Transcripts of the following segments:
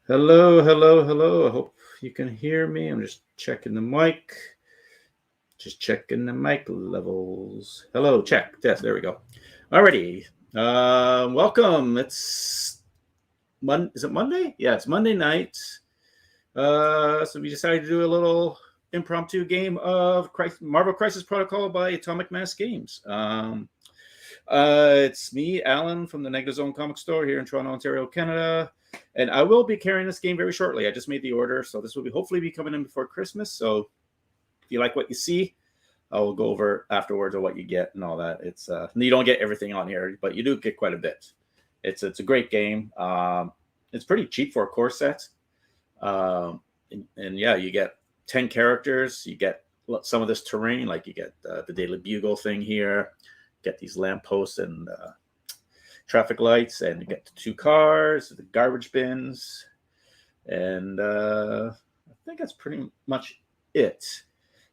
Hello, hello, hello. I hope you can hear me. I'm just checking the mic. Just checking the mic levels. Hello, check. Yes, there we go. Alrighty. Welcome. It's Is it Monday? Yeah, it's Monday night. So we decided to do a little impromptu game of Marvel Crisis Protocol by Atomic Mass Games. It's me, Alan, from the Negative Zone Comic Store here in Toronto, Ontario, Canada. And I will be carrying this game very shortly. I just made the order, so this will hopefully be coming in before Christmas. So if you like what you see, I will go over afterwards of what you get and all that. It's you don't get everything on here, but you do get quite a bit. It's a great game. It's pretty cheap for a core set. And yeah, you get 10 characters. You get some of this terrain, like you get the Daily Bugle thing here. Get these lampposts and traffic lights, and you get the 2 cars, the garbage bins, and I think that's pretty much it.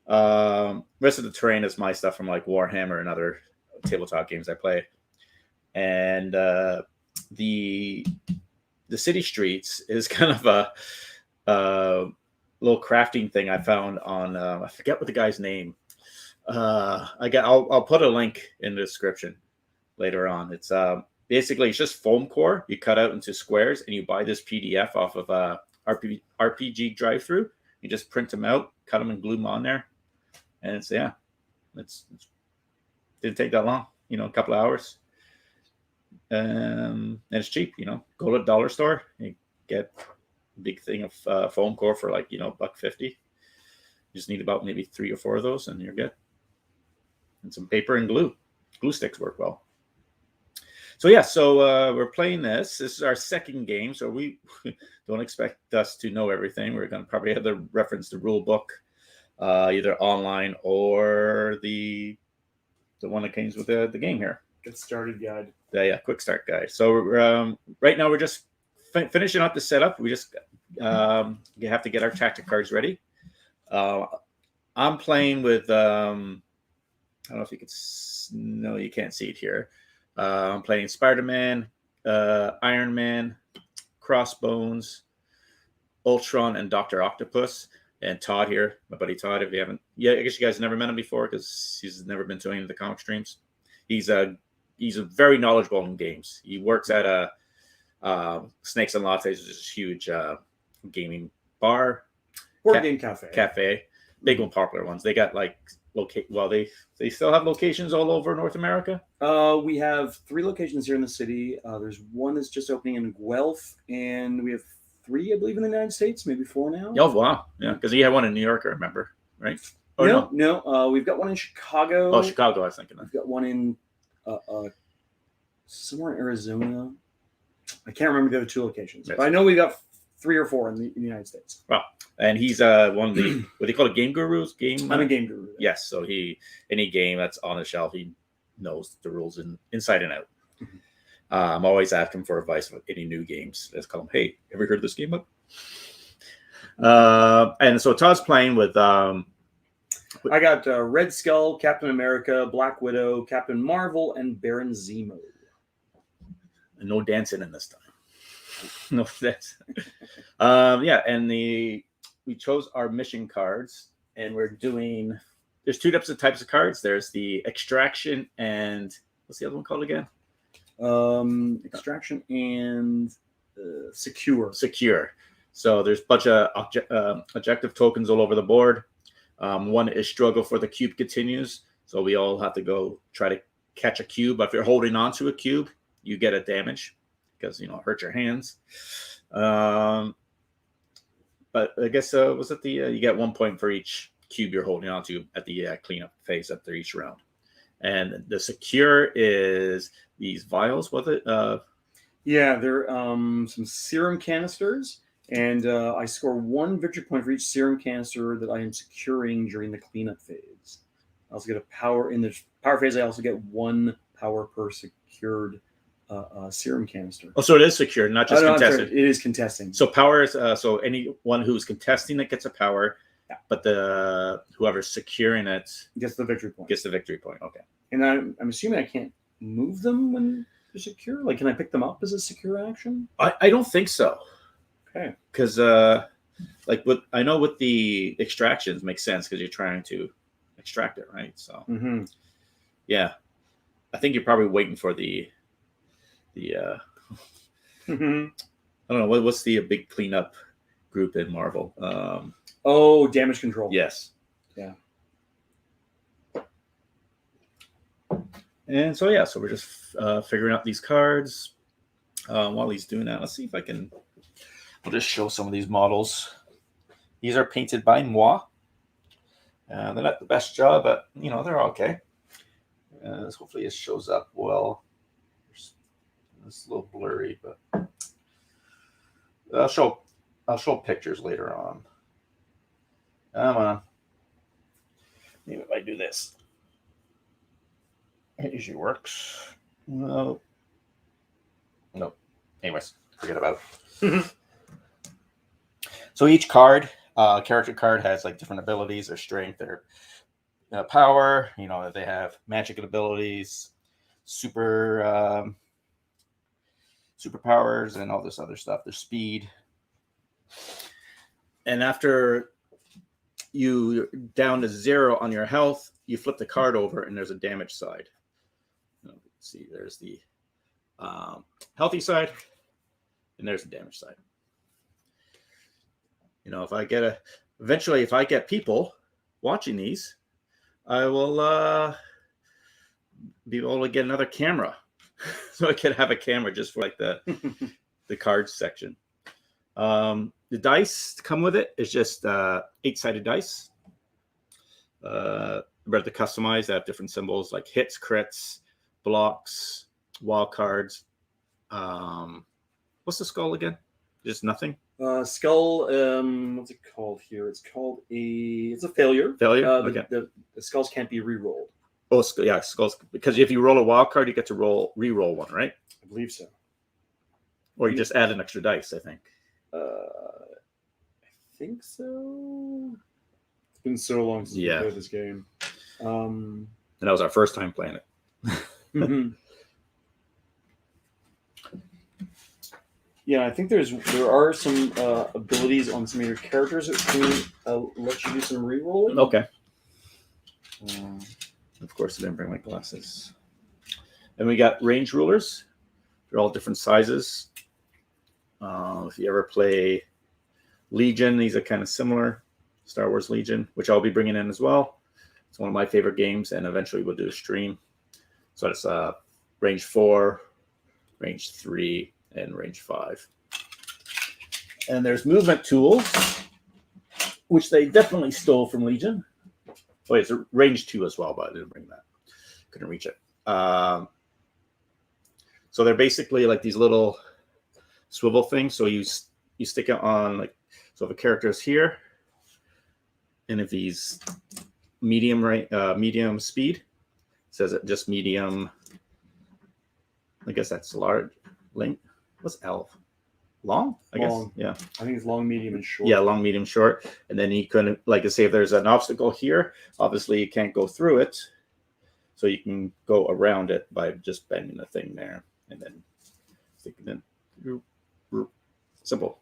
Rest of the terrain is my stuff from like Warhammer and other tabletop games I play. And the city streets is kind of a little crafting thing I found on I forget what the guy's name. I'll put a link in the description later on. It's basically it's just foam core you cut out into squares, and you buy this PDF off of RPG drive-through. You just print them out, cut them, and glue them on there, and it's didn't take that long. A couple of hours, and it's cheap. Go to a dollar store, you get a big thing of foam core for like $1.50. You just need about maybe 3 or 4 of those, and you're good. And some paper and glue. Glue sticks work well. So yeah, we're playing this. This is our second game, so we don't expect us to know everything. We're going to probably have to reference the rule book, either online or the one that comes with the game here. Get started guide. Yeah, quick start guide. So right now we're just finishing up the setup. We just you have to get our tactic cards ready. I'm playing with I don't know if you can. No, you can't see it here. I'm playing Spider-Man, Iron Man, Crossbones, Ultron, and Dr. Octopus. And Todd here, my buddy Todd. If you haven't, I guess you guys have never met him before because he's never been to any of the comic streams. He's a very knowledgeable in games. He works at a Snakes and Lattes, which is a huge gaming bar. Board game cafe. Big one, popular ones. They got like they still have locations all over North America. We have 3 locations here in the city. There's one that's just opening in Guelph, and we have 3, I believe, in the United States, maybe 4 now. Oh wow, yeah, because he had one in New York, I remember, right? No. We've got one in Chicago. Oh, Chicago, I was thinking. We've got one in somewhere in Arizona. I can't remember the other 2 locations, but I know we've got 3 or 4 in the United States. Wow. And he's one of the what do you call it, game gurus? I'm a game guru. Yes, so any game that's on the shelf, he knows the rules inside and out. Mm-hmm. I'm always asking for advice with any new games. Let's call him. Hey, ever heard of this game? And so Todd's playing with. I got Red Skull, Captain America, Black Widow, Captain Marvel, and Baron Zemo. And no dancing in this time. No dancing. And we chose our mission cards, and we're doing. There's 2 types of cards. There's the extraction and what's the other one called again? Extraction and secure. Secure. So there's a bunch of objective tokens all over the board. One is struggle for the cube continues. So we all have to go try to catch a cube. But if you're holding on to a cube, you get a damage because it hurt your hands. But I guess was it the you get 1 point for each cube you're holding on to at the cleanup phase after each round. And the secure is these vials. Was it? Yeah, they're some serum canisters, and I score 1 victory point for each serum canister that I am securing during the cleanup phase. I also get a power in the power phase. I also get 1 power per secured serum canister. Oh, so it is secure, not just contested. It is contesting. So power is so anyone who's contesting it gets a power, but whoever's securing it gets the victory point. Okay. And I'm assuming I can't move them when they're secure. Like, can I pick them up as a secure action? I don't think so. Okay. Because like with I know with the extractions makes sense because you're trying to extract it, right? So Mm-hmm. yeah, I think you're probably waiting for the Mm-hmm. I don't know what's the big cleanup group in Marvel. Oh, damage control. Yes. Yeah. And so yeah, so we're just figuring out these cards. While he's doing that, let's see if I can. I'll just show some of these models. These are painted by Moi. They're not the best job, but they're okay. Hopefully it shows up well. It's a little blurry, but I'll show pictures later on. Come on. Maybe if I do this. It usually works. No. Nope. Anyways, forget about it. So each card, character card, has like different abilities, their strength, their power. They have magic abilities, superpowers, and all this other stuff. Their speed. And after you're down to 0 on your health, you flip the card over, and there's a damage side. Let's see, there's the healthy side, and there's the damage side. Eventually, if I get people watching these, I will be able to get another camera, so I can have a camera just for like the cards section. The dice come with it. It's just 8-sided dice. But to customize, they have different symbols like hits, crits, blocks, wild cards. What's the skull again? Just nothing. Skull. What's it called here? It's called it's a failure. Failure. Okay. The skulls can't be re-rolled. Oh, yeah, skulls. Because if you roll a wild card, you get to re-roll one, right? I believe so. Or you just add an extra dice, I think. I think so. It's been so long since we played this game. And that was our first time playing it. Mm-hmm. Yeah, I think there are some abilities on some of your characters that can let you do some re-rolling. Okay. Of course, I didn't bring my glasses. And we got range rulers. They're all different sizes. If you ever play Legion, these are kind of similar. Star Wars Legion, which I'll be bringing in as well. It's one of my favorite games, and eventually we'll do a stream. So it's range 4, range 3, and range 5. And there's movement tools, which they definitely stole from Legion. Oh, it's a range 2 as well, but I didn't bring that. Couldn't reach it. So they're basically like these little swivel things. So you stick it on, like, so if a character is here, and if he's medium speed, it says it just medium. I guess that's large. Length. What's L? Long? I Long. guess. Yeah. I think it's long, medium, and short. Yeah, long, medium, short. And then you can, like, say if there's an obstacle here, obviously you can't go through it. So you can go around it by just bending the thing there. And then sticking it in. Simple.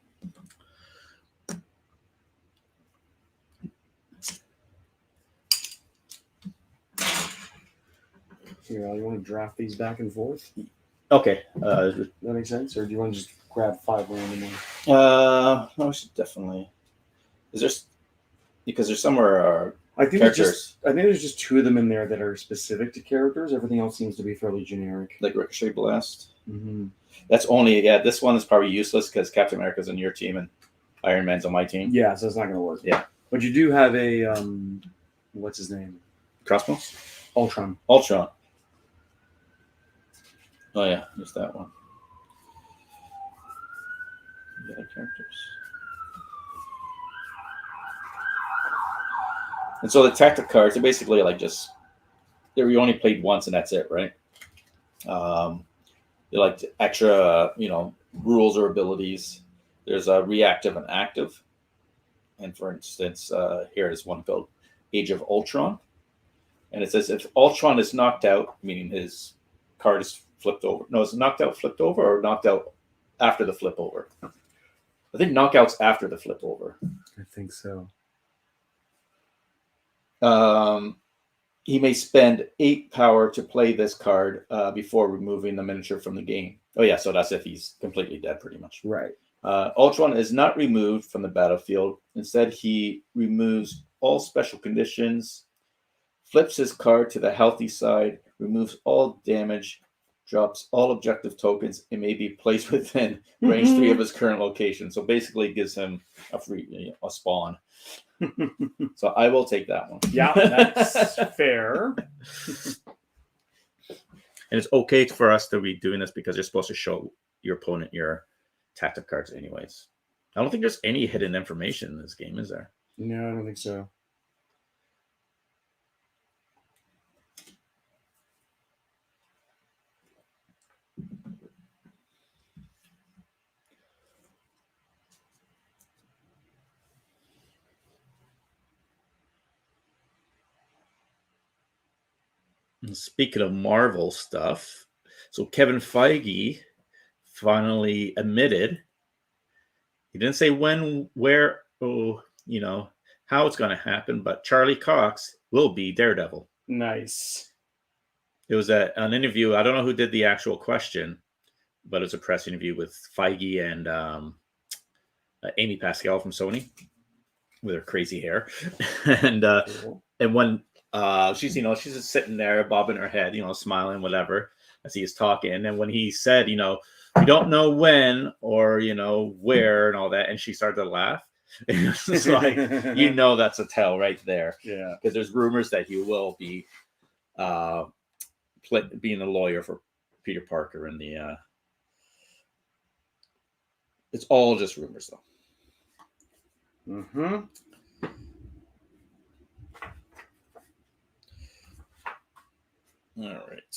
Here, you want to draft these back and forth? Okay. That makes sense? Or do you want to just grab 5 randomly? I should definitely. Because there's somewhere I think characters there's just 2 of them in there that are specific to characters. Everything else seems to be fairly generic. like Ricochet Blast. Mm-hmm. That's only this one is probably useless because Captain America's on your team and Iron Man's on my team. Yeah, so it's not going to work. Yeah, but you do have a what's his name? Crossbones. Ultron. Ultron. Oh yeah, just that one. The other characters. And so the tactic cards are basically like we only played once and that's it, right? They're like extra, rules or abilities. There's a reactive and active. And for instance, here is one called Age of Ultron. And it says if Ultron is knocked out, meaning his card is flipped over. No, it's knocked out, flipped over, or knocked out after the flip over. I think knockouts after the flip over. I think so. He may spend 8 power to play this card before removing the miniature from the game. Oh yeah, so that's if he's completely dead, pretty much. Right. Ultron is not removed from the battlefield. Instead, he removes all special conditions, flips his card to the healthy side, removes all damage, drops all objective tokens, and may be placed within range 3 of his current location. So basically, it gives him a spawn. So I will take that one. Yeah, that's fair. And it's okay for us to be doing this because you're supposed to show your opponent your tactic cards anyways. I don't think there's any hidden information in this game, is there? No, I don't think so. And speaking of Marvel stuff, so Kevin Feige finally admitted, he didn't say when, where, how it's going to happen, but Charlie Cox will be Daredevil. Nice. It was an interview. I don't know who did the actual question, but it was a press interview with Feige and Amy Pascal from Sony with her crazy hair. and when she's she's just sitting there bobbing her head, smiling, whatever, as he's talking. And when he said, we don't know when or where and all that, and she started to laugh. It's like, that's a tell right there. Yeah, because there's rumors that he will be being a lawyer for Peter Parker in the. It's all just rumors, though. Mm-hmm. All right.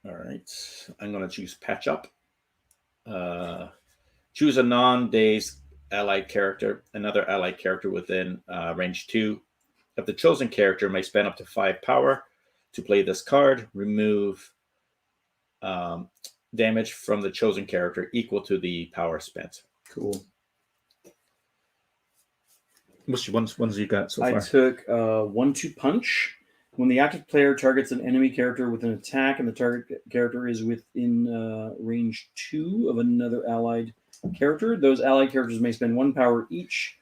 All right. I'm going to choose Patch Up. Choose a non-dazed allied character, another allied character within range 2. If the chosen character may spend up to 5 power to play this card, remove damage from the chosen character equal to the power spent. Cool. Which ones you got so far? I took 1-2 punch. When the active player targets an enemy character with an attack and the target character is within range 2 of another allied character, those allied characters may spend 1 power each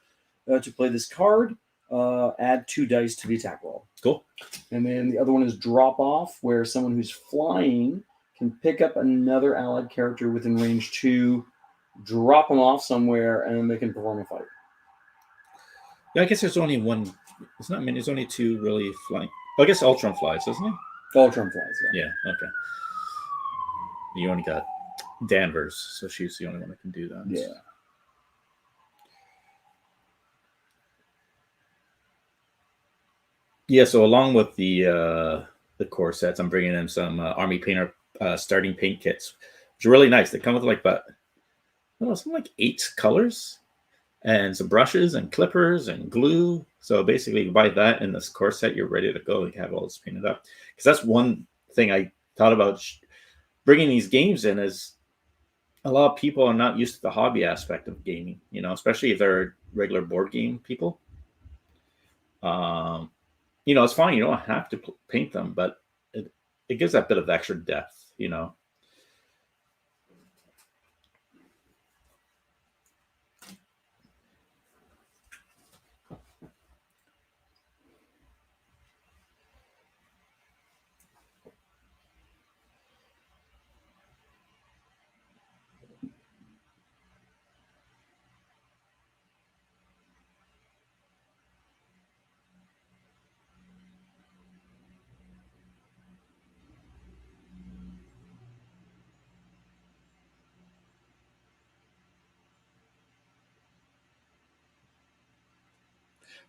to play this card. Add 2 dice to the attack roll. Cool. And then the other one is Drop Off, where someone who's flying can pick up another allied character within range 2, drop them off somewhere, and then they can perform a fight. Yeah, I guess there's only one. It's not many. There's only 2 really flying. I guess Ultron flies, doesn't he? Ultron flies, yeah. Yeah, okay. You only got Danvers, so she's the only one that can do that. Yeah. Yeah, so along with the core sets, I'm bringing in some Army Painter starting paint kits, which are really nice. They come with something like 8 colors and some brushes and clippers and glue. So basically, you buy that in this core set, you're ready to go. You have all this painted up. Because that's one thing I thought about bringing these games in is a lot of people are not used to the hobby aspect of gaming, especially if they're regular board game people. It's fine. You don't have to paint them, but it gives that bit of extra depth,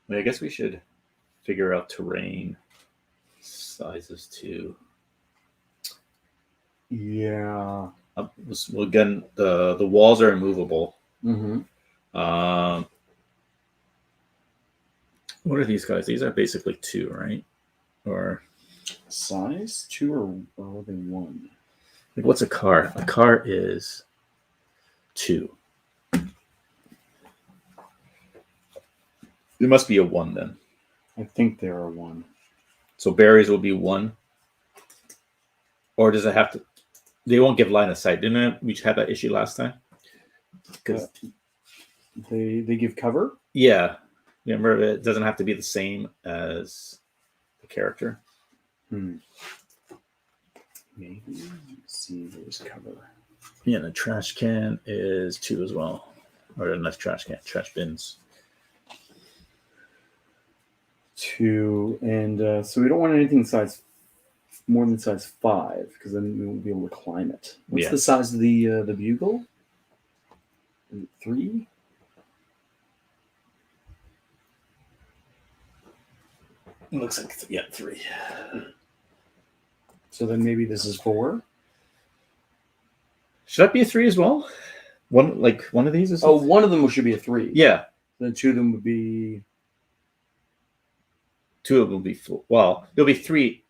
Well, I guess we should figure out terrain sizes too. Yeah. Well, again, the walls are immovable. Mm-hmm. What are these guys? These are basically 2, right? Or Size 2 or are they 1? like, what's a car? A car is 2. It must be a 1 then. I think they are 1. So berries will be 1. Or does it have to? They won't give line of sight. Didn't we have that issue last time? Because They give cover. yeah, remember it doesn't have to be the same as the character. Maybe. Let's see. There's cover. Yeah, and the trash can is 2 as well. Or not trash can, trash bins. 2, and so we don't want anything size more than size 5 because then we won't be able to climb it. What's Yeah. the size of the bugle? 3. It looks like 3. So then maybe this is 4. Should that be a 3 as well? One of these is. Oh, one of them should be a 3. Yeah, Then 2 of them would be. 2 of them will be full. Well, there'll be 3.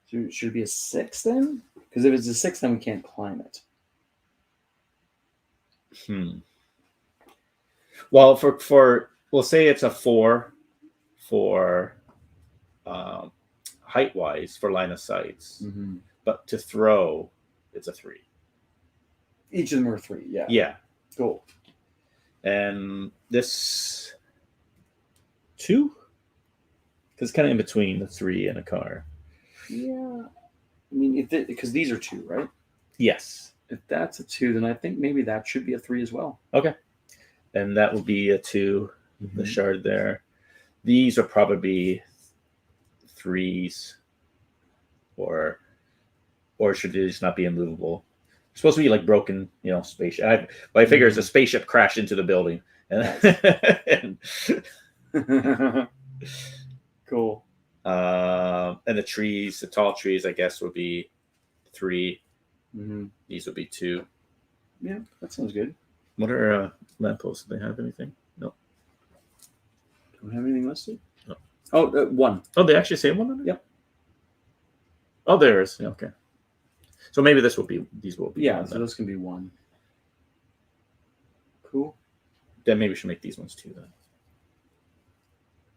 Should it be a 6 then? Because if it's a 6, then we can't climb it. Well, for we'll say it's a 4 for height wise for line of sights, Mm-hmm. but to throw, it's a 3. Each of them are 3. Yeah. Yeah, Cool. and this 2, because it's kind of in between the 3 and a car. Yeah. I mean, because these are 2, right? Yes. If that's a 2, then I think maybe that should be a 3 as well. Okay. And that will be a 2. The shard there. These are probably 3s, or should they just not be immovable? It's supposed to be like broken, spaceship. But I figure it's a spaceship crashed into the building, and Cool. And the trees, the tall trees, I guess would be 3. Mm-hmm. These would be 2. Yeah, that sounds good. What are lampposts? Do they have anything? No. Don't have anything listed. No. Oh, 1. Oh, they actually say 1 on it? Yep. Oh, there is. Okay. So maybe these will be. Yeah, 1 so then. those can be 1. Cool. Then maybe we should make these ones 2 then.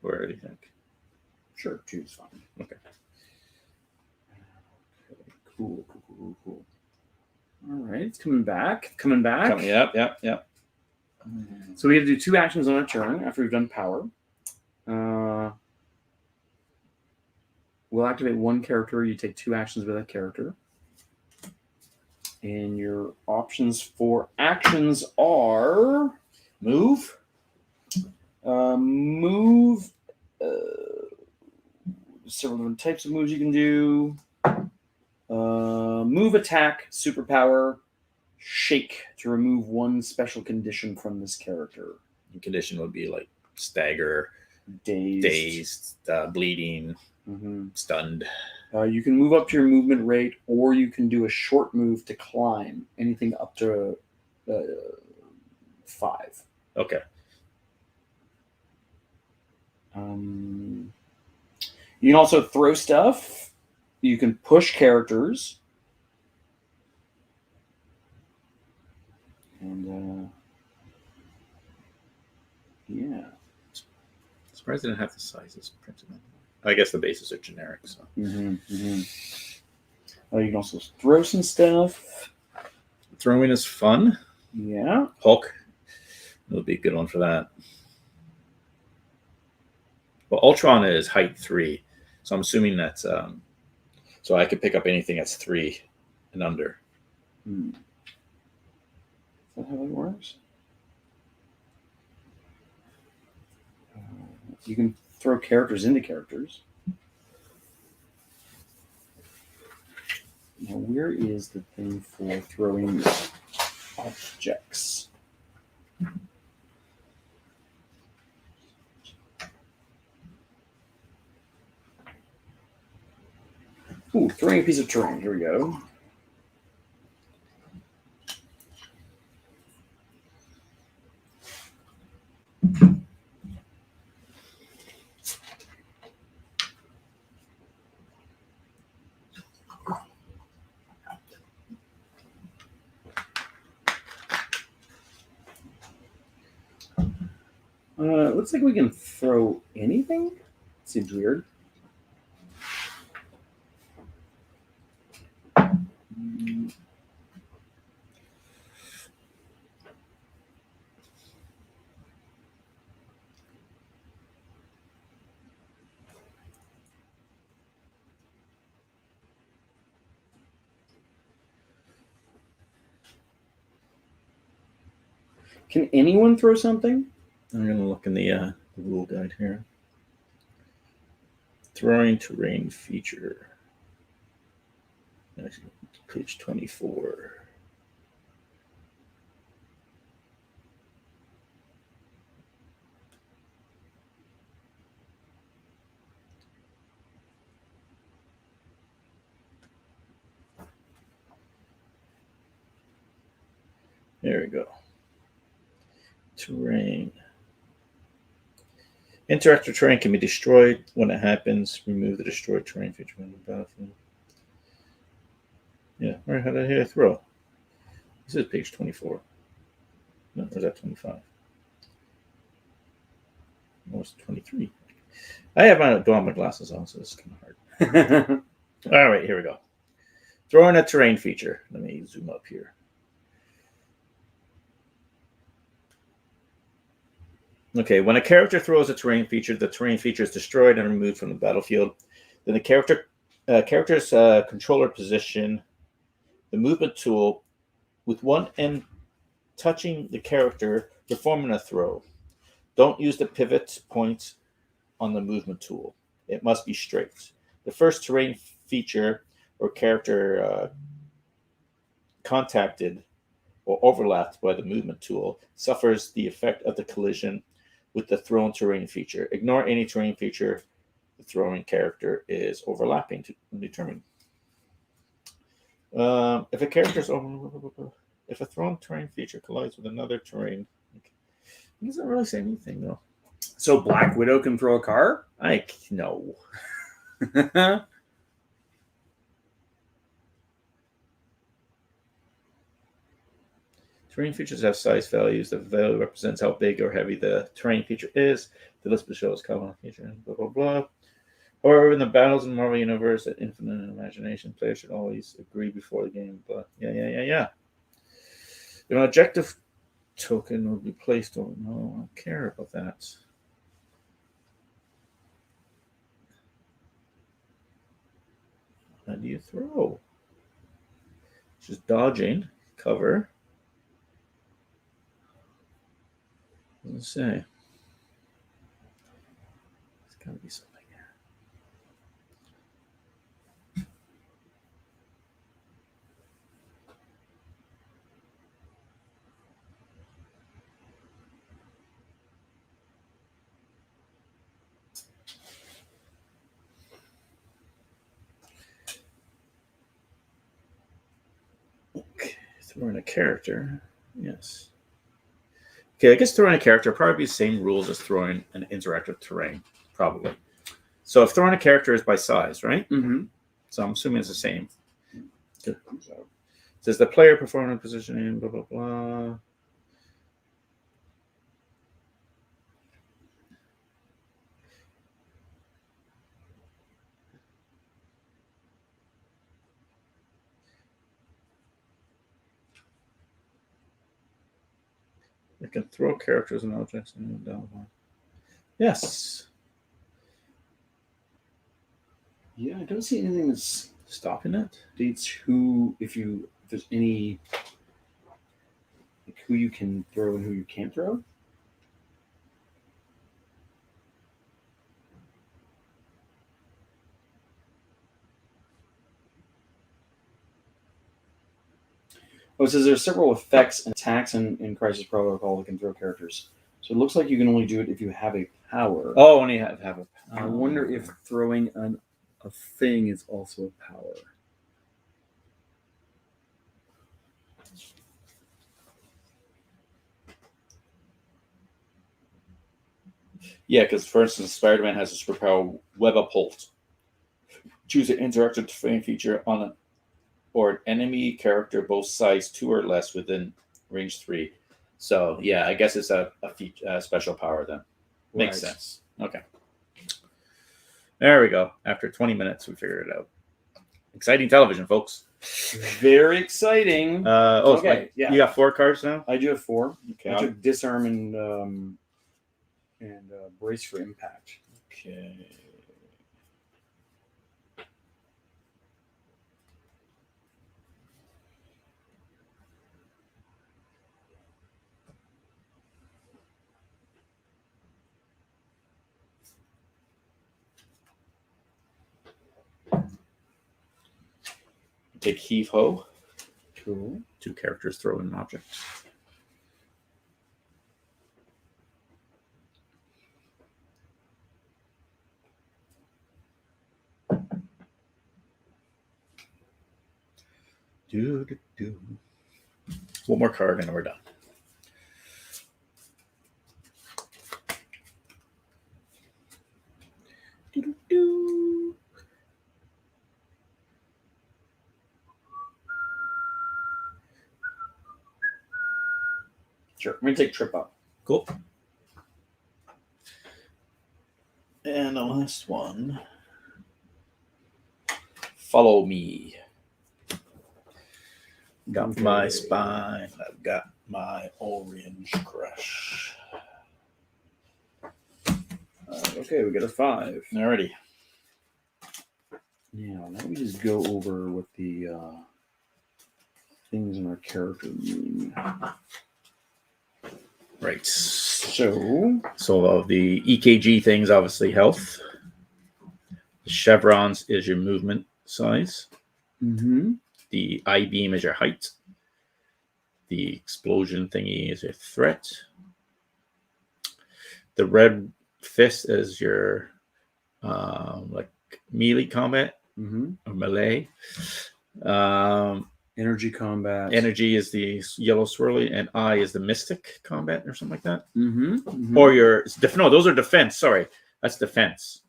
What do you think? Sure, 2 is fine. Okay. Cool. All right, it's coming back. Yep. So we have to do 2 actions on a turn after we've done power. We'll activate 1 character. You take 2 actions with that character. And your options for actions are Move. move. Several different types of moves you can do. Move, attack, superpower, shake to remove 1 special condition from this character. The condition would be like stagger, Dazed. bleeding, Mm-hmm. stunned. You can move up to your movement rate, or you can do a short move to climb. Anything up to 5. Okay. You can also throw stuff. You can push characters. And yeah. Surprised they didn't have the sizes printed on. I guess the bases are generic. So. You can also throw some stuff. Throwing is fun. Yeah. Hulk. That would be a good one for that. Well, Ultron is height 3, so I'm assuming that's so I could pick up anything that's 3 and under. Is that how that works? You can throw characters into characters. Now, where is the thing for throwing objects? Ooh, throwing a piece of terrain. Here we go. Looks like we can throw anything. Seems weird. Can anyone throw something? I'm going to look in the rule guide here. Throwing terrain feature. Page 24. There we go. Terrain. Interactive terrain can be destroyed. When it happens, remove the destroyed terrain feature from the battlefield. Yeah, all right, how did I throw? This is page 24. No, or is that 25? No, it's 23. I have my glasses on, so it's kind of hard. All right, here we go. Throwing a terrain feature. Let me zoom up here. Okay, when a character throws a terrain feature, the terrain feature is destroyed and removed from the battlefield. Then the character's controller position the movement tool with one end touching the character, performing a throw. Don't use the pivot points on the movement tool. It must be straight. The first terrain feature or character contacted or overlapped by the movement tool suffers the effect of the collision with the thrown terrain feature. Ignore any terrain feature the throwing character is overlapping to determine. If a thrown terrain feature collides with another terrain, it doesn't really say anything though. So Black Widow can throw a car? No. Terrain features have size values. The value represents how big or heavy the terrain feature is. The list shows common feature, blah, blah, blah. However, in the battles in the Marvel Universe at Infinite Imagination, players should always agree before the game. But yeah. An objective token will be placed on. No, I don't care about that. How do you throw? Just dodging, cover. Let's say. There's got to be something here. Okay, throwing a character. Yes. Okay, I guess throwing a character probably be the same rules as throwing an interactive terrain, probably. So if throwing a character is by size, right? Mm-hmm. So I'm assuming it's the same. It says the player performing positioning, blah, blah, blah. It can throw characters and objects. Yes. Yeah, I don't see anything that's Stopping it. states who, if there's any, like who you can throw and who you can't throw. Oh, it says there are several effects and attacks in Crisis Protocol that can throw characters. So it looks like you can only do it if you have a power. Oh, only have a. I wonder if throwing an a thing is also a power. Yeah, because for instance, Spider-Man has a superpower Web Uphold. Choose an interactive terrain feature on an or an enemy character both size 2 or less within range 3. So yeah, I guess it's a special power then. Makes Right. sense. Okay. There we go. After 20 minutes, we figured it out. Exciting television, folks. Very exciting. Okay. Yeah. You got 4 cards now? I do have 4. Okay. I took disarm and brace for impact. Okay. Take Heave Ho. Cool. 2 characters throw in an object. One more card and we're done. Sure. I'm going to take Trip Up. Cool. And the last one. Follow me. Got my spine. I've got my orange crush. Okay, we got a 5. Alrighty. Now, let me just go over what the things in our character mean. Right. So, of the EKG things, obviously health. The chevrons is your movement size. The I-beam is your height. The explosion thingy is your threat. The red fist is your like melee combat or melee. energy combat. Energy is the yellow swirly, and I is the mystic combat or something like that. Or Or no, those are defense. Sorry, that's defense.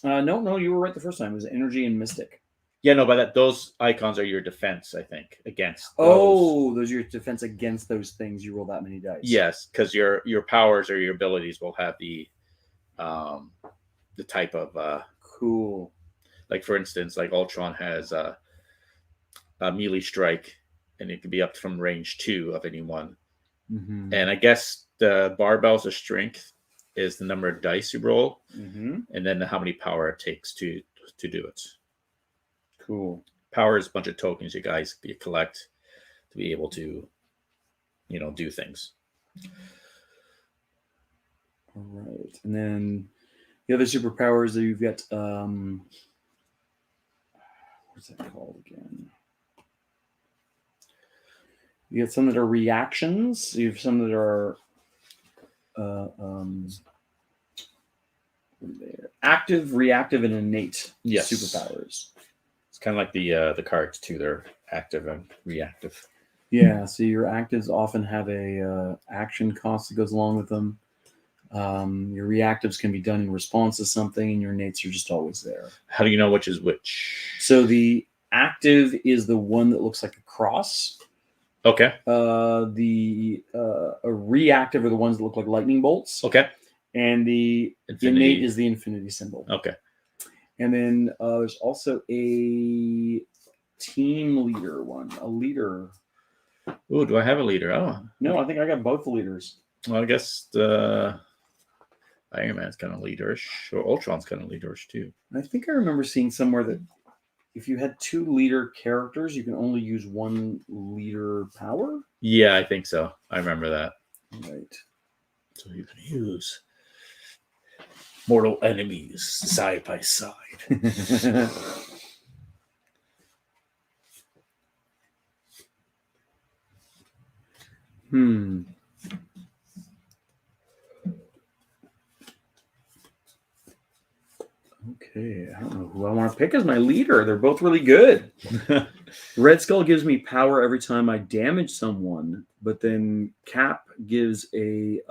no, you were right the first time. It was energy and mystic. Yeah, no, but those icons are your defense, I think, against. Those are your defense against those things. You roll that many dice. Yes, because your powers or your abilities will have the type of cool. Like for instance, like Ultron has a melee strike, and it can be up from range 2 of anyone. And I guess the barbells of strength is the number of dice you roll, and then how many power it takes to do it. Cool. Power is a bunch of tokens you guys collect to be able to, do things. All right, and then the other superpowers that you've got. What's that called again? You have some that are reactions. You have some that are active, reactive, and innate superpowers. It's kind of like the cards too. They're active and reactive. Yeah. So your actives often have a action cost that goes along with them. Your reactives can be done in response to something, and your innates are just always there. How do you know which is which? So the active is the one that looks like a cross. Okay. The reactive are the ones that look like lightning bolts. Okay. And the innate is the infinity symbol. Okay. And then there's also a team leader one. A leader. Oh, do I have a leader? Oh. No, I think I got both the leaders. Well, I guess the Iron Man's kind of leaderish, or Ultron's kind of leaderish too. I think I remember seeing somewhere that if you had 2 leader characters, you can only use 1 leader power. Yeah, I think so. I remember that. Right. So you can use mortal enemies side by side. Okay, I don't know who I want to pick as my leader. They're both really good. Red Skull gives me power every time I damage someone, but then Cap gives a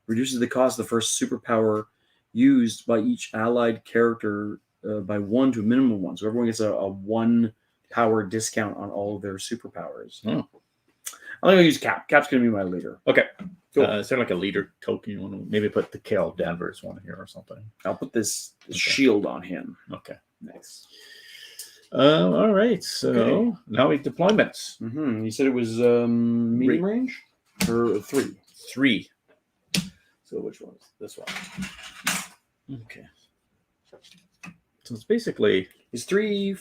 reduces the cost of the first superpower used by each allied character by 1 to a minimum of 1. So everyone gets a 1 power discount on all of their superpowers. Hmm. I'm going to use Cap. Cap's going to be my leader. Okay. Cool. Is there like a leader token? You want to maybe put the Kale Danvers one here or something? I'll put this Okay. shield on him. Okay. Nice. All right. So Okay. now we deployments. You said it was medium range or 3? 3. So which one is this one? Okay. So it's basically Is three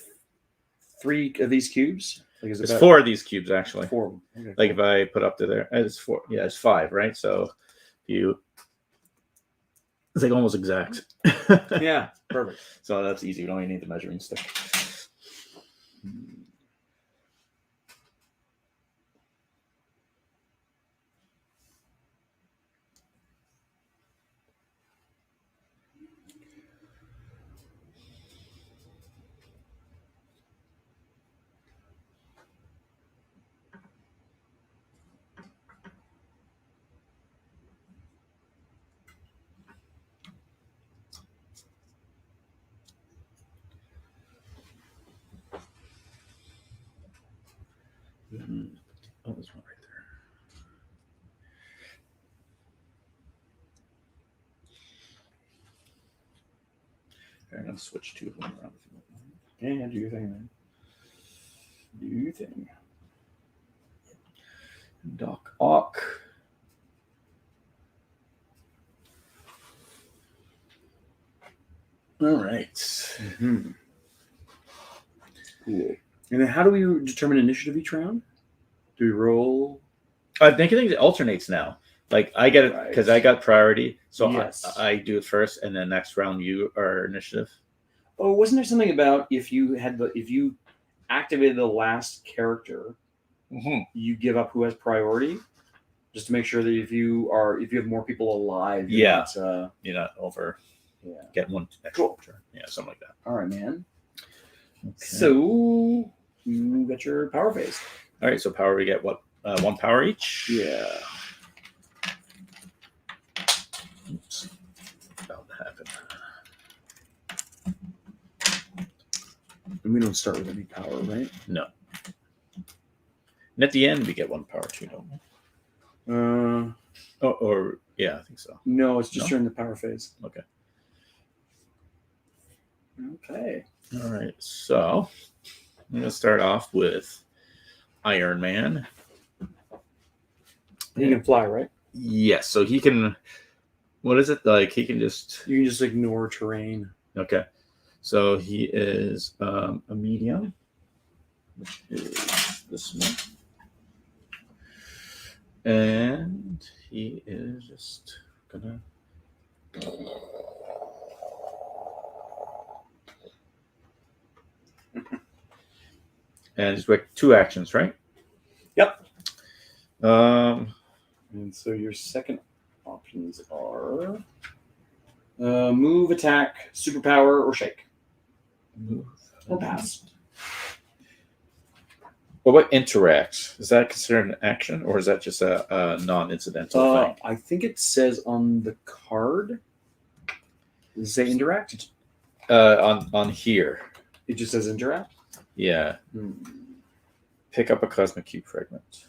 of these cubes? Like is it it's about 4 of these cubes actually. 4 of them? Okay, Like cool. if I put up to there, it's 4. Yeah, it's 5, right? So you, it's like almost exact. Yeah, perfect. So that's easy. You don't even need the measuring stick. Oh, there's one right there. I'm gonna switch 2 of them around. Yeah, do your thing, man. Do your thing. Doc Ock. All right. Mm-hmm. Cool. And then how do we determine initiative each round? Do we roll? I think it alternates now. Like I get it Right. because I got priority, so Yes. I do it first, and then next round you are initiative. Oh, wasn't there something about if you activated the last character, you give up who has priority, just to make sure that if you have more people alive, you're Yeah. not, You're not over. yeah. Get one extra Cool. turn. Yeah, something like that. All right, man. Okay. So you got your power phase. All right. So power, we get what? 1 power each. Yeah. Oops. About to happen. And we don't start with any power, right? No. And at the end, we get 1 power too, don't we? Or yeah, I think so. No, it's just No? during the power phase. Okay. Okay. All right. So I'm gonna start off with Iron Man. You can fly, right? Yes. So he can. What is it like? He can just. You can just ignore terrain. Okay. So he is a medium, which is this one. And he is just gonna. And he's like 2 actions, right? Yep. Um, And so your second options are move, attack, superpower, or shake. move. Or pass. What about interact? Is that considered an action, or is that just a non-incidental thing? I think it says on the card. Does it say interact? On here, It just says interact. yeah. Pick up a cosmic cube fragment.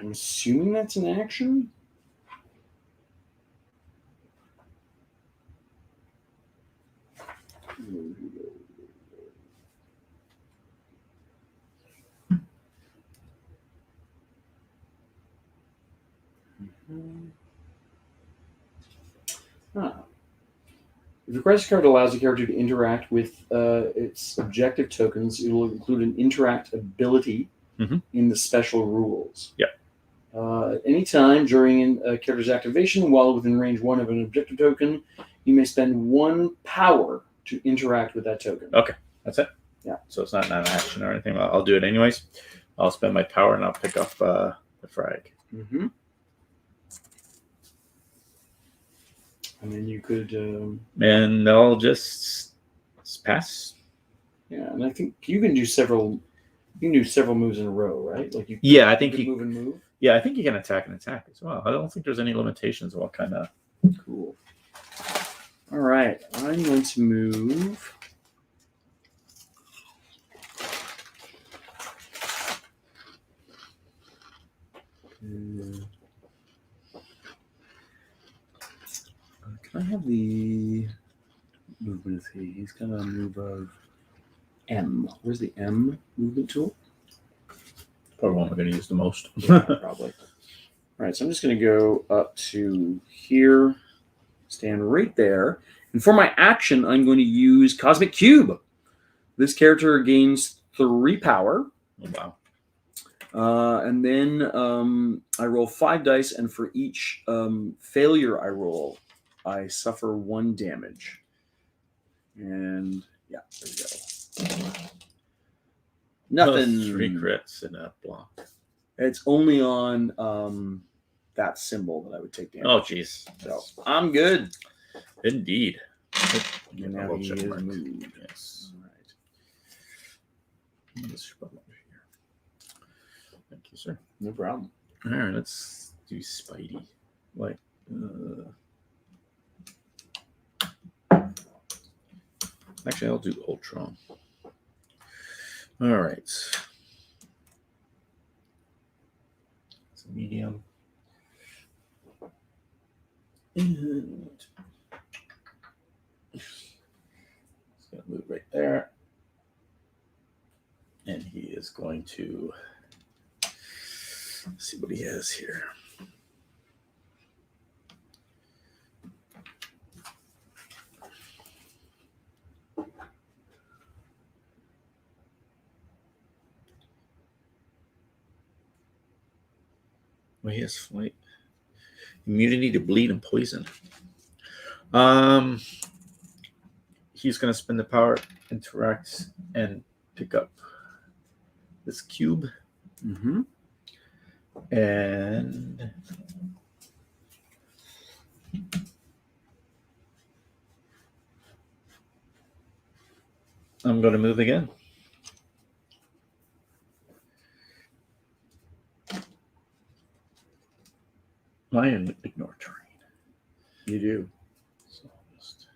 I'm assuming that's an action. If the crisis card allows the character to interact with its objective tokens, it will include an interact ability in the special rules. Yep. Anytime during a character's activation, while within range 1 of an objective token, you may spend 1 power to interact with that token. Okay, that's it. Yeah. So it's not an action or anything. I'll do it anyways. I'll spend my power and I'll pick up the frag. Mm-hmm. And then you could, And I'll just pass. yeah. And I think you can do several. You can do several moves in a row, right? Like you. Yeah, I You think could you. move and move. Yeah, I think you can attack and attack as well. I don't think there's any limitations of what kind of. Cool. All right, I'm going to move. Can I have the movement? He's got a move of M. Where's the M movement tool? Probably one we're going to use the most. Yeah, probably. All right, so I'm just going to go up to here, stand right there. And for my action, I'm going to use Cosmic Cube. This character gains 3 power. Oh, wow. And then I roll 5 dice, and for each failure I roll, I suffer 1 damage. And yeah, there we go. Nothing. 3 crits in a block. It's only on that symbol that I would take damage. Oh, jeez. So I'm good. Indeed. And now he is moved. Yes. All right. This button over here. Thank you, sir. No problem. All right, let's do Spidey. Like, actually, I'll do Ultron. All right. It's a medium. And it's going to move right there. And he is going to see what he has here. Well, he has flight. Immunity to bleed and poison. He's going to spend the power, interact, and pick up this cube. Mm-hmm. And I'm going to move again. I ignore terrain. You do. So just...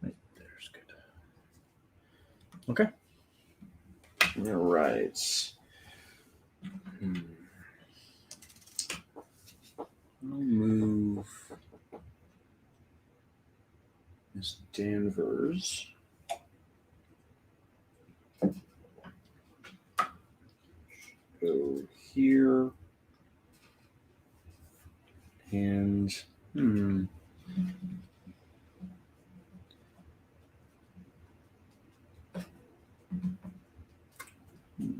Right there's good. Okay. All right. I'll move Miss Danvers. Go here. And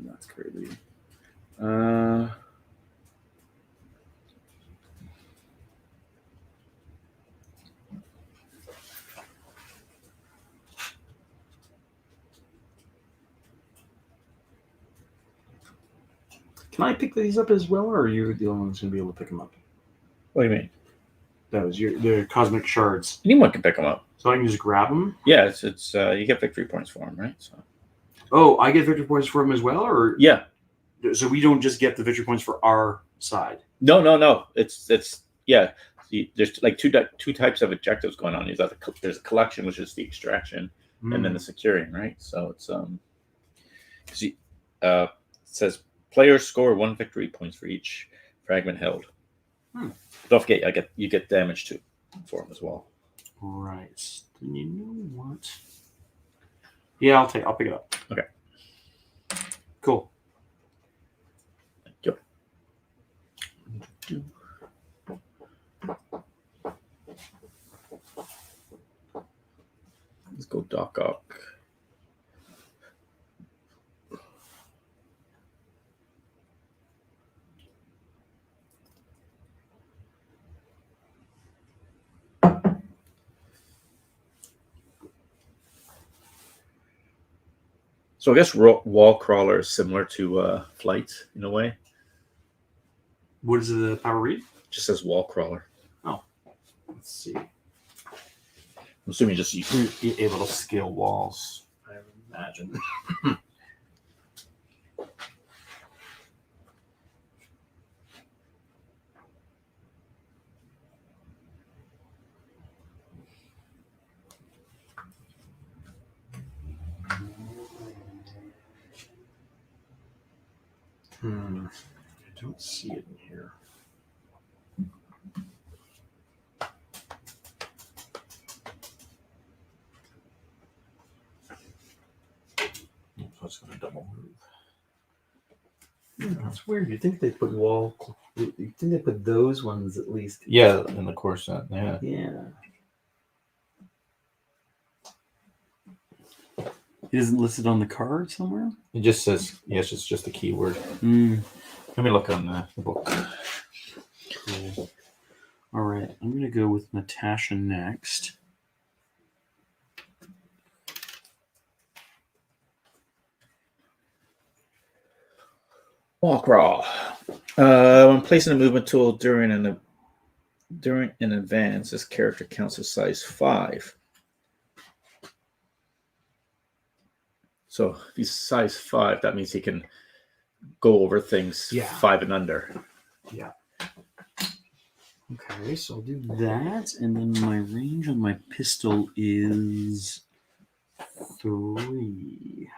that's crazy. Can I pick these up as well, or are you the only one who's going to be able to pick them up? What do you mean? That was the cosmic shards. Anyone can pick them up. So I can just grab them? Yeah, it's you get victory points for them, right? So. Oh, I get victory points for them as well, or Yeah. So we don't just get the victory points for our side. No. It's yeah. There's like two types of objectives going on. There's a collection, which is the extraction, and then the securing, right? So it's it says players score 1 victory points for each fragment held. Don't forget, you get damage too for them as well. Right. Then you know what? Yeah, I'll pick it up. Okay. Cool. Thank you. Let's go Doc Ock. So I guess wall crawler is similar to flight in a way. What does the power read? Just says wall crawler. Let's see. I'm assuming just you. You're able to scale walls, I imagine. I don't see it in here. So it's going to double move. That's weird. You think they put wall? You think they put those ones at least? Yeah, in the core set. Yeah. Yeah. It isn't listed on the card somewhere. It just says yes. It's just a keyword. Let me look on the book. Cool. All right, I'm gonna go with Natasha next. Wall crawl. When placing a movement tool during an advance, this character counts as size 5. So if he's size 5, that means he can go over things 5 and under. Yeah. Okay, so I'll do that, and then my range on my pistol is 3.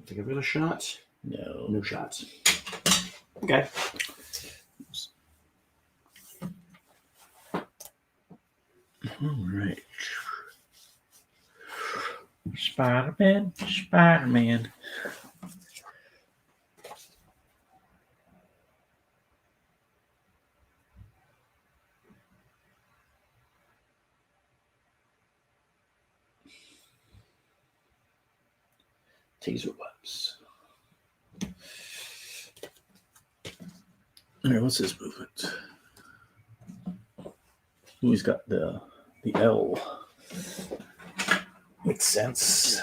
To give it a shot. No shot. Okay. All right. Spider-Man, Spider-Man. Taser webs. All right, what's his movement? Ooh, he's got the L. Makes sense.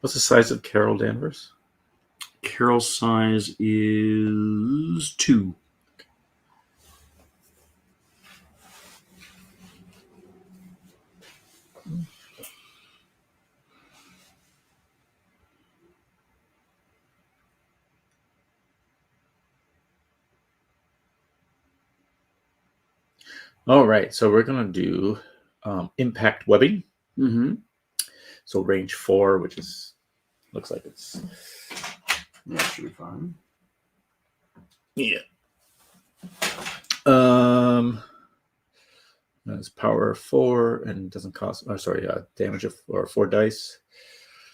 What's the size of Carol Danvers? Carol's size is 2. All right, so we're going to do impact webbing. Mm-hmm. So range 4, which is looks like it's should be fine. Yeah. It's power 4 and doesn't cost. Damage of 4 dice.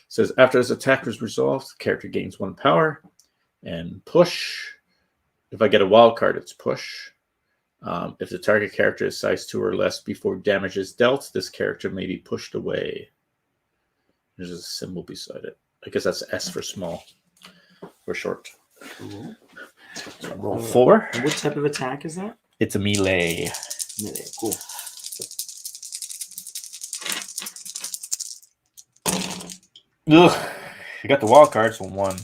Says after this attack is resolved, the character gains 1 power, and push. If I get a wild card, it's push. If the target character is size 2 or less before damage is dealt, this character may be pushed away. There's a symbol beside it. I guess that's S for small or short. Cool. So roll 4. What type of attack is that? It's a melee. Melee. Cool. Ugh. You got the wild cards on 1.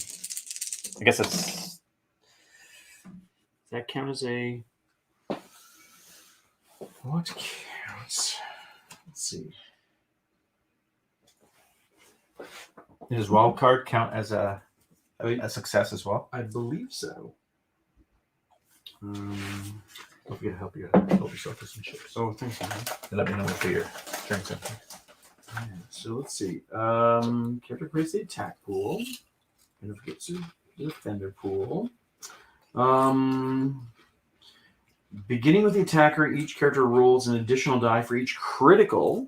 I guess it's. Does that count as a? What counts? Let's see. Does wild card count as a success as well? I believe so. Don't forget to help yourself with some chips. Oh, thanks, man. And let me know if you're trying something. Yeah, so let's see. Character creates the attack pool. And if it gets to the defender pool. Beginning with the attacker, each character rolls an additional die for each critical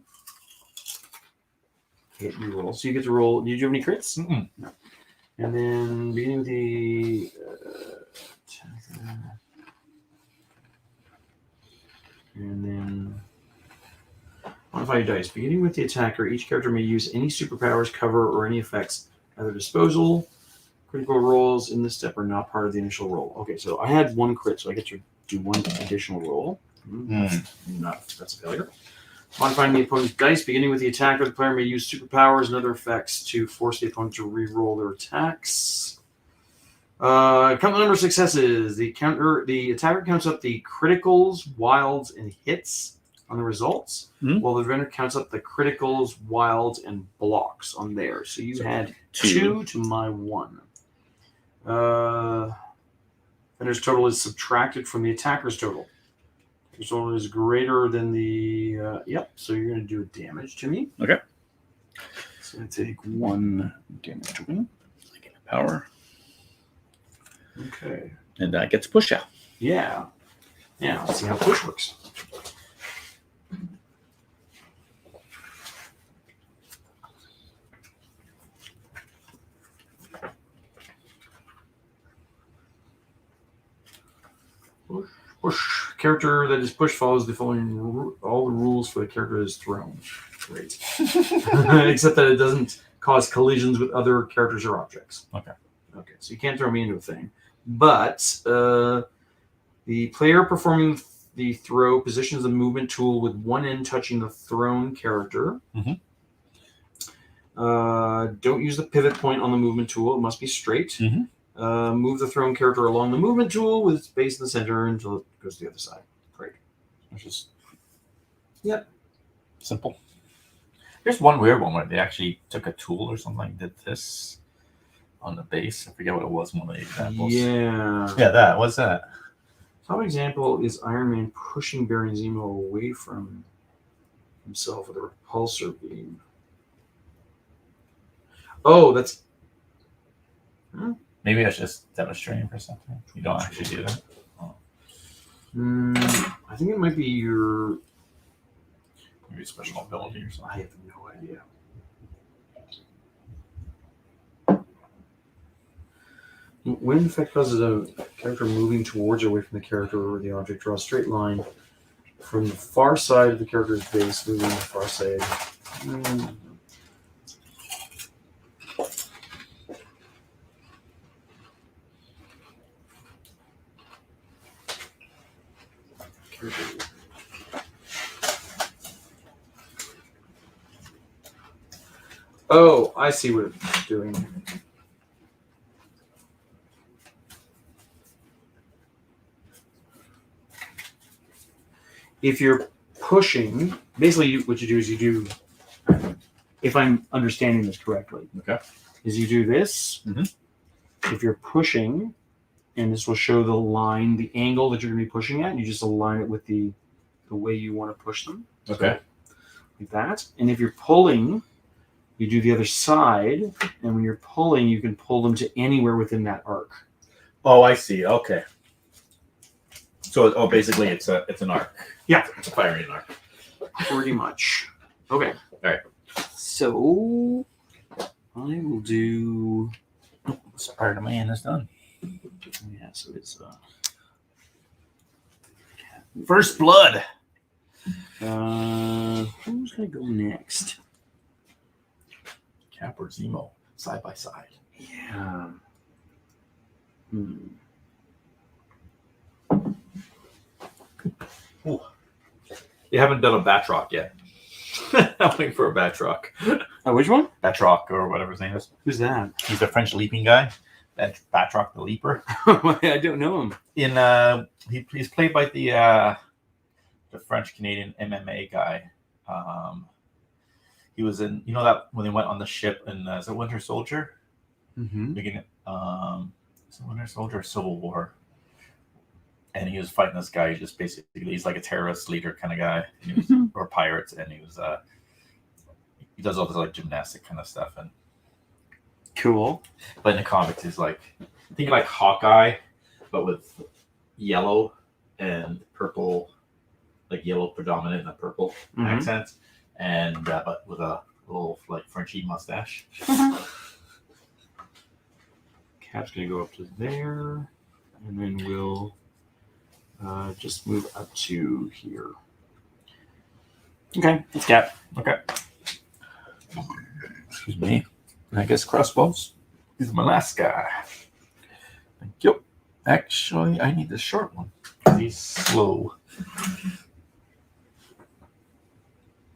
hit you roll. So you get to roll. Did you have any crits? Mm-mm. No. And then beginning with the and then modify your dice. Beginning with the attacker, each character may use any superpowers, cover, or any effects at their disposal. Critical rolls in this step are not part of the initial roll. Okay, so I had one crit, so I get to do one additional roll. That's a failure. Modifying the opponent's dice, beginning with the attacker, the player may use superpowers and other effects to force the opponent to re-roll their attacks. Count the number of successes. The attacker counts up the criticals, wilds, and hits on the results, while the defender counts up the criticals, wilds, and blocks on theirs. So you had 2 to my 1. Defender's total is subtracted from the attacker's total. Your total is greater than the so you're going to do a damage to me. Okay. So I take 1 damage to me. I get a power. Okay. And that gets push out. Yeah. Let's see how push works. Push. Character that is pushed follows the following all the rules for the character that is thrown. Great. Except that it doesn't cause collisions with other characters or objects. Okay. So you can't throw me into a thing. But the player performing the throw positions the movement tool with one end touching the thrown character. Don't use the pivot point on the movement tool. It must be straight. Move the thrown character along the movement tool with its base in the center until it goes to the other side. Great. Which is simple. There's one weird one where they actually took a tool or something and did this on the base. I forget what it was, one of the examples. Yeah. That. What's that? Top example is Iron Man pushing Baron Zemo away from himself with a repulsor beam. Oh, that's... Maybe I was just demonstrating for something. You don't actually do that. I think it might be your... Maybe a special ability or I something. have no idea. When an effect causes a character moving towards or away from the character or the object, draw a straight line from the far side of the character's base, moving to the far side. Oh, I see what it's doing. If you're pushing, basically what you do is you do, if I'm understanding this correctly, is you do this. If you're pushing, and this will show the line, the angle that you're going to be pushing at, and you just align it with the way you want to push them. Okay. Like that. And if you're pulling, you do the other side, and when you're pulling, you can pull them to anywhere within that arc. Oh, I see. Okay. So, basically, it's an arc. Yeah, it's a firing arc. Pretty much. Okay. All right. So I will do. Spider-Man is done. Yeah. So it's First Blood. who's gonna go next? Cap or Zemo, side by side. Yeah. Ooh. You haven't done a Batroc yet. I'm waiting for a Batroc. Which one? Batroc or whatever his name is. Who's that? He's the French leaping guy. That Batroc the Leaper. I don't know him. He's played by the French Canadian MMA guy. He was in that when they went on the ship in is it Winter Soldier? Beginning is it Winter Soldier or Civil War? And he was fighting this guy. He's like a terrorist leader kind of guy, or pirates, and he does all this like gymnastic kind of stuff. And Cool. but in the comics, he's like think like Hawkeye, but with yellow and purple, like yellow predominant and a purple accents, and but with a little like Frenchy mustache. Cat's gonna go up to there, and then we'll just move up to here. Okay, it's Cat. Okay. Excuse me. And I guess Crossbones is my last guy. Thank you. Actually, I need the short one. He's slow.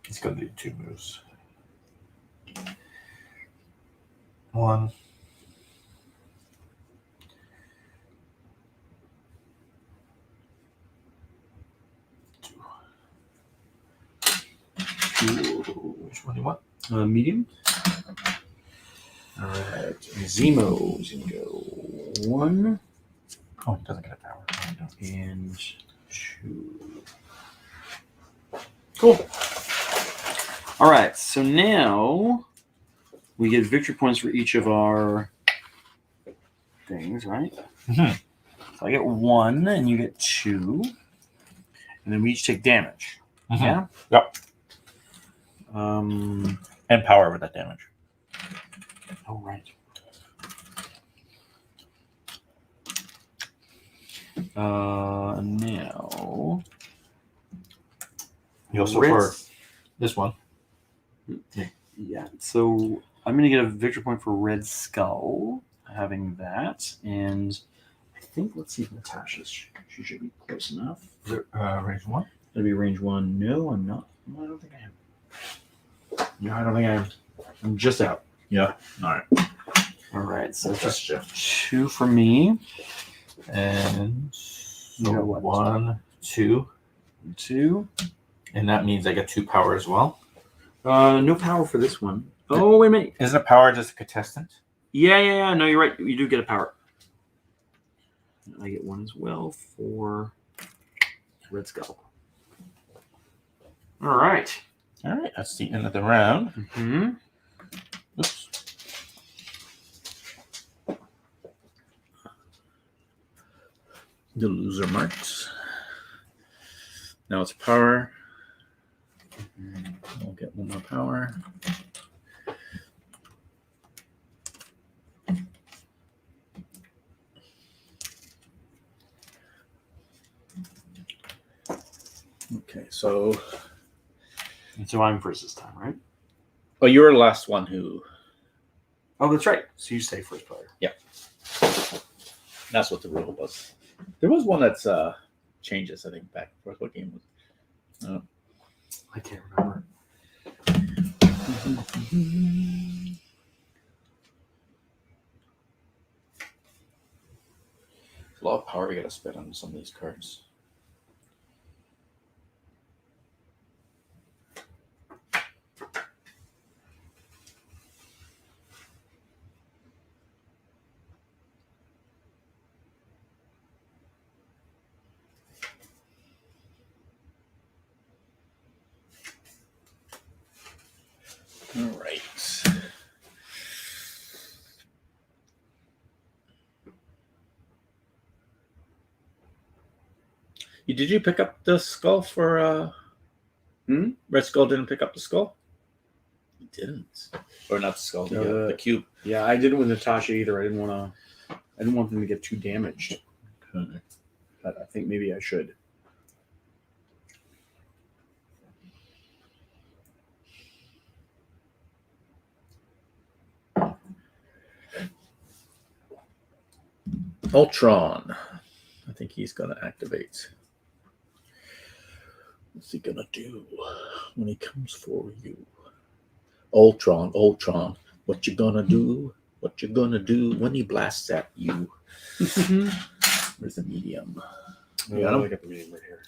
He's gonna do 2 moves. 1. 2. Which one do you want? Medium. All right, Zemo's gonna go 1 Oh, he doesn't get a power. and 2. Cool. All right, so now we get victory points for each of our things, right? Mhm. So I get 1, and you get 2, and then we each take damage. Mhm. Yeah. Yep. Um. And power with that damage. Oh, right. Now. You also Red- for this one. Yeah, so I'm going to get a victory point for Red Skull, having that. And I think, let's see if Natasha's, she should be close enough. Range 1. It'll be range 1. No, I'm not. No, I don't think I am. No, I don't think I am. I'm just out. Yeah. All right. All right, so That's just 2 for me. And You got what? 1, 2. 2. And that means I get 2 power as well. No power for this one. Oh, wait a minute. Isn't a power just a contestant? Yeah. No, you're right. You do get a power. I get 1 as well for Red Skull. All right. All right. That's the end of the round. Mm-hmm. Oops. The loser marks. Now it's power. We'll get 1 more power. Okay, so And so I'm first this time, right? you were the last one who. Oh, that's right. So you stay first player. That's what the rule was. There was one that's changes, I think, back and forth. What game was? I can't remember. A lot of power we got to spend on some of these cards. All right. Did you pick up the skull for Red Skull didn't pick up the skull? He didn't. Or not the skull, the cube. Yeah, I didn't with Natasha either. I didn't want them to get too damaged. Okay. But I think maybe I should. Ultron. I think he's going to activate. What's he going to do when he comes for you? Ultron, what you going to do? What you going to do when he blasts at you? Where's the medium? I got the medium right here.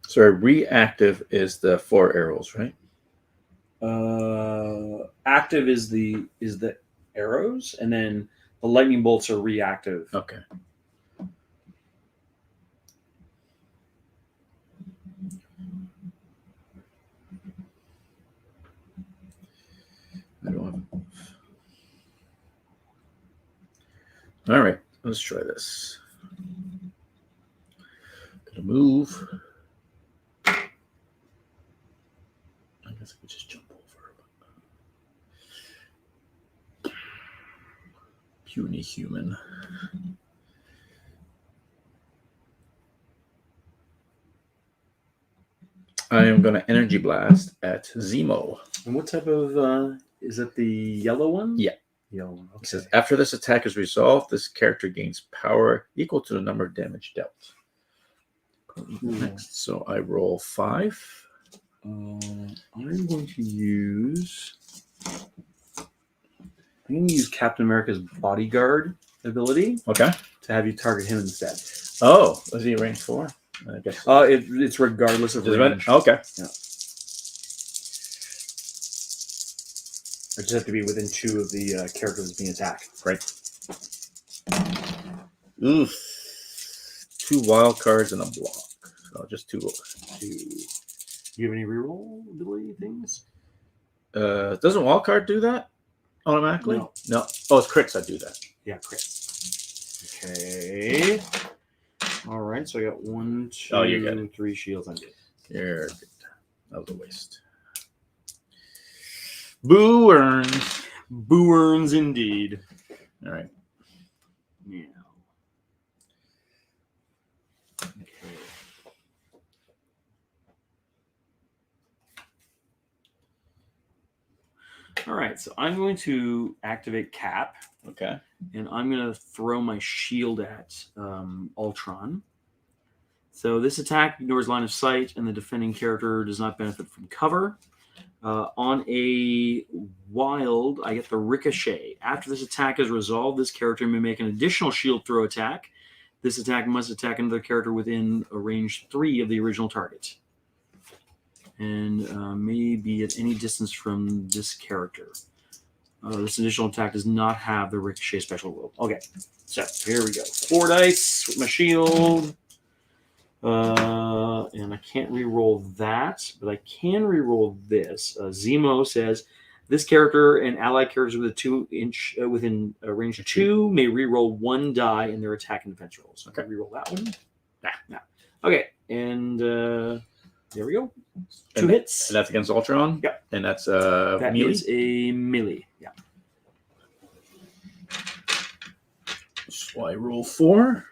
So reactive is the 4 arrows, right? Active is the arrows, and then the lightning bolts are reactive. Okay. I don't have... All right, let's try this. Gonna move. I guess I could just jump over. Puny human. I am going to energy blast at Zemo. And what type of is it? The yellow one? Yeah. Yellow one. Okay. It says after this attack is resolved, this character gains power equal to the number of damage dealt. Next, so I roll 5. I'm going to use. I'm going to use Captain America's bodyguard ability Okay. to have you target him instead. Oh, is he range 4? I guess. It's regardless of Does it range. matter? Okay. Yeah. I just have to be within 2 of the characters being attacked. Right. Oof. 2 wild cards and a block. So just 2. Do you have any reroll ability things? Doesn't wild card do that automatically? No. Oh, it's crits that do that. Yeah, crits. Okay. All right, so I got 1, 2, Oh, you got it. 3 shields on you. You're good. That was a waste. Boo earns. Boo earns indeed. All right. Yeah. Okay. All right, so I'm going to activate Cap, Okay. and I'm going to throw my shield at Ultron. So this attack ignores line of sight, and the defending character does not benefit from cover. On a wild, I get the Ricochet. After this attack is resolved, this character may make an additional shield throw attack. This attack must attack another character within a range 3 of the original target. And may be at any distance from this character. This additional attack does not have the Ricochet special rule. Okay, so here we go. 4 dice with my shield. And I can't re-roll that, but I can re-roll this. Zemo says, this character and allied characters within range 2 may re-roll 1 die in their attack and defense rolls. Okay, re-roll that one. Nah. Okay, and there we go. 2 hits. And that's against Ultron? Yep. And that's That melee? is a melee. Yeah. So I roll 4.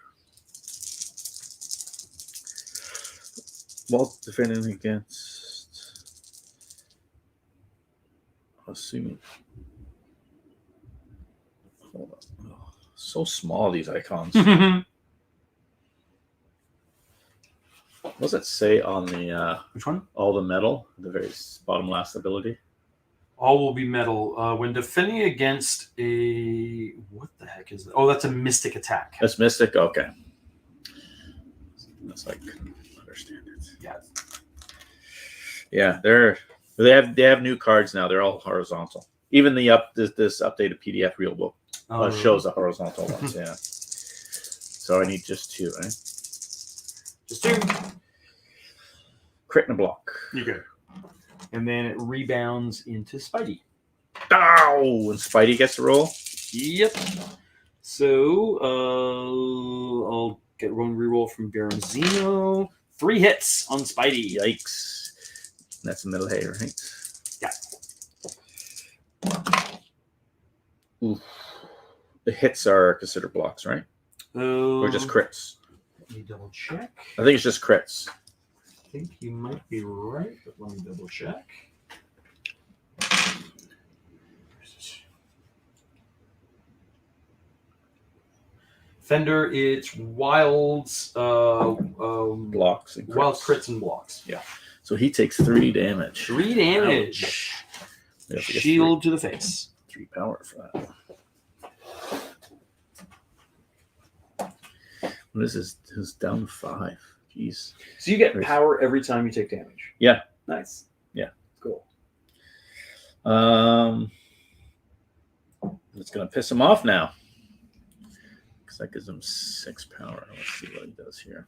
While defending against, assuming. Hold on. Oh, so small, these icons. What does it say on the Which one? all the metal, the very bottom last ability? All will be metal. When defending against a... What the heck is that? Oh, that's a mystic attack. That's Mystic? Okay. That's like, understand it. Yeah. Yeah, they have new cards now. They're all horizontal. Even this updated PDF real book shows the horizontal ones. Yeah. So I need just 2, right? Just 2. Crit and a block. You're good. And then it rebounds into Spidey. Ow! And Spidey gets to roll. Yep. So I'll get one reroll from Baron Zemo. 3 hits on Spidey. Yikes! That's a middle hay, right? Yeah. Oof. The hits are considered blocks, right? Or just crits? Let me double check. I think it's just crits. I think you might be right, but let me double check. Fender, it's wilds, Blocks and crits. wild crits and blocks. Yeah. So he takes 3 damage. 3 damage. We have to get Shield to the face. 3 power for that. What is this? It's down 5. Jeez. So you get Nice. power every time you take damage. Yeah. Nice. Yeah. Cool. It's It's gonna piss him off now. Because that gives him 6 power. Let's see what he does here.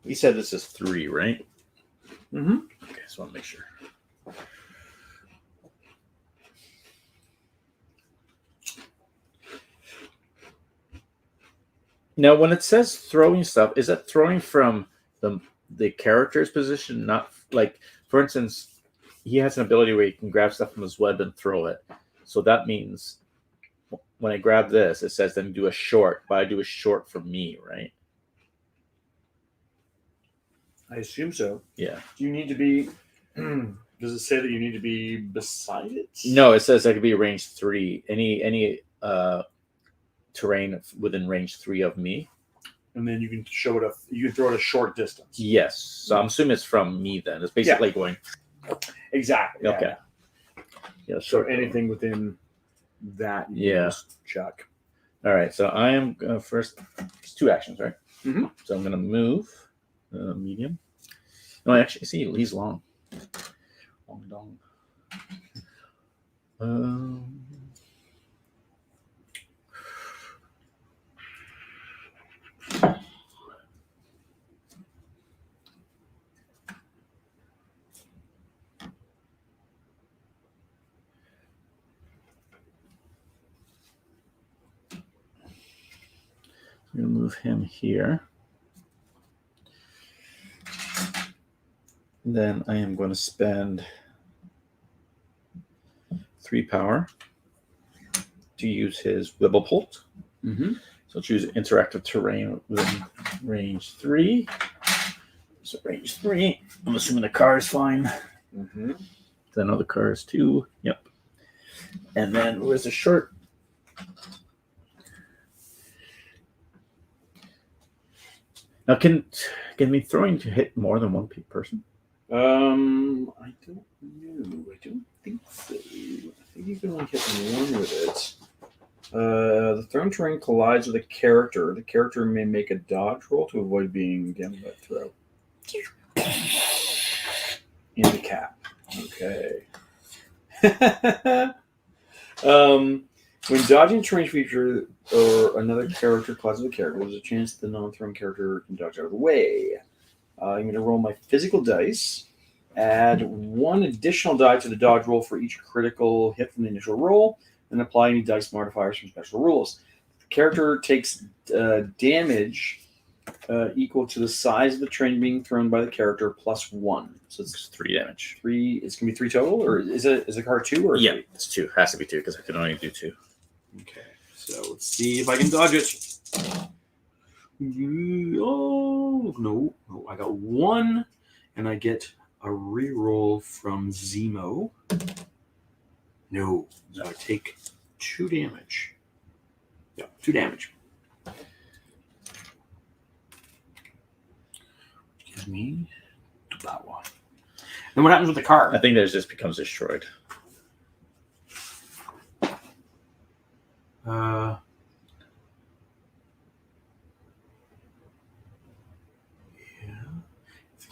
He said this is 3, right? Mm-hmm. Okay, just want to make sure. Now, when it says throwing stuff, is that throwing from the character's position? Not like, for instance, he has an ability where he can grab stuff from his web and throw it. So that means when I grab this, it says then do a short, but I do a short for me, right? I assume so. Yeah. Do you need to be? Does it say that you need to be beside it? No, it says that could be range 3. Any terrain within range 3 of me. And then you can show it. You can throw it a short distance. Yes. So I'm assuming it's from me then. It's basically going. Exactly. Yeah. Okay. Yeah. So anything within that, you can just chuck. All right. So I am first. It's 2 actions, right? Mhm. So I'm going to move medium. No, actually, see, he's long. Long. I'm going to move him here. Then I am going to spend 3 power to use his Wibblebolt. Mm-hmm. So choose interactive terrain within range 3. So range 3. I'm assuming the car is fine. Mm-hmm. I know the car is 2. Yep. And then where's the short? Now, can me throwing to hit more than one person? I don't know. I don't think so. I think you can only hit one with it. The thrown terrain collides with a character. The character may make a dodge roll to avoid being damaged by a throw. In the cap. Okay. When dodging a terrain feature or another character collides with a character, there's a chance the non-thrown character can dodge out of the way. I'm going to roll my physical dice. Add 1 additional die to the dodge roll for each critical hit from the initial roll, and apply any dice modifiers from special rules. The character takes damage equal to the size of the terrain being thrown by the character plus 1. So it's 3 damage. 3. It's going to be 3 total, or is a card 2 or 3? Yeah, it's 2. Has to be 2 because I can only do 2. Okay, so let's see if I can dodge it. Oh no! I got 1, and I get a reroll from Zemo. No, so I take 2 damage. Yeah, 2 damage. Gives me that one. Then what happens with the car? I think that just becomes destroyed.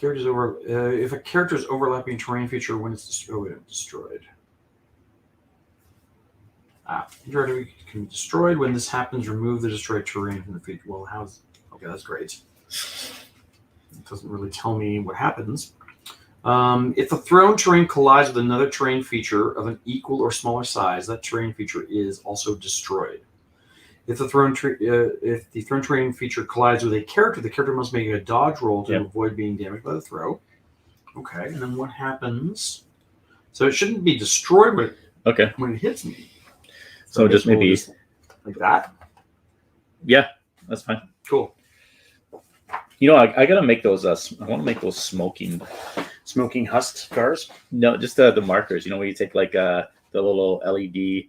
If a character is overlapping terrain feature when it's destroyed. Character can be destroyed. When this happens, remove the destroyed terrain from the feature. Well, okay, that's great. It doesn't really tell me what happens. If the thrown terrain collides with another terrain feature of an equal or smaller size, that terrain feature is also destroyed. If the thrown terrain feature collides with a character, the character must make a dodge roll to avoid being damaged by the throw. Okay, and then what happens? So it shouldn't be destroyed when it hits me. So just maybe like that. Yeah, that's fine. Cool. You know, I gotta make those. I want to make those smoking Smoking husks cars. No, just the markers. You know, when you take like the little LED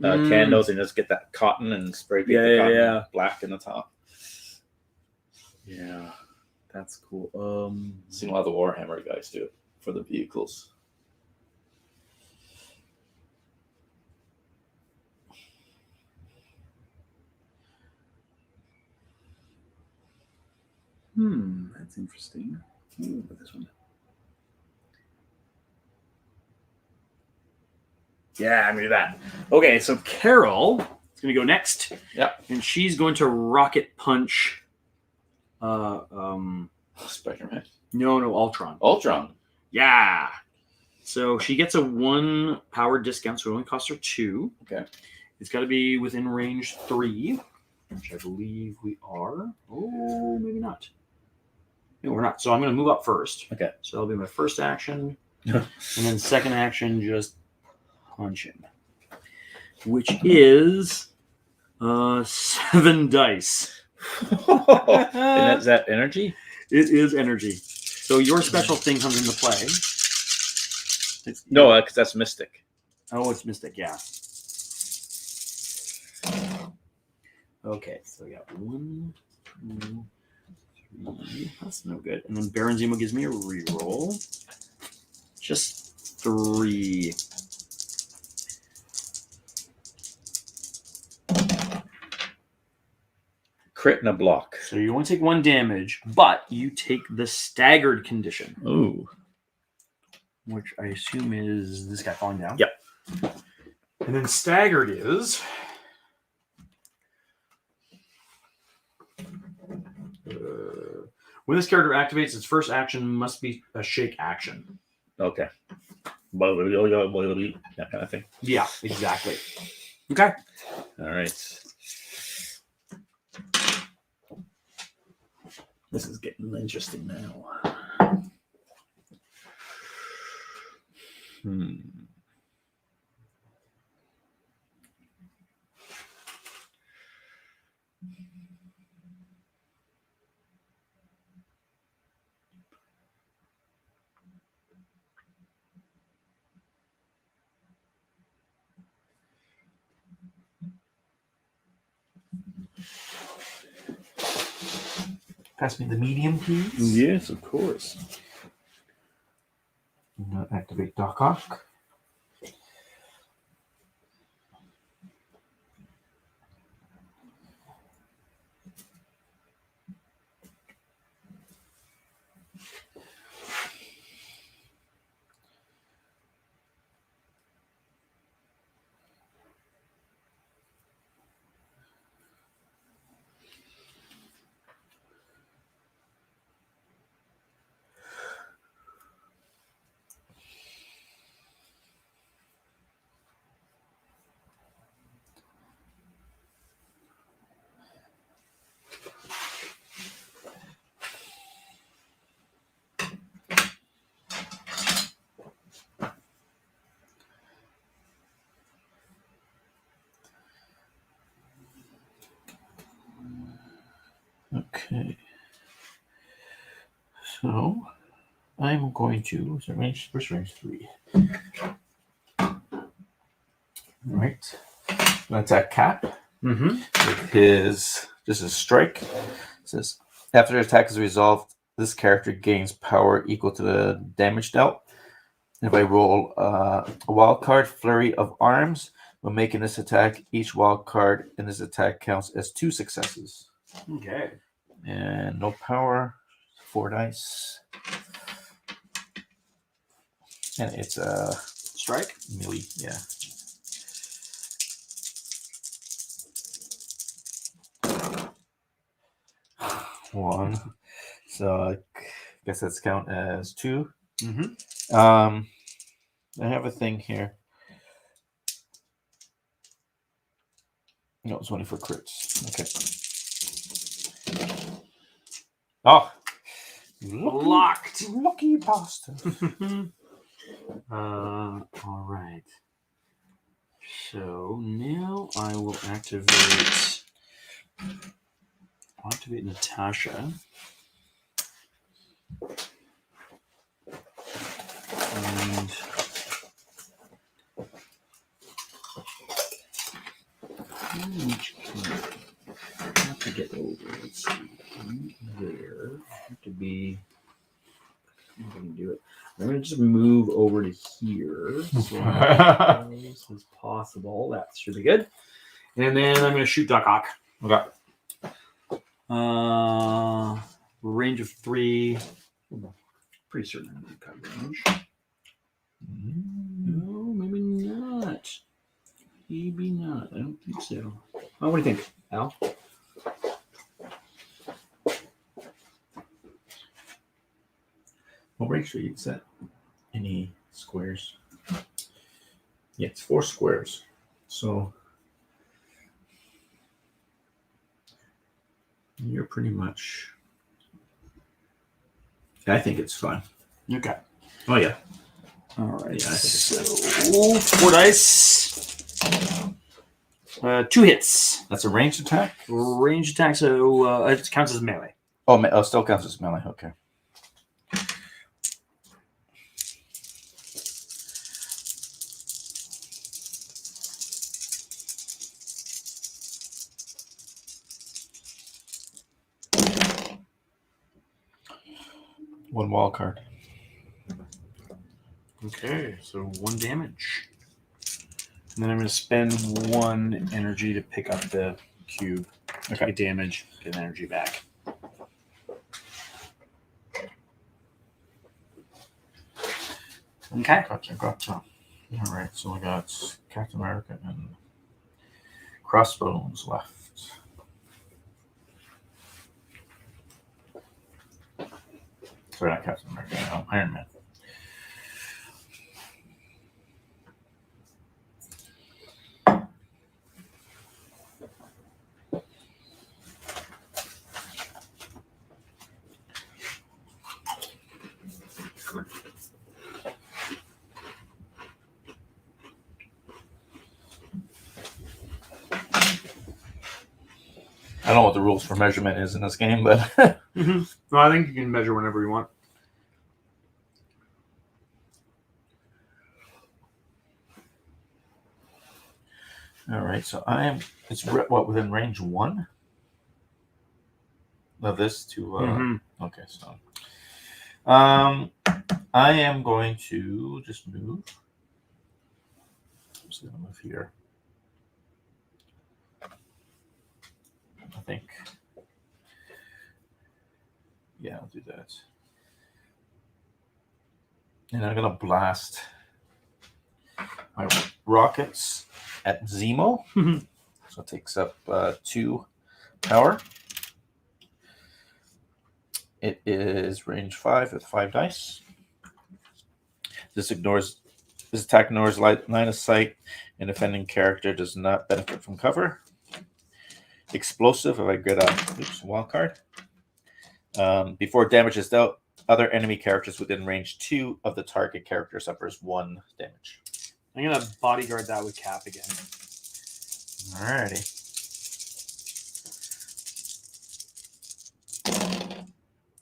candles and just get that cotton and spray paint the cotton black in the top. Yeah, that's cool. Seen a lot of the Warhammer guys do it for the vehicles. That's interesting. Ooh, but this one. Yeah, I'm gonna do that. Okay, so Carol is gonna go next. Yep. And she's going to rocket punch. Spider-Man. No, Ultron. Ultron. Yeah. So she gets a 1 power discount, so it only costs her 2. Okay. It's got to be within range 3, which I believe we are. Oh, maybe not. No, we're not. So I'm going to move up first. Okay. So that'll be my first action. And then second action, just punch him. Which is 7 dice. And is that energy? It is energy. So your special thing comes into play. No, because that's Mystic. Oh, it's Mystic, yeah. Okay, so we got 1, 2, 3. That's no good. And then Baron Zemo gives me a reroll. Just 3. Crit and a block. So you only take 1 damage, but you take the staggered condition, Ooh. which I assume is this guy falling down. Yep. And then staggered is when this character activates, its first action must be a shake action. Okay. That kind of thing. Yeah, exactly. Okay. All right. This is getting interesting now. Pass me the medium, please. Yes, of course. Activate Doc Ock. Okay. So I'm going to first range 3. Right. I'm gonna attack Cap. With his this is strike. It says after the attack is resolved, this character gains power equal to the damage dealt. If I roll a wild card, flurry of arms, when making this attack, each wild card in this attack counts as 2 successes. Okay. And no power, 4 dice. And it's a Strike? melee, yeah. One. So I guess that's count as 2. I have a thing here. No, it's only for crits. Okay. Oh, Locked. lucky bastard. All right. So now I will activate Natasha. And each have to get over. Let's see. There have to be. I'm going to do it. I'm going to just move over to here so close as possible. That should be good. And then I'm going to shoot Duck Hawk. Okay. Range of 3. Pretty certain I'm going to cut range. No, maybe not. Maybe not. I don't think so. Oh, what do you think, Al? What range do you set? Any squares? Yeah, it's 4 squares. So you're pretty much. I think it's fun. Okay. Oh yeah. All right. Yeah, I think it's so 4 dice. 2 hits. That's a ranged attack. Range attack, so it counts as melee. Oh, still counts as melee. Okay. One wild card. Okay, so 1 damage. And then I'm going to spend 1 energy to pick up the cube. Okay. Get damage, get energy back. Okay. Gotcha. All right, so we got Captain America and Crossbones left. Sorry, not Captain America. No, Iron Man. I don't know what the rules for measurement is in this game, but Mm-hmm. No, I think you can measure whenever you want. all right. So it's within range 1 of this to. Okay, so I am going to just move. I'm just going to move here. I think. Yeah, I'll do that. And I'm going to blast my rockets at Zemo. So it takes up 2 power. It is range 5 with 5 dice. This attack ignores line of sight, and defending character does not benefit from cover. Explosive, if I get a wild card. Before damage is dealt, other enemy characters within range 2 of the target character suffers 1 damage. I'm going to bodyguard that with Cap again. Alrighty.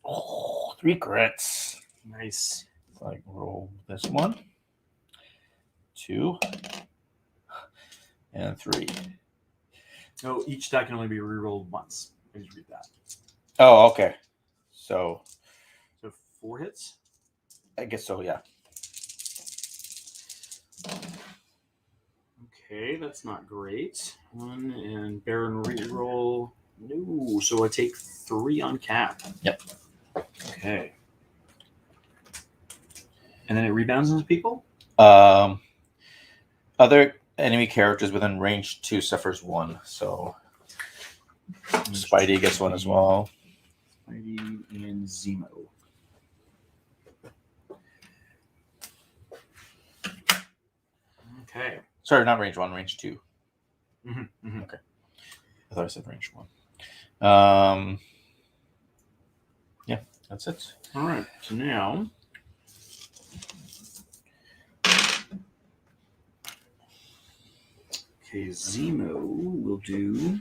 Oh, 3 crits. Nice. So I roll this 1, 2, and 3. No, each die can only be rerolled once. I just read that. Oh, okay. So 4 hits? I guess so, yeah. Okay, that's not great. 1 and Baron reroll. No, so I take 3 on Cap. Yep. Okay. And then it rebounds into people? Other enemy characters within range 2 suffers 1. So Spidey gets 1 as well. Spidey and Zemo. Okay. Sorry, not range 1, range 2. Mm-hmm. Okay. I thought I said range 1. Yeah, that's it. All right. So now. Okay, Zemo will do.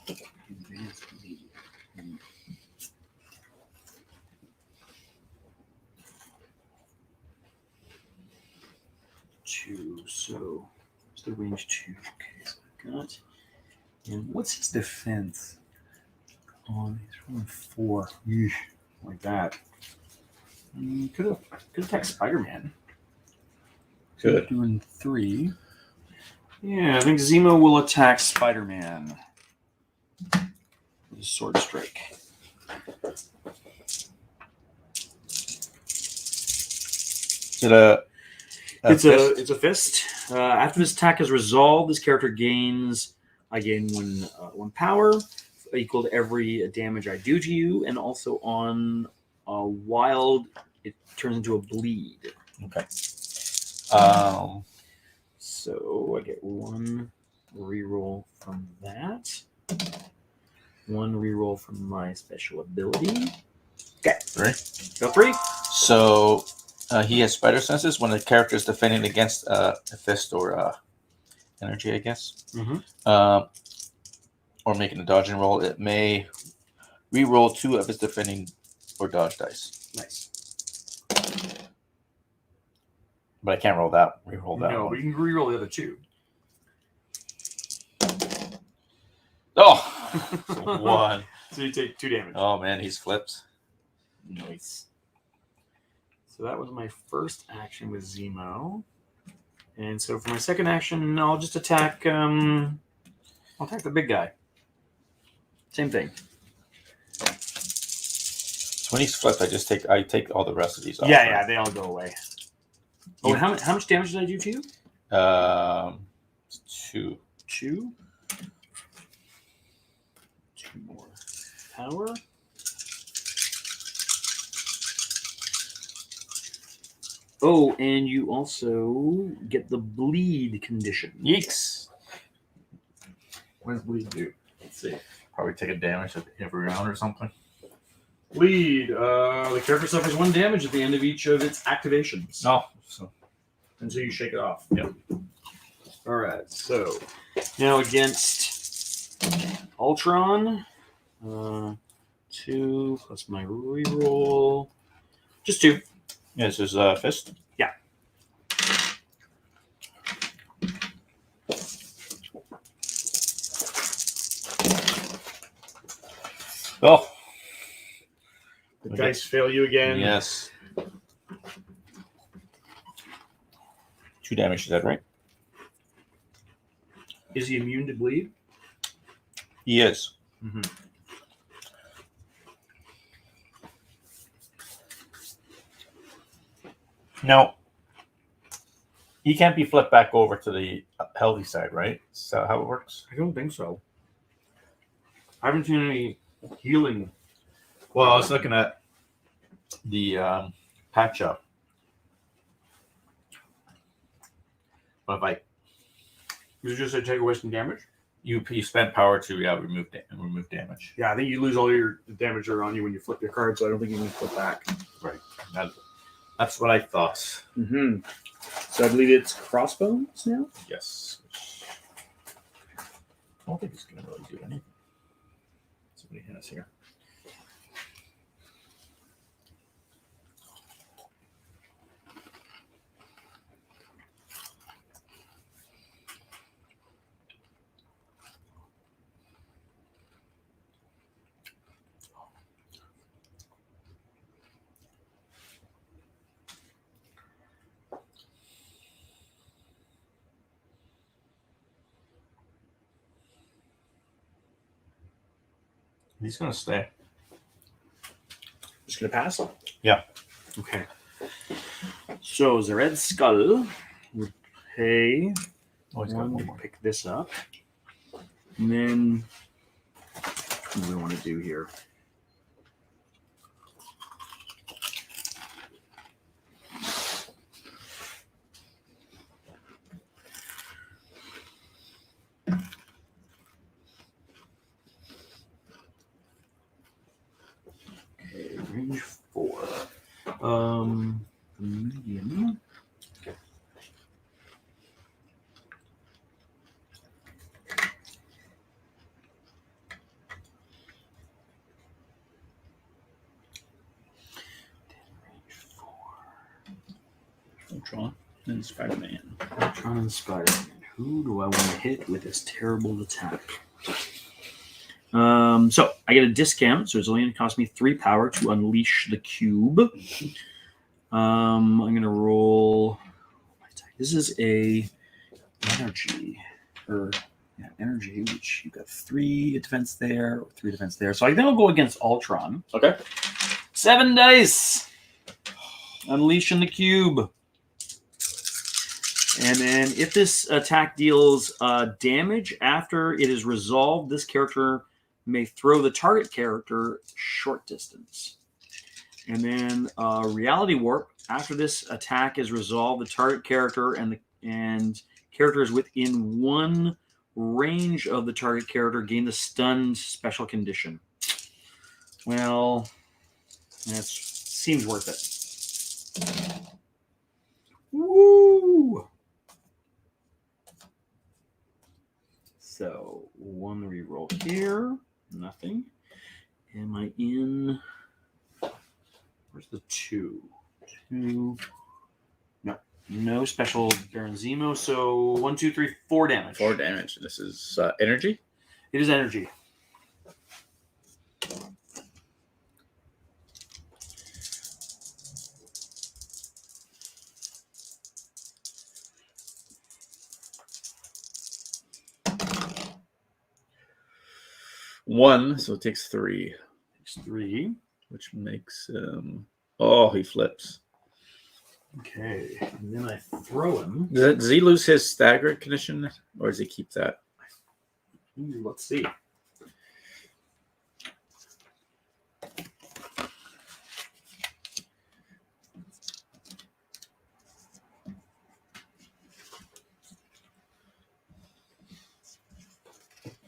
Advanced bleed. 2. So what's the range 2? Okay, so I've got. And what's his defense? Oh, he's rolling 4. Yeesh, like that. Could attack Spider-Man. Good. Doing 3. Yeah, I think Zemo will attack Spider-Man. With a sword strike. Is it a It's fist? a fist. After this attack is resolved, this character gains. I gain one power equal to every damage I do to you, and also on wild, it turns into a bleed. Okay. So I get 1 reroll from that. 1 reroll from my special ability. Okay. 3. Go 3. So he has spider senses when the character is defending against a fist or energy, I guess. Mm-hmm. Or making a dodging roll. It may re-roll 2 of its defending or dodge dice. Nice. But I can't roll that. Re-roll that No, one. but you can reroll the other 2. Oh! 1. So you take 2 damage. Oh, man, he's flipped. Nice. So that was my first action with Zemo. And so for my second action, I'll just attack. I'll attack the big guy. Same thing. So when he's flipped, I take all the rest of these off. Yeah, right? they all go away. Oh, and how much damage did I do to you? 2. 2. 2 more power. Oh, and you also get the bleed condition. Yeeks. What does bleed do? Let's see. Probably take a damage every round or something. Bleed. The character suffers 1 damage at the end of each of its activations. No. So Until you shake it off. Yep. All right, so now against Ultron, 2 plus my reroll, just 2. yeah, this is fist. Yeah. Oh. The Okay. dice fail you again. Yes. 2 damage, is that right? Is he immune to bleed? He is. Mm-hmm. Now, he can't be flipped back over to the healthy side, right? Is that how it works? I don't think so. I haven't seen any healing. Well, I was looking at the patch up. But if You just say take away some damage? you spend power to remove damage. Yeah, I think you lose all your damage that are on you when you flip your card, so I don't think you can flip back. Right. That's what I thought. Mm-hmm. So I believe it's crossbones now? Yes. I don't think it's going to really do anything. Somebody has here. He's going to stay. Just going to pass? Yeah. Okay. So the Red Skull would pay Oh, he's got one one, more. pick this up. And then what do we want to do here? Okay, range 4. Medium. Ultron and Spider-Man. Ultron and Spider-Man. Who do I want to hit with this terrible attack? So I get a discount, so it's only going to cost me 3 power to unleash the cube. I'm going to roll. This is a energy, energy, which you got 3 defense there, 3 defense there. So I then I'll go against Ultron. Okay. 7 dice. Unleashing the cube. And then if this attack deals damage after it is resolved, this character may throw the target character short distance. And then Reality Warp. After this attack is resolved, the target character and characters within 1 range of the target character gain the stunned special condition. Well, that seems worth it. Woo! So 1 reroll here. Nothing. Am I in? Where's the 2? 2. No special Baron Zemo. So 1, 2, 3, 4 damage. 4 damage. This is energy. It is energy. One, so it takes 3, It's 3. which makes oh, he flips. Okay. And then I throw him. Does he lose his stagger condition, or does he keep that? Let's see.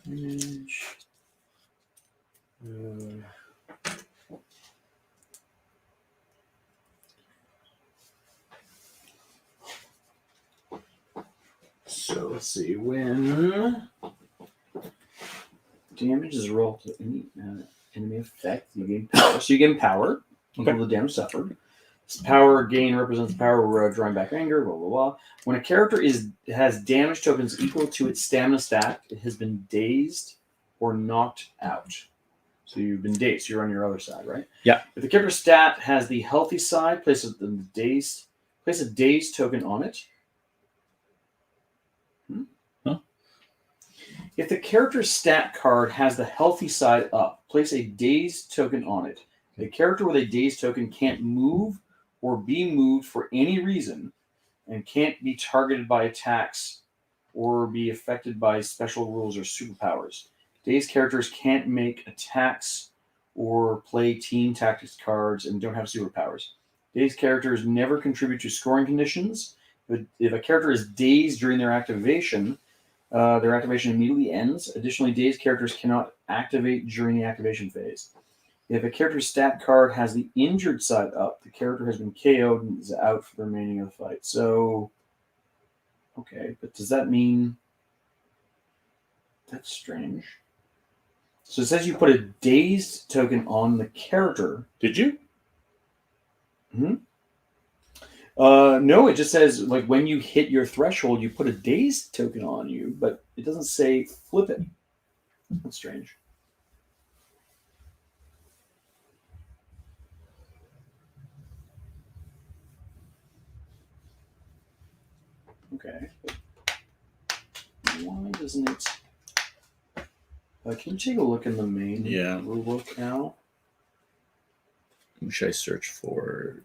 Image. So let's see. When damage is rolled to any enemy effect, you gain power. So you gain power equal to the damage suffered. This power gain represents the power of drawing back anger, blah, blah, blah. When a character has damage tokens equal to its stamina stat, it has been dazed or knocked out. So you've been dazed. You're on your other side, right? Yeah. If the character's stat has the healthy side, place a dazed token on it. Huh? If the character's stat card has the healthy side up, place a dazed token on it. The character with a dazed token can't move or be moved for any reason and can't be targeted by attacks or be affected by special rules or superpowers. Dazed characters can't make attacks or play team tactics cards and don't have superpowers. Dazed characters never contribute to scoring conditions. But if a character is dazed during their activation immediately ends. Additionally, dazed characters cannot activate during the activation phase. If a character's stat card has the injured side up, the character has been KO'd and is out for the remaining of the fight. So, okay, but does that mean... That's strange. So it says you put a dazed token on the character. Did you? No, it just says, like, when you hit your threshold, you put a dazed token on you, but it doesn't say flip it. That's strange. Okay. Why doesn't it... can you take a look in the main rulebook now? Who should I search for?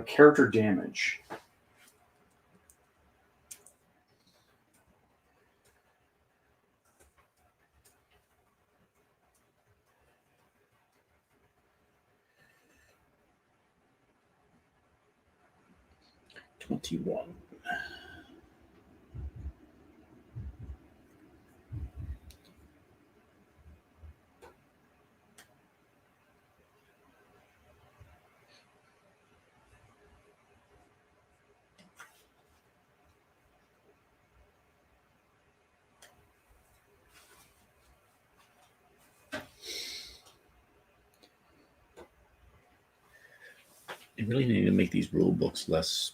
Character damage. $21. You really need to make these rule books less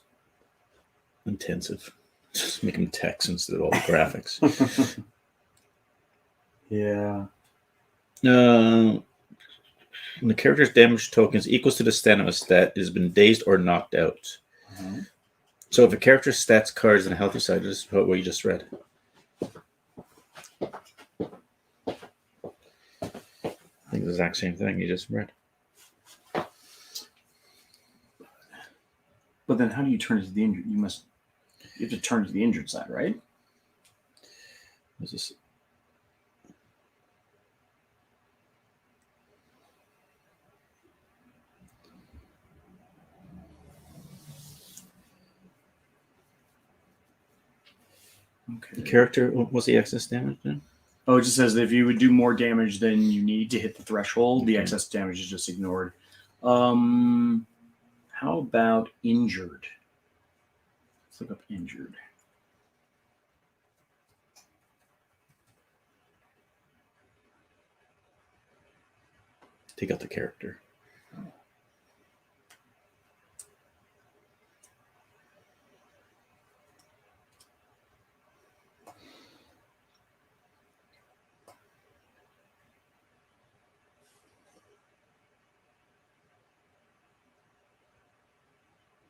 intensive. Just make them text instead of all the graphics. Yeah. When the character's damage tokens equals to the stat of a stat, it has been dazed or knocked out. Uh-huh. So if a character's stats cards on the healthy side, this is what you just read. I think the exact same thing you just read. But then how do you turn it to the injured? You have to turn to the injured side, right? What's this? Okay. The character, what's the excess damage then? Oh, it just says that if you would do more damage than you need to hit the threshold, the Okay. excess damage is just ignored. How about injured? Let's look up injured. Take out the character.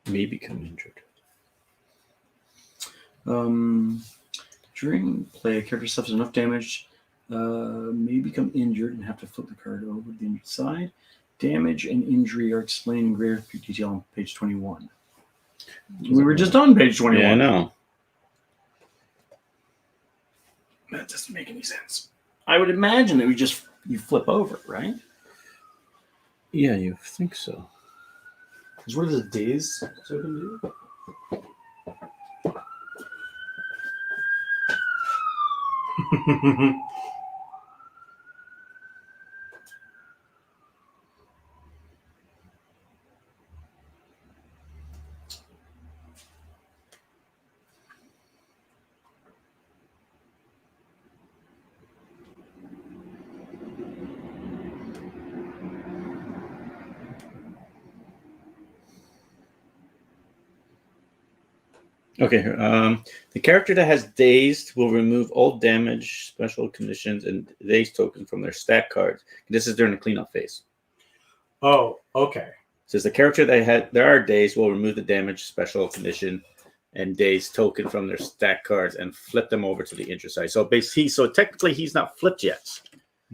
May become injured. During play, a character suffers enough damage, may become injured and have to flip the card over to the injured side. Damage and injury are explained in greater detail on page 21. We were just on page 21. Yeah, I know. That doesn't make any sense. I would imagine that you flip over, right? Yeah, you think so. Because what does a daze token do? Okay, the character that has dazed will remove all damage, special conditions, and dazed tokens from their stat cards. This is during the cleanup phase. Oh, okay. Says the character that there are dazed will remove the damage, special condition, and dazed token from their stat cards and flip them over to the injured side. So technically he's not flipped yet.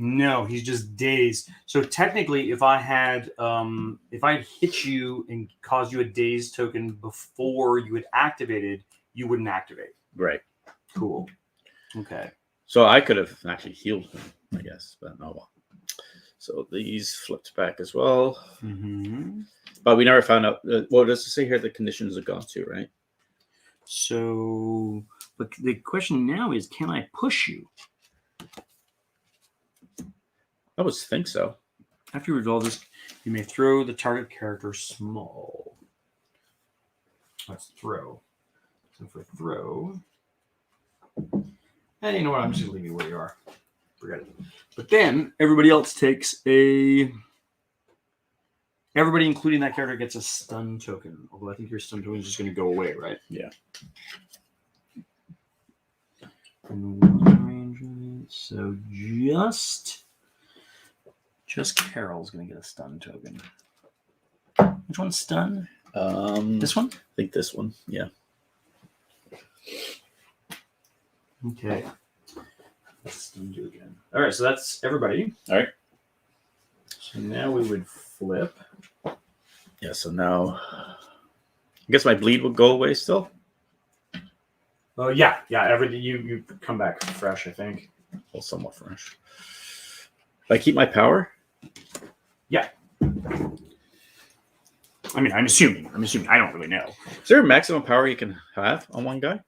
No, he's just dazed. So technically, if I had hit you and caused you a dazed token before you had activated, you wouldn't activate. Right. Cool. Okay. So I could have actually healed him, I guess, but no. Well. So these flipped back as well. Mm-hmm. But we never found out. Well, does it say here the conditions are gone to, right? So, but the question now is, can I push you? I would think so. After you resolve this, you may throw the target character small. Let's throw. So for throw, and you know what? I'm just gonna leave you where you are. Forget it. But then everybody else takes everybody, including that character, gets a stun token. Although I think your stun token is just going to go away, right? Yeah. So just Carol's going to get a stun token. Which one's stun? This one? I think this one. Yeah. Okay. Let's undo again. All right, so that's everybody. All right. So now we would flip. Yeah. So now, I guess my bleed will go away still. Oh yeah. Everything you come back fresh, I think. Well, somewhat fresh. If I keep my power. Yeah. I mean, I'm assuming. I don't really know. Is there a maximum power you can have on one guy?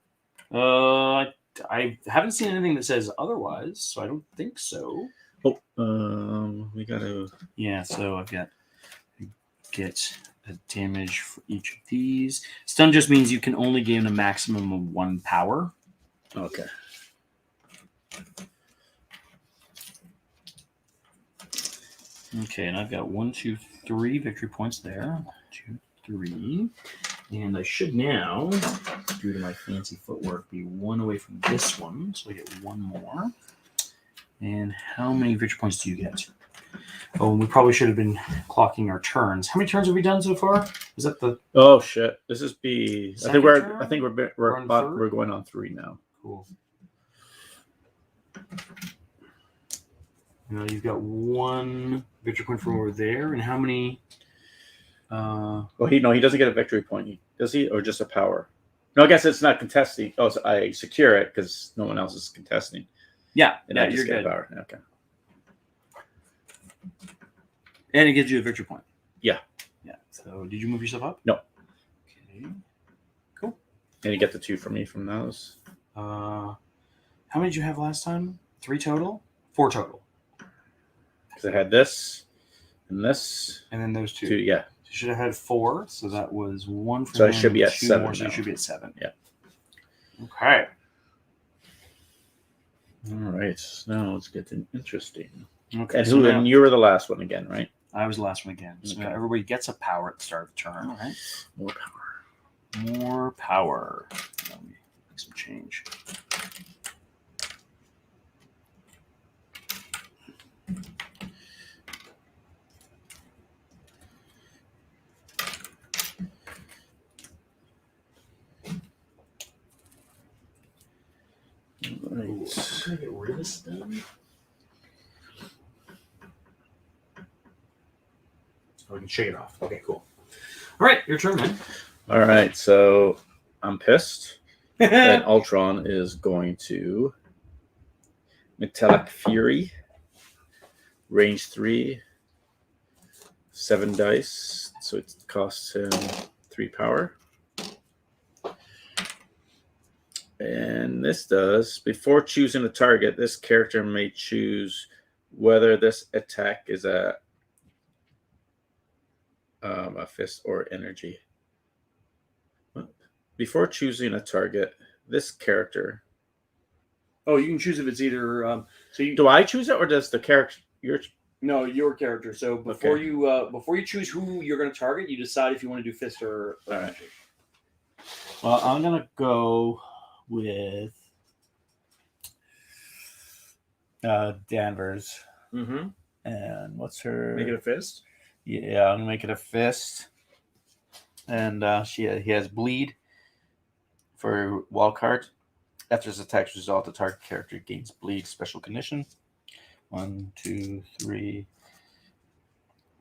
I haven't seen anything that says otherwise, so I don't think so. Oh, we gotta. Yeah, so I've got get a damage for each of these. Stun just means you can only gain a maximum of 1 power. Okay. Okay, and I've got 1, 2, 3 victory points there. 1, 2, 3. And I should now due to my fancy footwork, be 1 away from this one, so I get 1 more. And how many victory points do you get? Oh, and we probably should have been clocking our turns. How many turns have we done so far? Is that the Oh shit! This is B. Second I think turn? we're going on 3 now. cool? You've got 1 victory point from over there, and how many? Well, he doesn't get a victory point. Does he, or just a power? No, I guess it's not contesting. Oh, so I secure it because no one else is contesting. Yeah, And I just you're get a good. power. Okay. And it gives you a victory point. Yeah. Yeah. So, did you move yourself up? No. Okay. And you get the 2 from me from those. How many did you have last time? 3 total? 4 total. Because I had this and this. And then those 2. 2, yeah. You should have had 4, so that was 1 for So I him, should be at 2 7 more, so you now. should be at 7. Yeah. Okay. All right. Now it's getting interesting. Okay. And so now- and you were the last one again, right? I was the last one again. So Okay. now everybody gets a power at the start of the turn. All right. More power. More power. Let me make some change. Right. Can I get rid of this then? Oh, we can shake it off. Okay, cool. All right, your turn, man. All right. So I'm pissed. And Ultron is going to Metallic Fury, range 3, 7 dice, so it costs him 3 power. And this does, before choosing a target, this character may choose whether this attack is a fist or energy. Before choosing a target, this character. Oh, you can choose if it's either. So you Do I choose it, or does the character? no your character. So before you choose who you're going to target, you decide if you want to do fist or All right. magic. Well, I'm gonna go with Danvers. Mm-hmm. And what's her? Make it a fist. Yeah, I'm gonna make it a fist. And he has bleed for wild card. After his attack's result, the target character gains bleed special condition. 1, 2, 3,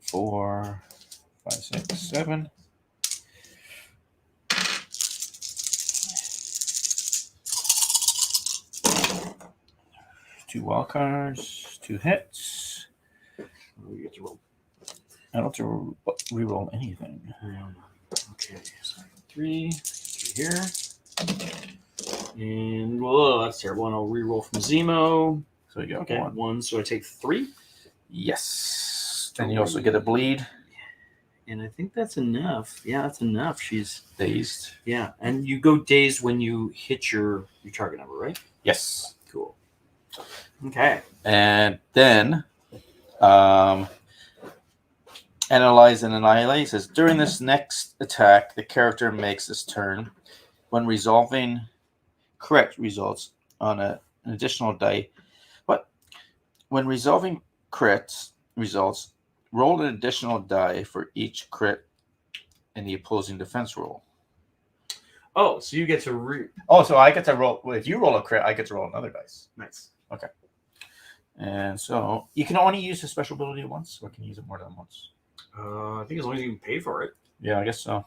4, 5, 6, 7. Two wild cards, 2 hits. We get to roll. I don't have to reroll anything. Okay, so 3 here. And, whoa, that's terrible. And I'll re-roll from Zemo. So you got Okay, 1. So I take 3. Yes. And you also get a bleed. And I think that's enough. Yeah, that's enough. She's, Dazed. yeah. And you go dazed when you hit your target number, right? Yes. Cool. Okay. And then analyze and annihilate says during this next attack, the character makes this turn. When resolving correct results on an additional die. But when resolving crit results, roll an additional die for each crit in the opposing defense roll. Oh, so you get to Oh, so I get to roll. Well, if you roll a crit, I get to roll another dice. Nice. Okay. And so you can only use a special ability once, or can you use it more than once? I think as long as you can pay for it. Yeah, I guess so.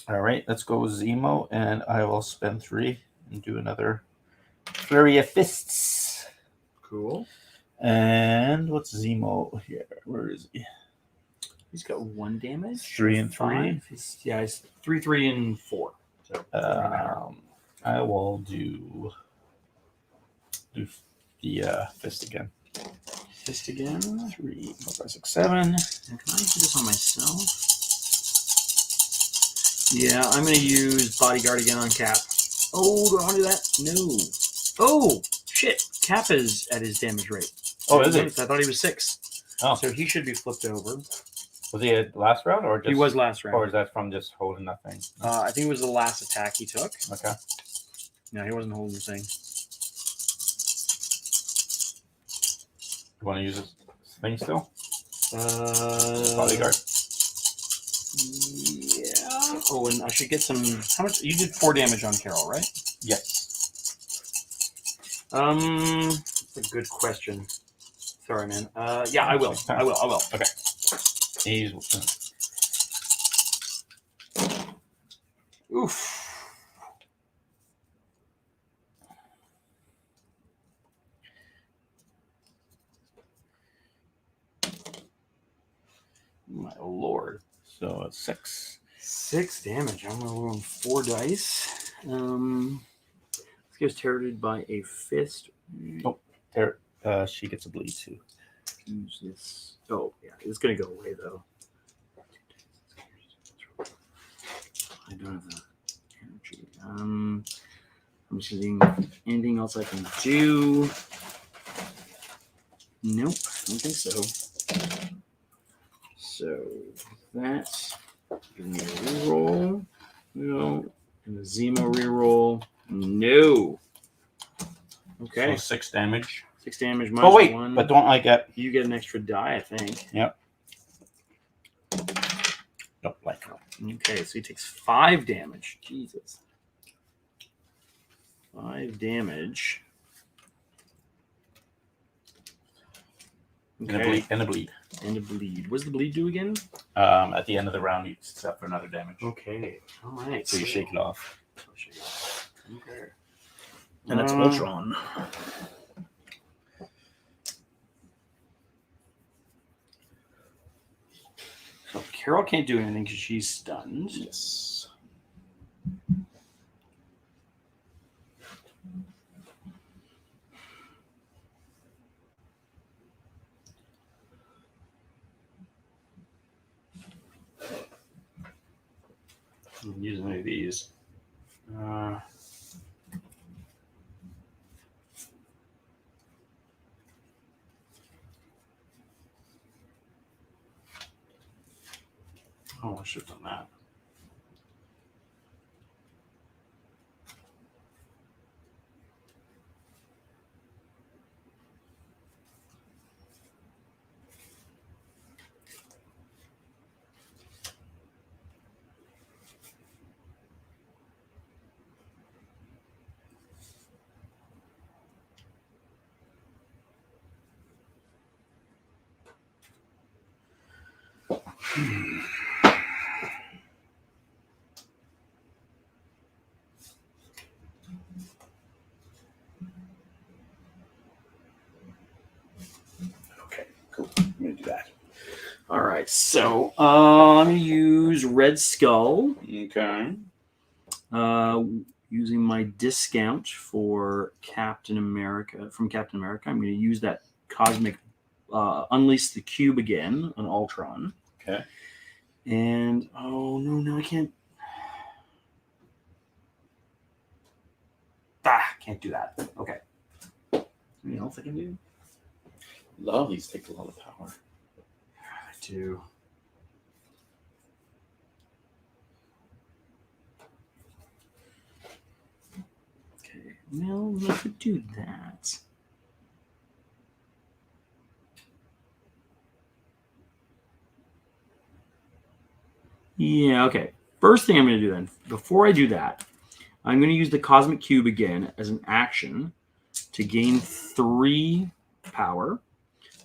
All right, let's go with Zemo, and I will spend 3 and do another Flurry of Fists. Cool. And what's Zemo here? Where is he? He's got 1 damage. 3 and 3. 5. He's 3, 3, and 4. So I will do the fist again. fist again. 3, 4, 5, 6, 7. And can I do this on myself? Yeah, I'm going to use Bodyguard again on Cap. Oh, do I want to do that? No. Oh, shit. Cap is at his damage rate. Oh, is he? I thought he was 6. Oh, So he should be flipped over. Was he at last round or just? He was last round. Or is that from just holding nothing? I think it was the last attack he took. Okay. No, he wasn't holding the thing. You want to use this thing still? Uh, Bodyguard. Yeah. Oh, and I should get some. How much? You did 4 damage on Carol, right? Yes. That's a good question. Sorry, man. Yeah, I will. I will. Okay. He's Oof. My lord. so it's 6. 6 damage. I'm rolling 4 dice. This gets targeted by a fist. Oh, she gets a bleed too. Use this. Oh, yeah. It's going to go away, though. I don't have the energy. I'm just using anything else I can do. Nope. I don't think so. So that's give me a reroll. No. And a Zemo reroll. No. Okay. So 6 damage. 6 damage Oh minus wait, 1. but don't I get? You get an extra die, I think. Yep. Nope, like. Okay, so he takes 5 damage. Jesus. 5 damage. And a bleed. And a bleed. And a bleed. What's the bleed do again? At the end of the round, you suffer another damage. Okay. All right. So you shake it off. Okay. And it's Ultron. So Carol can't do anything because she's stunned. Yes. I'm using any of these. Oh, I should have done that. Okay, cool. I'm going to do that. All right, so I'm going to use Red Skull. Okay. Using my discount for Captain America from Captain America, I'm going to use that cosmic unleash the cube again on Ultron. Okay. And oh no, I can't. Can't do that. Okay. Anything else I can do? Love these take a lot of power. I do. Okay. Well, I could do that. Yeah, okay. First thing I'm going to do then, before I do that, I'm going to use the Cosmic Cube again as an action to gain 3 power.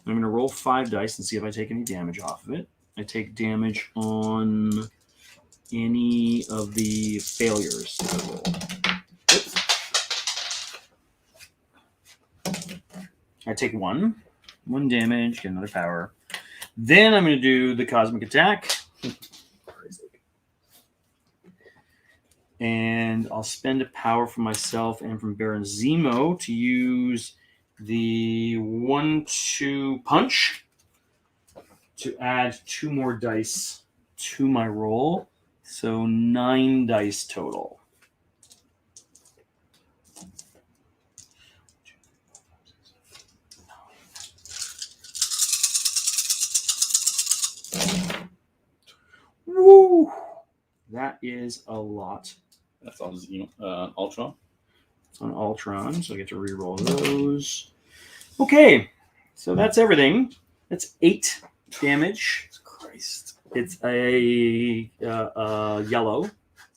I'm going to roll 5 dice and see if I take any damage off of it. I take damage on any of the failures I roll. I take 1 damage, get another power. Then I'm going to do the Cosmic Attack. And I'll spend a power from myself and from Baron Zemo to use the 1-2 punch to add 2 more dice to my roll. So 9 dice total. that is a lot. That's on Ultron. It's on Ultron, so I get to reroll those. Okay, so that's everything. That's 8 damage. Christ. It's a yellow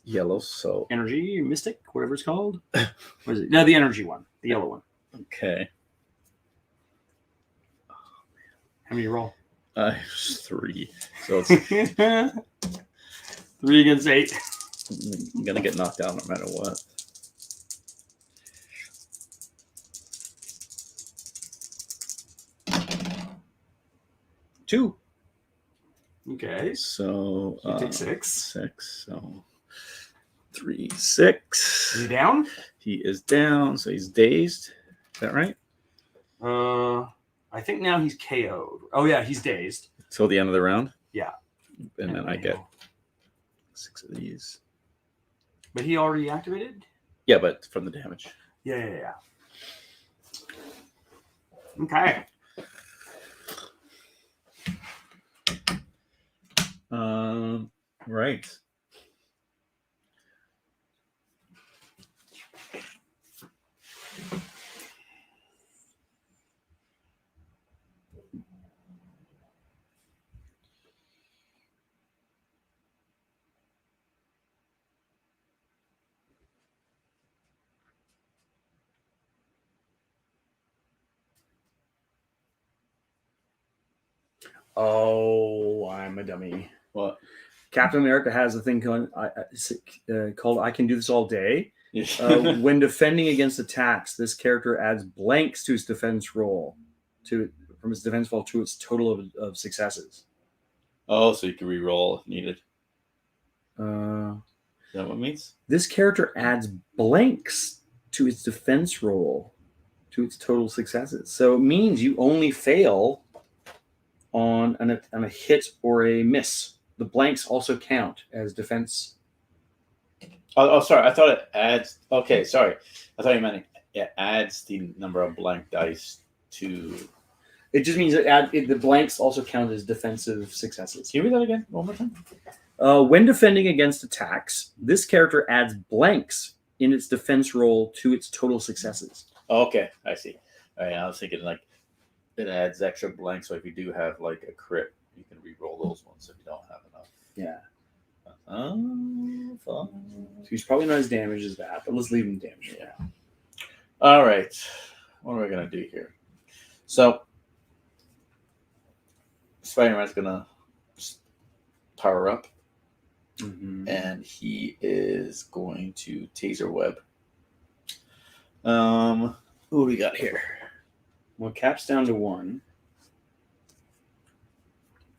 Yellow. So energy mystic, whatever it's called. What is it? No, the energy one, the yellow one. okay. How many you roll? 3. So it's 3 against 8. I'm gonna get knocked down no matter what. Two. Okay, So you take 6. 6. So 3, 6. Is he down? He is down, so he's dazed. Is that right? I think now he's KO'd. Oh yeah, he's dazed. Till the end of the round. Yeah. And then I get 6 of these. But he already activated? Yeah, but from the damage. Yeah. Okay. Right. Oh, I'm a dummy. What? Captain America has a thing called I Can Do This All Day. Yeah. When defending against attacks, this character adds blanks to its defense roll, from its defense roll to its total of successes. Oh, so you can re-roll if needed. Uh, Is that what it means? this character adds blanks to its defense roll to its total successes. So it means you only fail on a hit or a miss. The blanks also count as defense. Oh, sorry. I thought it adds. Okay, sorry. I thought you meant it adds the number of blank dice to. It just means the blanks also count as defensive successes. Can you read that again one more time? When defending against attacks, this character adds blanks in its defense roll to its total successes. Oh, okay, I see. All right, I was thinking like it adds extra blanks, so if you do have like a crit, you can re-roll those ones if you don't have enough. Yeah. Oh, fun. So he's probably not as damaged as that, but let's leave him damaged. Yeah. All right. What are we gonna do here? So Spider-Man's gonna power up, Mm-hmm. and he is going to taser web. What do we got here? Well, Cap's down to 1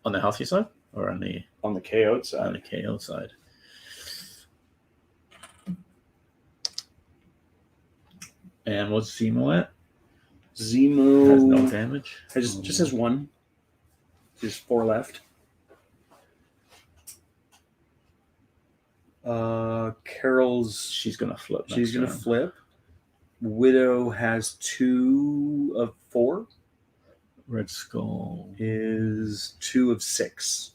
On the healthy side or on the on the KO on side. the KO side? And what's Zemo at? Zemo Has no damage. just has 1. There's 4 left. Carol's She's gonna flip. she's next gonna round. flip. Widow has 2 of 4. Red Skull. Is 2 of 6.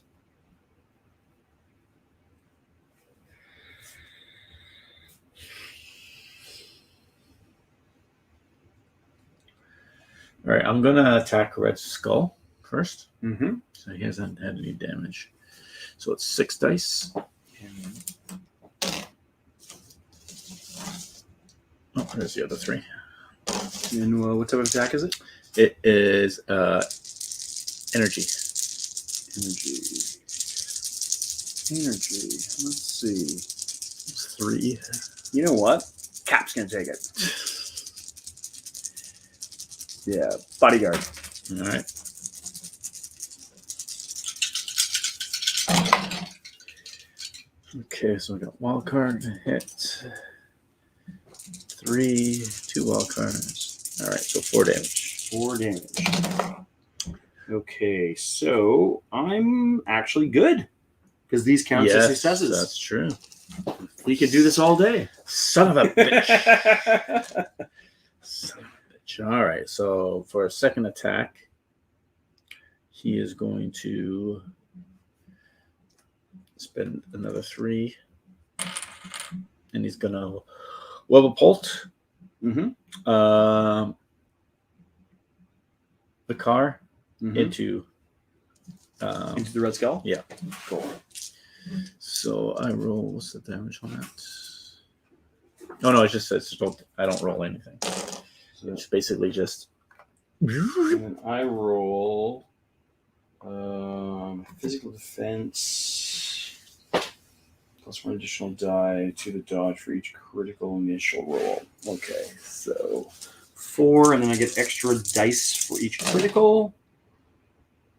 All right, I'm gonna attack Red Skull first. Mm-hmm. So he hasn't had any damage. So it's 6 dice. Oh, there's the other 3. And what type of attack is it? It is energy. Energy. Let's see. It's 3. You know what? Cap's gonna take it. Yeah, bodyguard. All right. Okay, so we got wild card hit. 3, 2 wild cards. All right, so 4 damage. 4 damage. Okay, so I'm actually good because these count as successes. That's true. We could do this all day. Son of a bitch. Son of a bitch. All right, so for a second attack, he is going to spend another 3 and he's gonna Webapult Mm-hmm. the car Mm-hmm. into. Into the Red Skull? Yeah. Cool. So I roll. What's the damage on that? Oh no, it just says I don't roll anything. So it's basically just. And then I roll physical defense plus 1 additional die to the dodge for each critical initial roll. Okay, so 4, and then I get extra dice for each critical.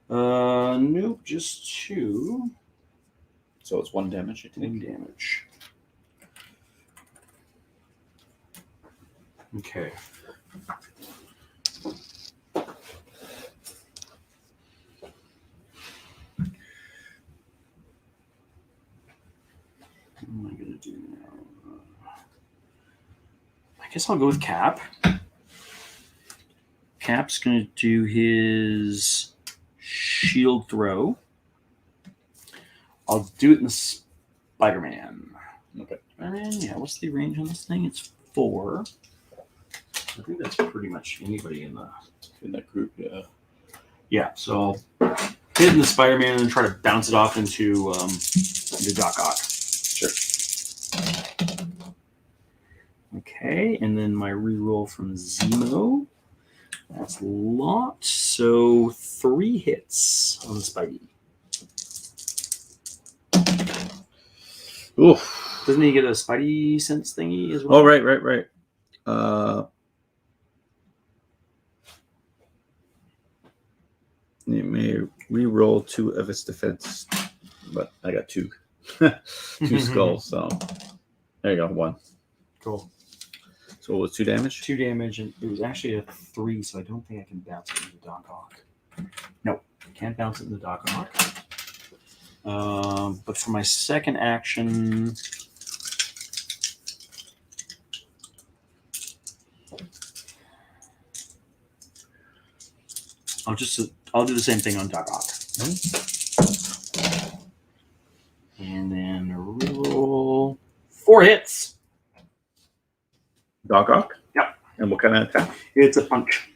Nope, just 2. So it's 1 damage. I 1 think. damage. Okay. What am I gonna do now? I guess I'll go with Cap. Cap's gonna do his shield throw. I'll do it in the Spider-Man. Okay. Spider-Man, yeah. What's the range on this thing? It's 4. I think that's pretty much anybody in that group. Yeah. Yeah. So I'll hit in the Spider-Man and then try to bounce it off into Doc Ock. Sure. Okay, and then my reroll from Zemo. That's a lot. So 3 hits on the Spidey. Oof. Doesn't he get a Spidey sense thingy as well? Oh right. You may re-roll 2 of its defense, but I got 2, 2 skulls. So there you go, 1. Cool. So it was 2 damage. 2 damage, and it was actually a 3, so I don't think I can bounce it into Doc Ock. Nope, can't bounce it into Doc Ock. But for my second action, I'll do the same thing on Doc Ock. And then reroll 4 hits. Doc Ock. Yep. And what kind of attack? It's a punch.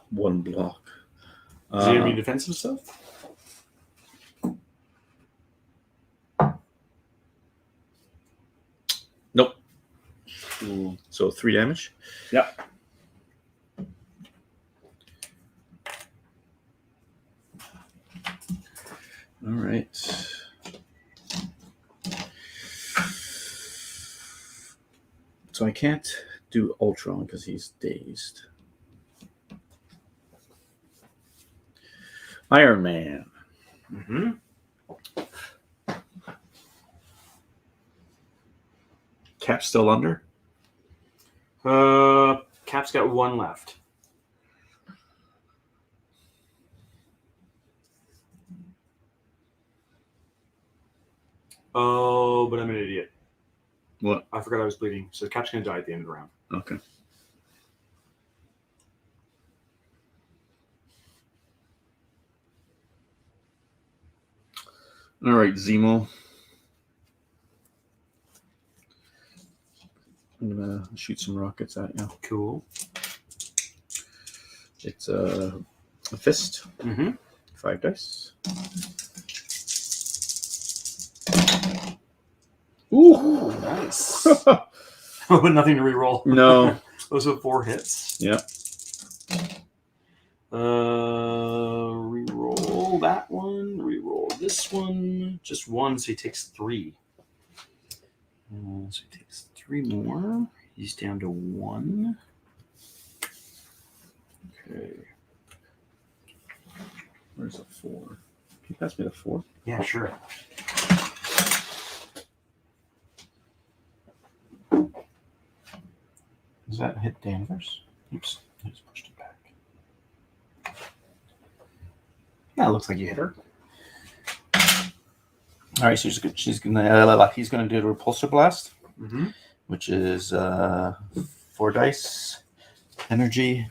One block. Does he have any defensive stuff? Nope. Cool. So 3 damage. Yep. All right. So I can't do Ultron because he's dazed. Iron Man. Mm-hmm. Cap still under? Cap's got 1 left. Oh, but I'm an idiot. What? I forgot I was bleeding. So Cap's going to die at the end of the round. Okay. All right, Zemo. I'm gonna shoot some rockets at you. Cool. It's a fist. Mm-hmm. 5 dice. Ooh, Nice. Nothing to reroll. No. Those are 4 hits. Yeah. Reroll that one. Reroll this one. Just 1, so he takes 3. So he takes 3 more. He's down to 1. Okay. Where's the 4? Can you pass me the 4? Yeah, sure. Does that hit Danvers? Oops, I just pushed it back. Yeah, it looks like you hit her. All right, so he's gonna do the repulsor blast, Mm-hmm. which is 4 dice, energy,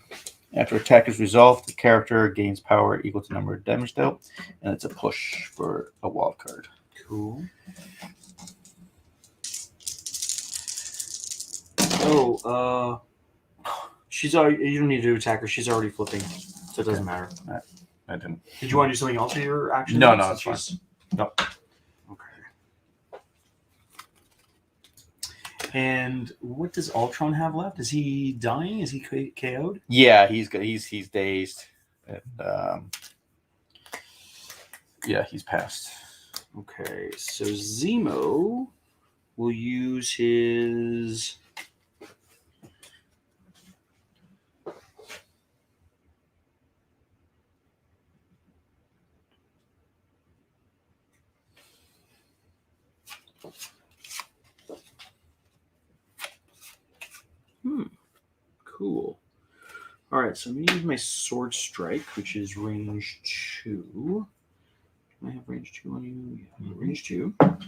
After attack is resolved, the character gains power equal to number of damage dealt, and it's a push for a wild card. Cool. Oh, she's already. You don't need to do attack her. She's already flipping, so it doesn't matter. I didn't. Did you want to do something else with your action? No, then, no, since it's she's- Nope. Okay. And what does Ultron have left? Is he dying? Is he KO'd? Yeah, he's dazed. And, yeah, he's passed. Okay, so Zemo will use his. Cool. All right, so I'm going to use my Sword Strike, which is range 2. Do I have range 2 on you? Yeah, I have range 2. I'm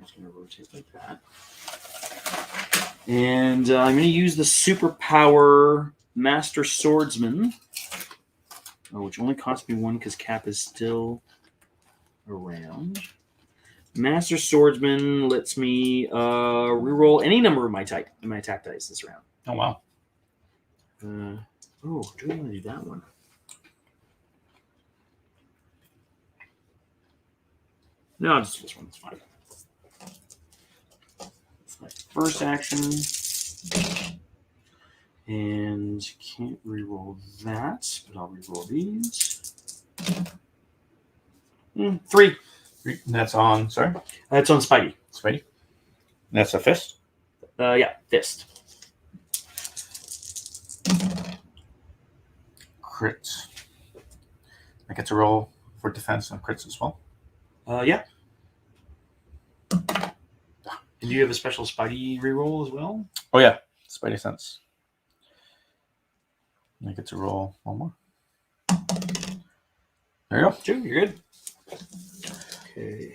just going to rotate like that. And I'm going to use the Superpower Master Swordsman, which only costs me 1 because Cap is still around. Master Swordsman lets me reroll any number of my attack dice this round. Oh wow. Do I want to do that one? No, I'll just do this one. It's fine. It's my first action. And can't reroll that, but I'll reroll these. 3. That's on. Sorry, That's on Spidey. Spidey. That's a fist. Yeah, fist. Crits. I get to roll for defense on crits as well. Yeah. And do you have a special Spidey reroll as well? Oh yeah, Spidey sense. I get to roll one more. There you go. 2, you're good. Okay.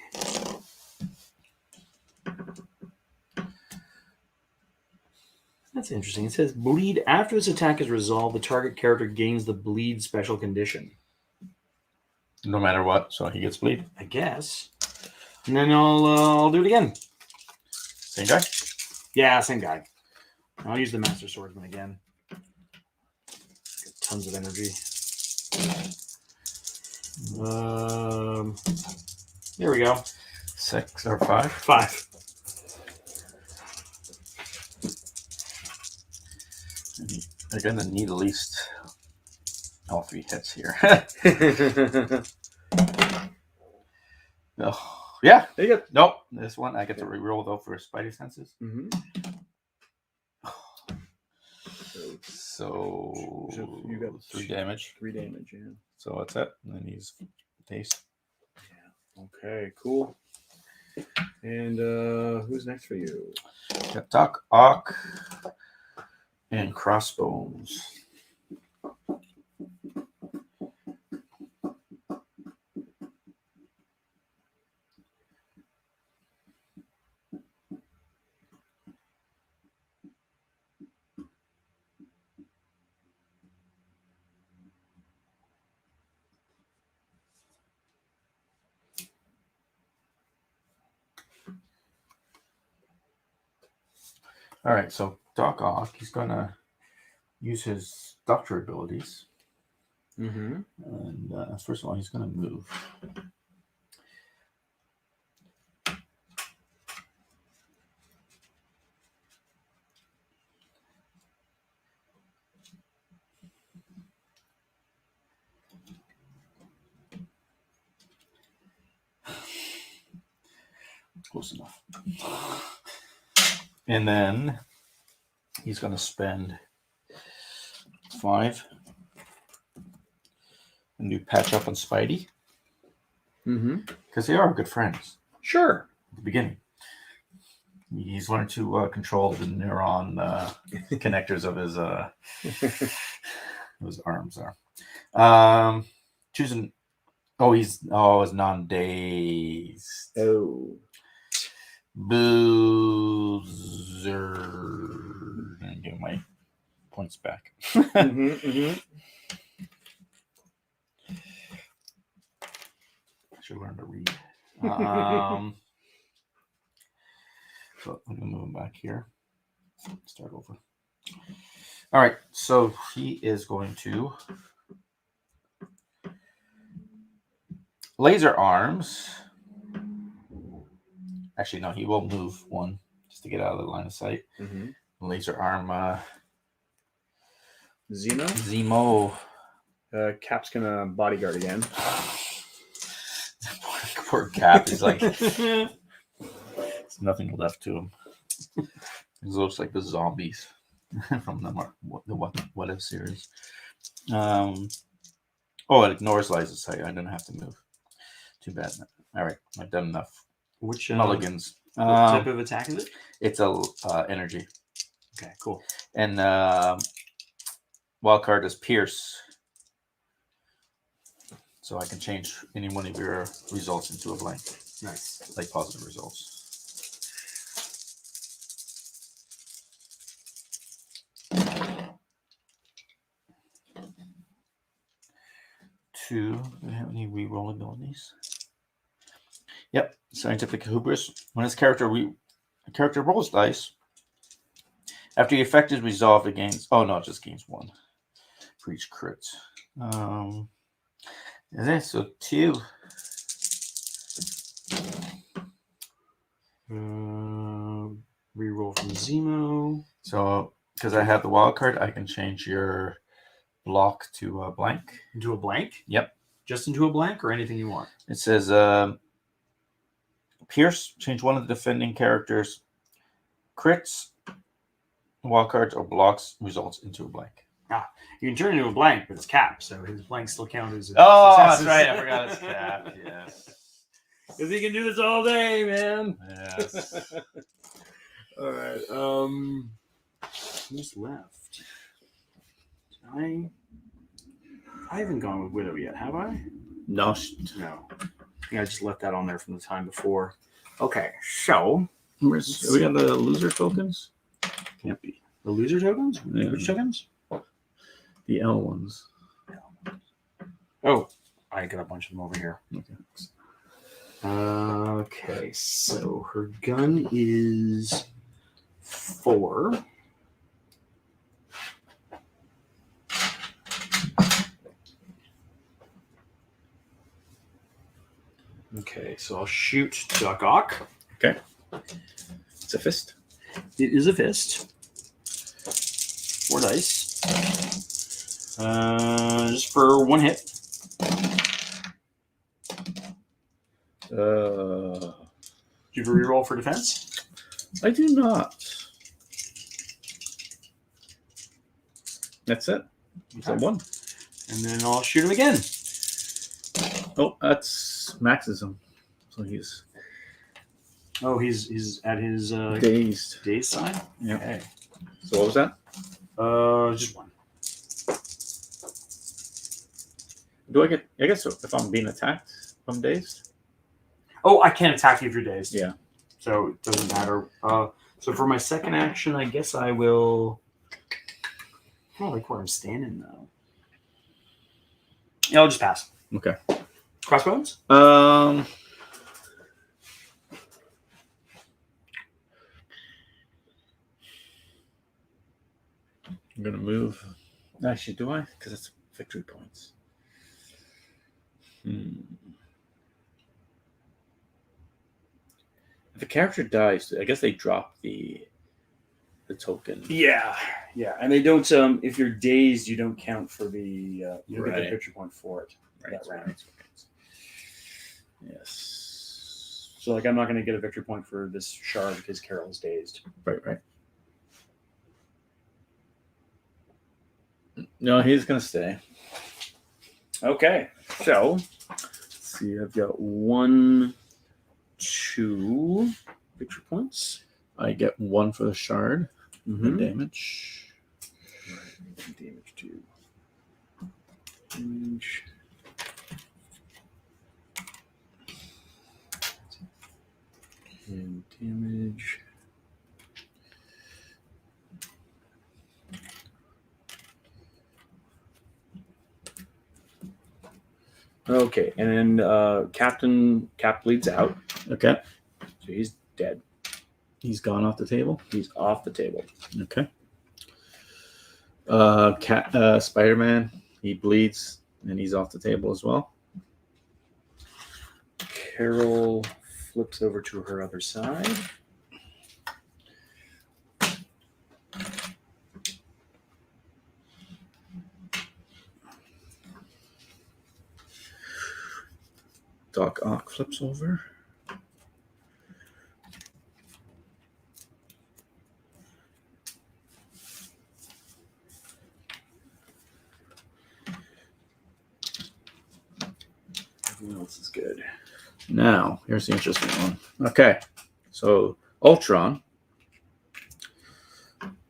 That's interesting. It says bleed after this attack is resolved, the target character gains the bleed special condition. No matter what, so he gets bleed. I guess. And then I'll do it again. Same guy. Yeah, same guy. I'll use the Master Swordsman again. Got tons of energy. There we go. 6 or 5. 5. They're gonna need at least all 3 hits here. Oh, yeah. There you go. Nope. This one I get to reroll though for Spidey senses. Mm-hmm. So you got 3 damage. 3 damage, yeah. So that's it. And then he's dazed. Okay, cool. And who's next for you? Got Doc Ock and Crossbones. All right, so Doc Ock, he's gonna use his doctor abilities, Mm-hmm. and first of all, he's gonna move. Close enough. And then he's going to spend 5 and do patch up on Spidey Mm-hmm. because they are good friends Sure. at the beginning. He's learned to control the neuron connectors of his arms there. Choosing. Oh, he's non-dazed. Oh. Boozer. And give my points back. Mm-hmm. I should learn to read. So I'm gonna move him back here. Start over. All right, so he is going to laser arms. Actually, no, he will move one just to get out of the line of sight. Mm-hmm. Laser arm Zemo. Zemo. Cap's gonna bodyguard again. Poor Cap is like there's nothing left to him. He looks like the zombies from the What If series. Oh, it ignores lines of sight. I didn't have to move. Too bad. All right, I've done enough. Which Mulligans. what type of attack is it? It's a energy, Okay, cool. and wild card is Pierce. So I can change any one of your results into a blank, Nice. like positive results. Do we have any reroll abilities? Yep, scientific hubris. When his character rolls dice, after the effect is resolved, it gains. Oh no, it just gains 1 for each crit. Okay, so 2. Reroll from Zemo. So because I have the wild card, I can change your block to a blank. Into a blank? Yep. Just into a blank or anything you want? It says Pierce, change one of the defending characters' crits, wild cards, or blocks results into a blank. You can turn it into a blank, but it's Cap, so his blanks still count as Oh, successes. that's right. I forgot it's Cap. Yes. Because he can do this all day, man. Yes. All right. Who's left? I haven't gone with Widow yet, have I? No. No. I think I just left that on there from the time before. Okay, so We got the loser tokens? can't be the loser tokens. Yeah. Which tokens? The L ones. Oh, I got a bunch of them over here. Okay. Okay, so her gun is 4. Okay, so I'll shoot Duck Ock. Okay. It's a fist. It is a fist. 4 dice. Just for 1 hit. Do you have a reroll for defense? I do not. That's it. It's a 1. And then I'll shoot him again. Oh, that's Maxism. So he's Oh, he's at his dazed. daze sign. Yeah. Okay. So what was that? Just 1. Do I get? I guess so. If I'm being attacked, if I'm dazed. Oh, I can't attack you if you're dazed. Yeah. So it doesn't matter. So for my second action, I guess I will. I don't like where I'm standing though. Yeah, I'll just pass. Okay. Crossbones? I'm gonna move. Actually, do I? Because it's victory points. If a character dies, I guess they drop the token. Yeah, and they don't. If you're dazed, you don't count for the. You don't get the Right. victory point for it. Right. That round. Yes. So, like, I'm not going to get a victory point for this shard because Carol is dazed. Right. No, he's gonna stay. Okay, so let's see. I've got 1, 2 victory points. I get 1 for the shard. Mm-hmm. Damage. Damage 2. Damage. And damage. Okay, and then Cap bleeds out, Okay. so he's dead. He's gone off the table. He's off the table. Okay. Spider-Man, he bleeds and he's off the table as well. Carol flips over to her other side. Doc Ock flips over. Everyone else is good. Now, here's the interesting one. Okay. So, Ultron,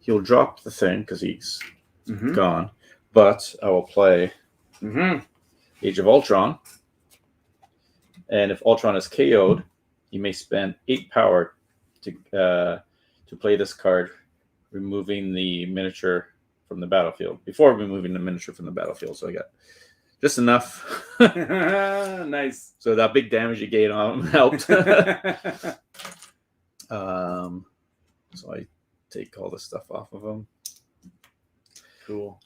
he'll drop the thing because he's Mm-hmm. gone, but I will play Mm-hmm. Age of Ultron. And if Ultron is KO'd, you may spend 8 power to play this card, removing the miniature from the battlefield. Before removing the miniature from the battlefield, so I got just enough. Nice. So that big damage you gained on him helped. So I take all the stuff off of him. Cool.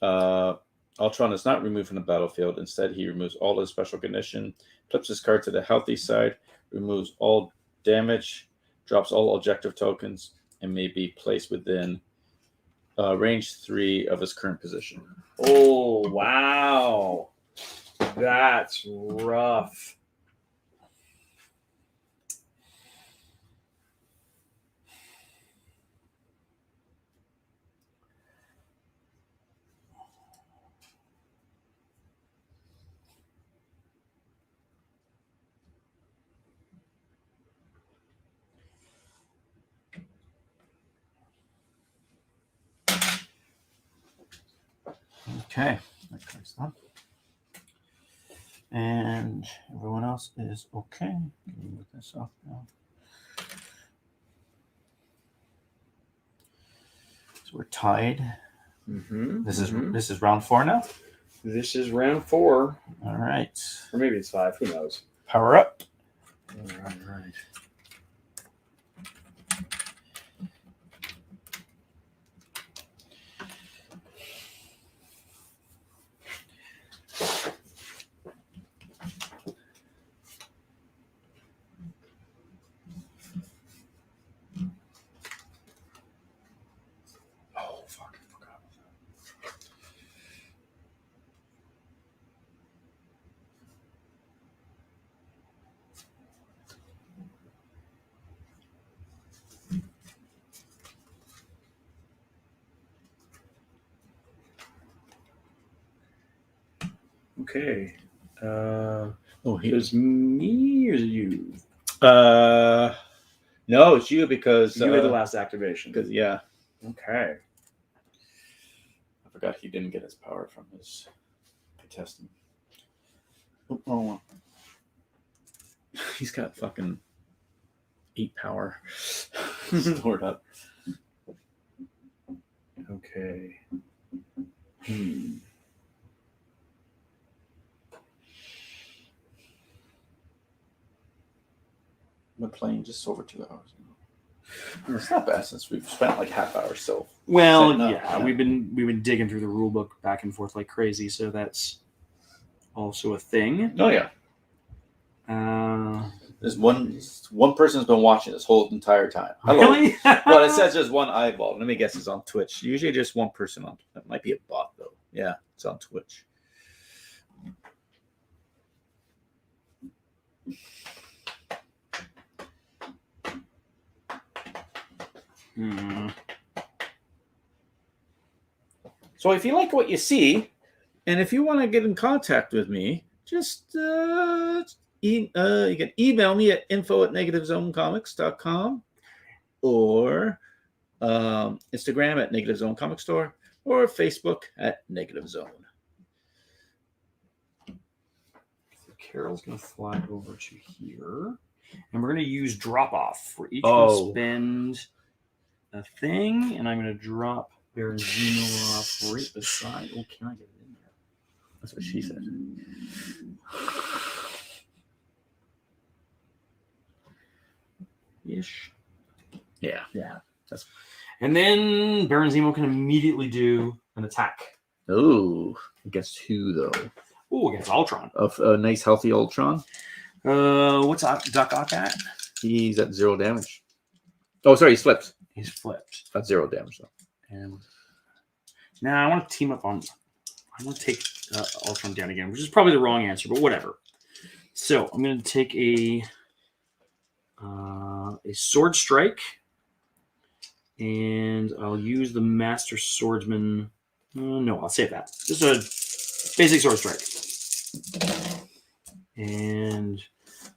Ultron is not removed from the battlefield. Instead, he removes all his special condition, flips his card to the healthy side, removes all damage, drops all objective tokens, and may be placed within range 3 of his current position. Oh, wow. That's rough. Okay, that card's done. And everyone else is okay. Let me move this off now. So we're tied. Mm-hmm. This is round 4 now. This is round 4, All right. or maybe it's 5. Who knows? Power up. All right. Oh fuck! I forgot. Okay. Oh, It was me or is it you? No, it's you because You had the last activation. Because yeah, Okay. I forgot he didn't get his power from his contestant. Oh, wrong one. He's got fucking 8 power stored up. Okay. Been playing just over 2 hours. It's not bad since we've spent like half hour. So Well, Setting up, yeah, yeah. we've been digging through the rule book back and forth like crazy, so that's also a thing. oh yeah, there's one person's been watching this whole entire time. Hello. Really? Well, it says there's one eyeball. Let me guess, it's on Twitch. Usually just one person on. That might be a bot though. Yeah, it's on Twitch. Hmm. So if you like what you see, and if you want to get in contact with me, just you can email me at info@negativezonecomics.com or Instagram at Negative Zone Comic Store or Facebook at Negative Zone. So Carol's gonna fly over to here, and we're gonna use drop off. We're each Oh. gonna spend a thing, and I'm gonna drop Baron Zemo off right beside. Oh, can I get it in there? That's what she said. Ish. Yeah. Yeah. And then Baron Zemo can immediately do an attack. Oh, against who though? Ooh, against Ultron. Of a nice healthy Ultron. What's Doc Ock at? He's at 0 damage. Oh, sorry, he slipped. He's flipped. That's 0 damage though. And now I want to team up on. I want to take Ultron down again, which is probably the wrong answer, but whatever. So I'm going to take a sword strike, and I'll use the Master Swordsman. No, I'll save that. Just a basic sword strike, and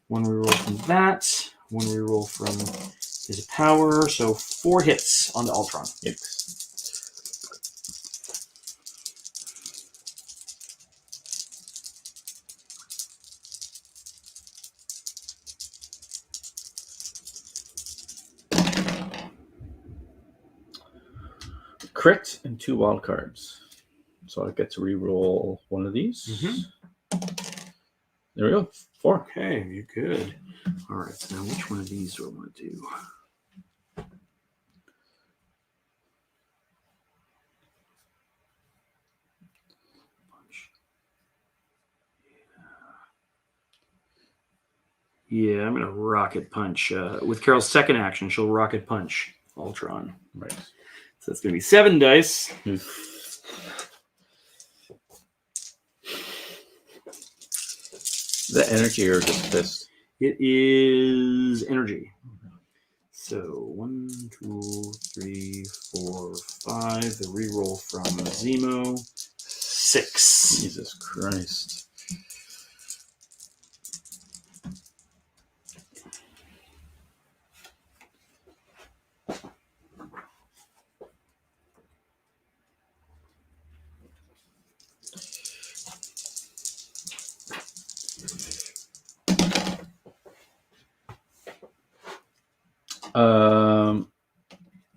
one reroll from that. One reroll from his power. So 4 hits on the Ultron. Yikes. Crit and 2 wild cards. So I get to re-roll one of these. There we go. 4. Okay, you're good. All right, so now which one of these do I want to do? Yeah, I'm going to rocket punch. With Carol's second action, she'll rocket punch Ultron. Right. So that's going to be 7 dice. Is that energy or just fist? It is energy. So 1, 2, 3, 4, 5. The reroll from Zemo. 6. Jesus Christ.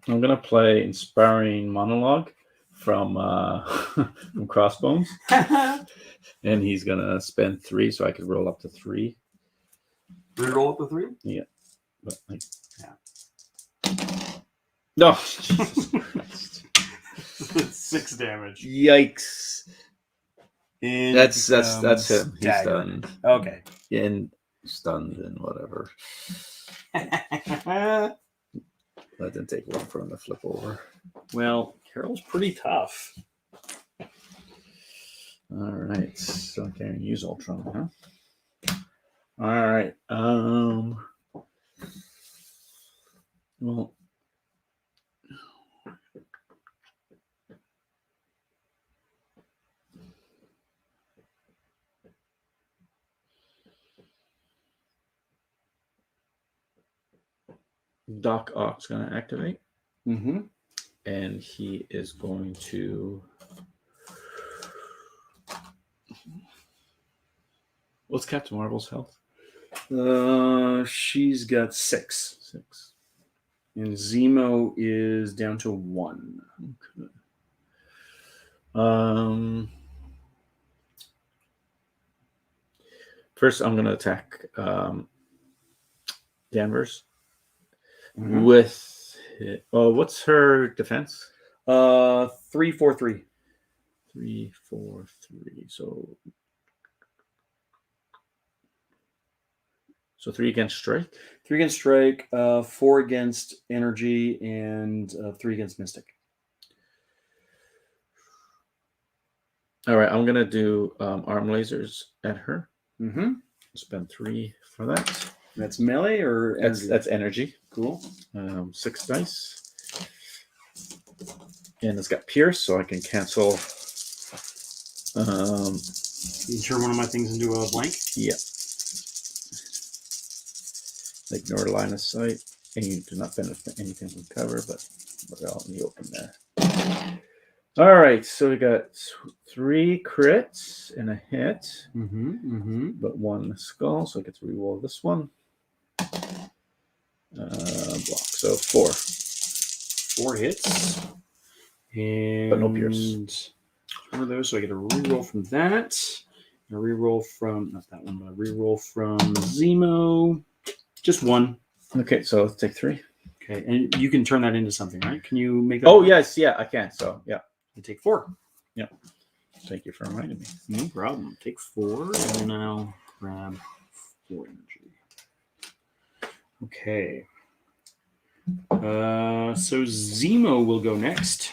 I'm gonna play Inspiring Monologue from from Crossbones, and he's gonna spend 3, so I could roll up to 3. Reroll up to 3? But like, Yeah. no, Jesus Christ. 6 damage. Yikes! And That's him. He's staggered. stunned. Okay. And stunned and whatever. That didn't take long for him to flip over. Well, Carol's pretty tough. All right, so I can use Ultron, huh? All right. Well, Doc Ock's going to activate, Mm-hmm. and he is going to. What's Captain Marvel's health? She's got 6. 6. And Zemo is down to 1. Okay. First, I'm going to attack Danvers with. What's her defense? 3, 4, 3. 3, 4, 3. So 3 against strike. 3 against strike, 4 against energy, and 3 against mystic. All right, I'm gonna do arm lasers at her. Mm-hmm. Spend 3 for that. That's melee or energy? That's energy. Cool. 6 dice, and it's got pierce, so I can cancel. You turn one of my things into a blank? Yeah. Ignore line of sight, and you do not benefit anything from cover, but we're out in the open there. All right, so we got 3 crits and a hit, but 1 skull, so I get to reroll this one. Block, so 4. 4 hits. And But no pierce. 4 of those, so I get a reroll from that. A reroll from not that one, but a reroll from Zemo. Just 1. Okay, so let's take 3. Okay, and you can turn that into something, right? Can you make that? Oh yes, yeah, I can. So yeah, You take 4. thank you for reminding me. No problem. Take 4, and then I'll grab 4 energy. Okay. So Zemo will go next.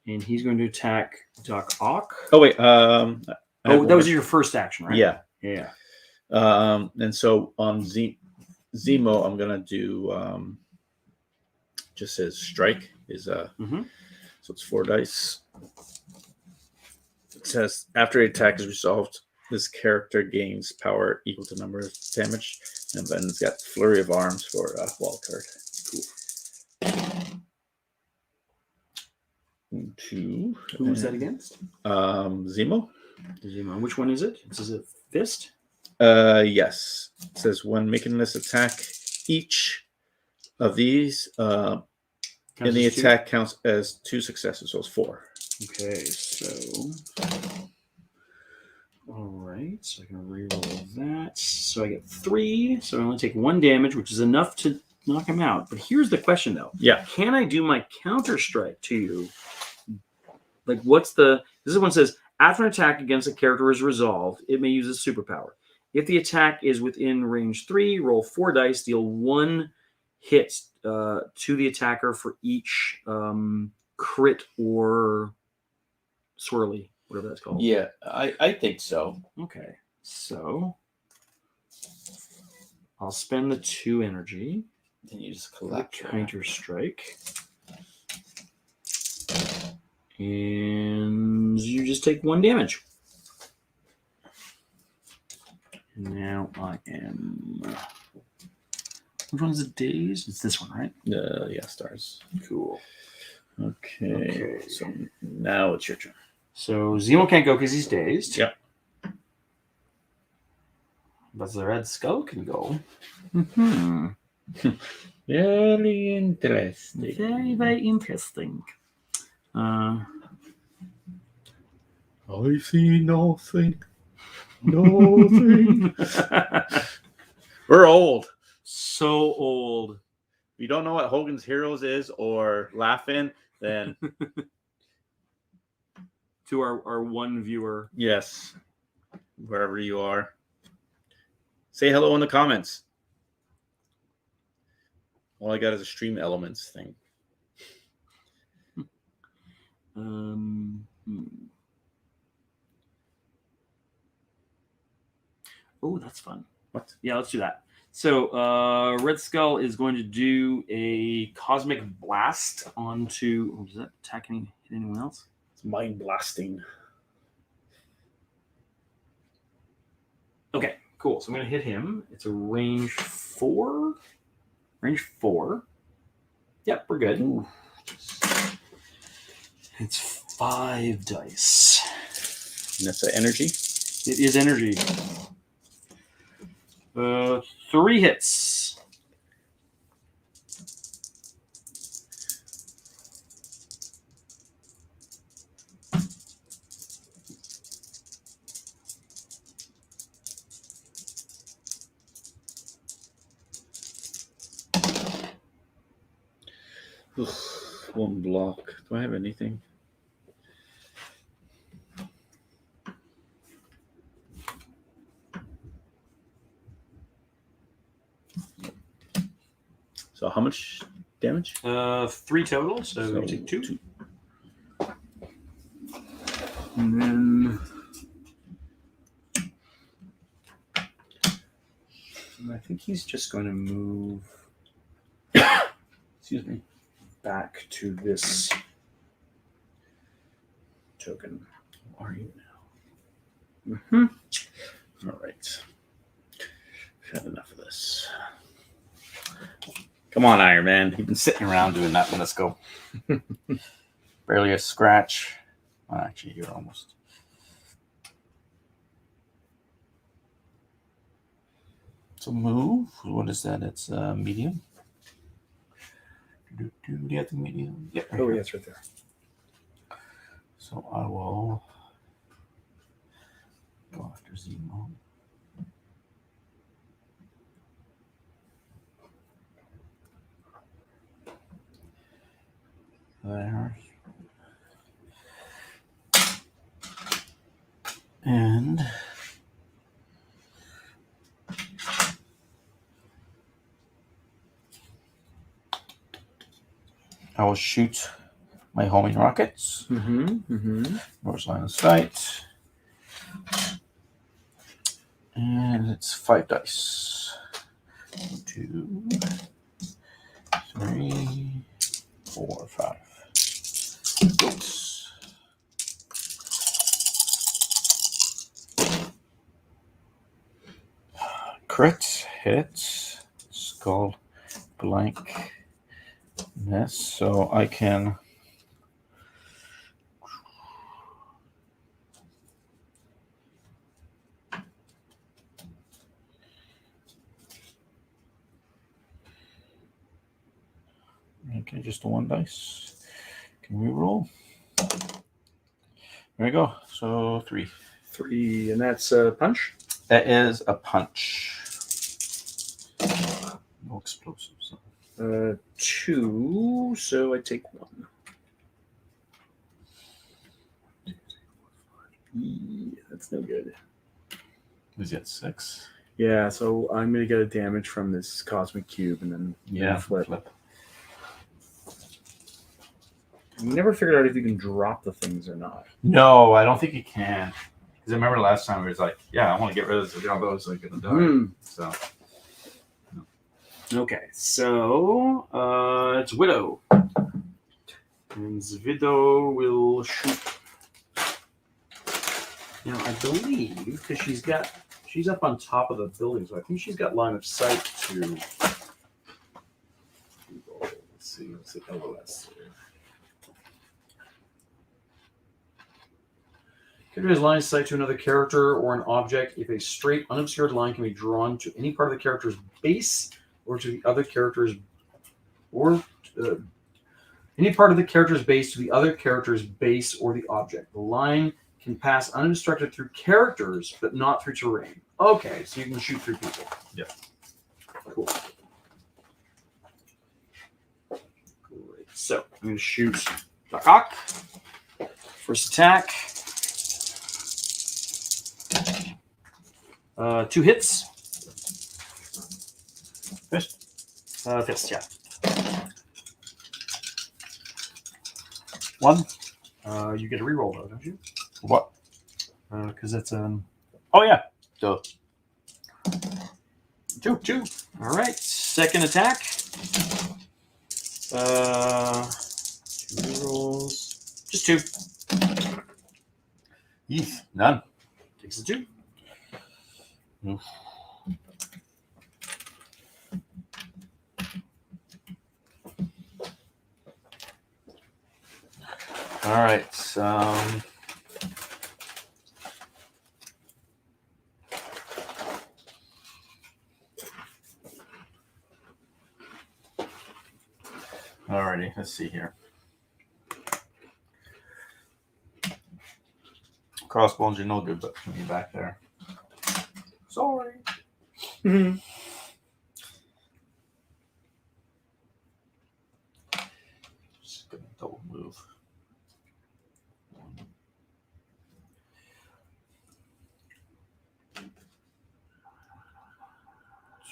And he's going to attack Doc Ock. Oh wait, Oh, that was your first action, right? Yeah. Yeah. And so on Zemo, I'm gonna do just his strike is Mhm. so it's 4 dice. It says after an attack is resolved, this character gains power equal to number of damage, and then it's got flurry of arms for wild card. Cool. 2. Who was that against? Zemo. Zemo. Which one is it? Is it fist? Yes. It says when making this attack, each of these in the as 2? attack counts as 2 successes, so it's 4. Okay, so all right, so I can reroll that. So I get 3. So I only take 1 damage, which is enough to knock him out. But here's the question, though. Yeah. Can I do my counter strike to you? Like, what's the? This is one says after an attack against a character is resolved, it may use a superpower. If the attack is within range 3, roll 4 dice, deal 1 hit to the attacker for each crit or swirly, whatever that's called. Yeah, I think so. Okay, so I'll spend the 2 energy. And you just for the collect that. counter strike. And you just take 1 damage. Now I am. Which one's the dazed? It's this one, right? Yeah, stars. Cool. Okay. Okay. So now it's your turn. So Zemo can't go because he's dazed. Yep. But the Red Skull can go. Very interesting. Very, very interesting. I see nothing. Nothing. We're old. So old. If you don't know what Hogan's Heroes is or Laughing, then To our one viewer. yes, wherever you are, say hello in the comments. All I got is a Stream Elements thing. Oh, that's fun. What? Yeah, let's do that. So Red Skull is going to do a Cosmic Blast onto... Oh, does that attack hit anyone else? It's mind blasting. Okay, cool. So I'm going to hit him. It's a range 4. Range 4. Yep, we're good. Ooh. It's 5 dice. And that's the energy. It is energy. 3 hits. Ugh, 1 block. Do I have anything? So how much damage? 3 total, so So we take 2. 2. And then I think he's just going to move excuse me, back to this token. How are you now? Mm-hmm. All right. I've had enough of this. Come on, Iron Man. You've been sitting around doing that one. Let's go. Barely a scratch. Well, actually, you're almost. So move. What is that? It's medium. Do you have the medium? Yep. Oh, yeah, it's right there. So I will go after Zemo. There. And I will shoot my homing rockets. North line of sight. And it's 5 dice. 2, 3, 4, 5. Oops. Crit hits. Skull blank. Miss. So I can. Okay, just a 1 dice. Can we roll? There we go. So 3. 3, and that's a punch. That is a punch. No explosives. 2, so I take 1. Yeah, that's no good. Is he at 6? Yeah, so I'm going to get a damage from this cosmic cube and then flip. You never figured out if you can drop the things or not. No, I don't think you can. Because I remember last time it was like, yeah, I want to get rid of this. Those are going to die. So. Okay, so it's Widow. And Widow will shoot. Now, I believe, because she's up on top of the building, so I think she's got line of sight to. Let's see, what's the LOS here? Character has line of sight to another character or an object if a straight, unobscured line can be drawn to any part of the character's base or to the other character's, or any part of the character's base to the other character's base or the object. The line can pass unobstructed through characters, but not through terrain. Okay, so you can shoot through people. Yep. Cool. Great. So I'm going to shoot Doc Ock. First attack. 2 hits. Fist. Fist, yeah. 1. You get a reroll though, don't you? What? Because it's Oh, yeah. Duh. 2. All right. Second attack. 2 rerolls. Just 2. Yeeth. None. Takes the 2. Oof. All right. Alrighty, let's see here. Crossbones, you're no good, but put me back there. Sorry. Mm-hmm. Just gonna double move. 1,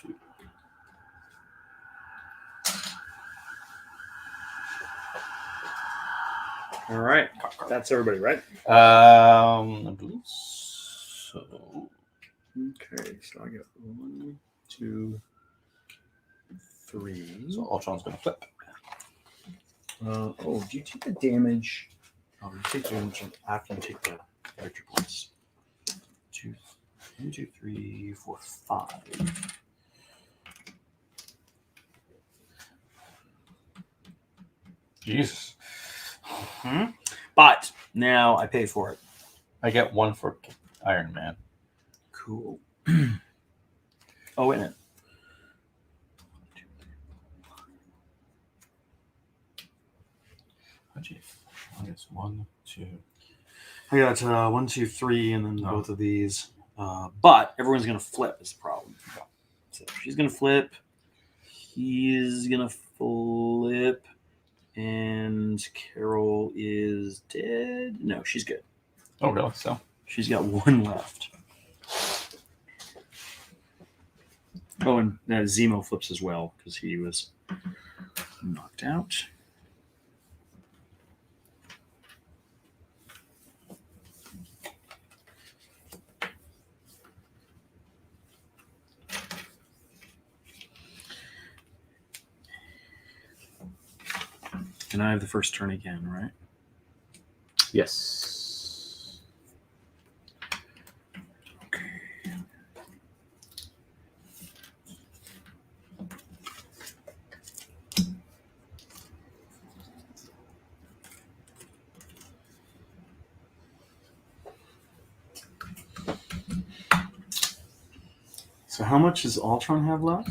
2. All right. That's everybody, right? I believe so. Okay, so I got 1, 2, 3. So Ultron's gonna flip. Do you take the damage? Oh, you take damage after you take the character points. 2, 1, 2, 3, 4, 5. Jesus. But now I pay for it. I get 1 for Iron Man. Cool. Oh, wait a minute. Oh, geez. I guess 1, 2, I got 1, 2, 3, and then Oh. both of these. But everyone's gonna flip is the problem. So she's gonna flip. He's gonna flip. And Carol is dead. No, she's good. Oh, really? So She's got 1 left. Oh, and Zemo flips as well because he was knocked out. And I have the first turn again, right? Yes. So how much does Ultron have left?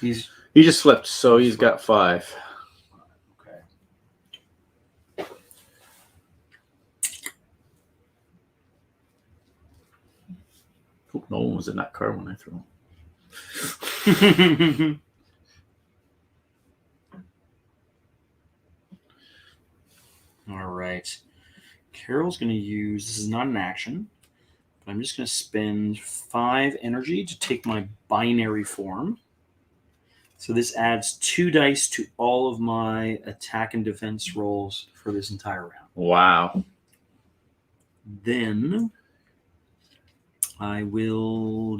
He's He just flipped, so he's got 5. okay. Hope no one was in that car when I threw him. All right. Carol's going to use, this is not an action, but I'm just going to spend 5 energy to take my binary form. So this adds 2 dice to all of my attack and defense rolls for this entire round. Wow. Then I will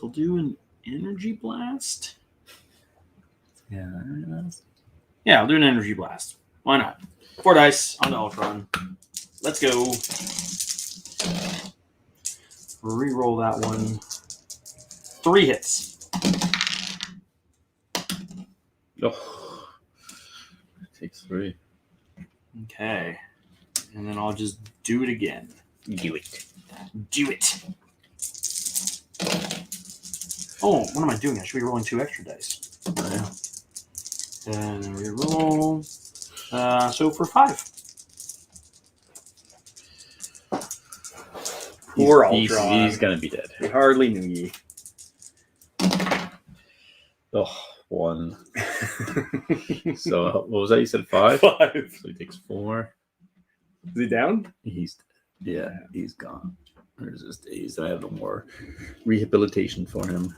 I'll do an energy blast. Yeah. Yeah, I'll do an energy blast. Why not? 4 dice on Ultron. Let's go. Reroll that one. 3 hits. Oh. It takes 3. Okay. And then I'll just do it again. Do it. Do it. Oh, what am I doing? I should be rolling 2 extra dice. And reroll. So for 5. Poor He's Ultron. gonna be dead. We hardly knew ye. Oh, 1. So what was that? You said 5? 5. So he takes 4. Is he down? He's gone. There's his days. I have no more rehabilitation for him.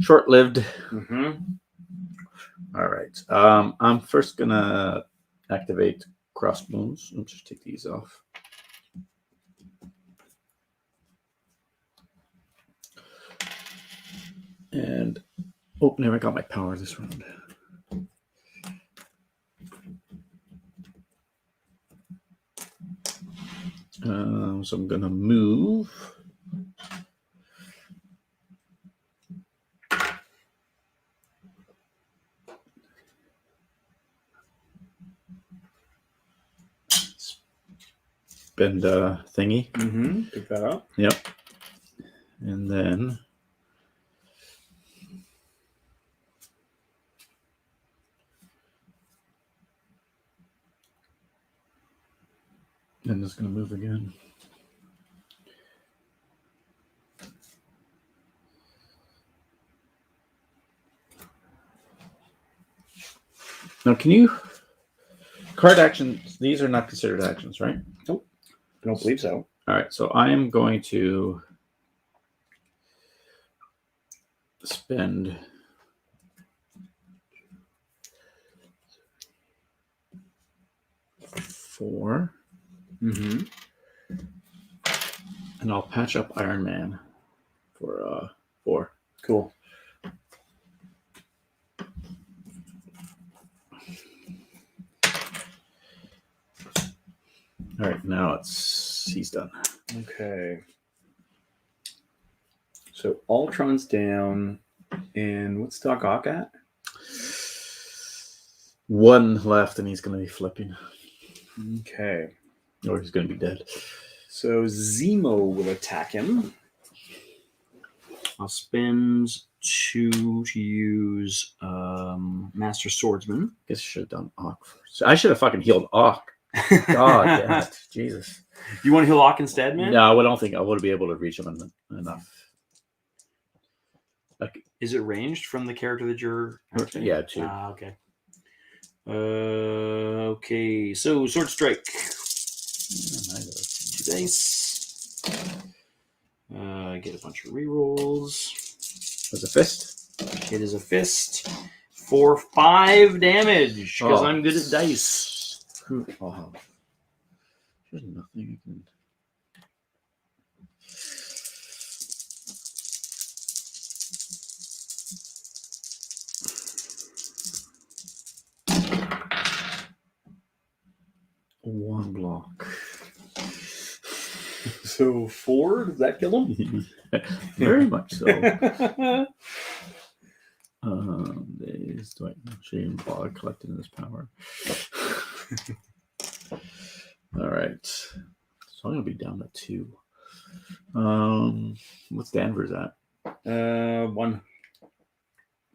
Short-lived. Mm-hmm. All right. I'm first gonna activate crossbones. I'll just take these off. And oh, now I got my power this round. So I'm gonna move. Spend thingy. Mm-hmm. Pick that up. Yep. And then it's gonna move again. Now, can you card actions? These are not considered actions, right? I don't believe so. All right, so I am going to spend four, Mm-hmm. and I'll patch up Iron Man for 4. Cool. All right, now he's done. Okay. So Ultron's down, and what's Doc Ock at? 1 left, and he's going to be flipping, Okay. or he's going to be dead. So Zemo will attack him. I'll spend 2 to use Master Swordsman. Guess I should have done Ock first. I should have fucking healed Ock. God damn it. Jesus. You want to heal Ock instead, man? No, I don't think I would be able to reach him enough. Like, Is it ranged from the character that you're? yeah, 2. Okay. Okay. So Sword Strike. 2 dice. Get a bunch of rerolls. Was a fist? It is a fist for 5 damage because Oh. I'm good at dice. Oh. There's nothing I can. One block. So 4, does that kill him? Very much so. Days do I actually bother collecting this power? All right. So I'm gonna be down to 2. What's Danvers at? 1.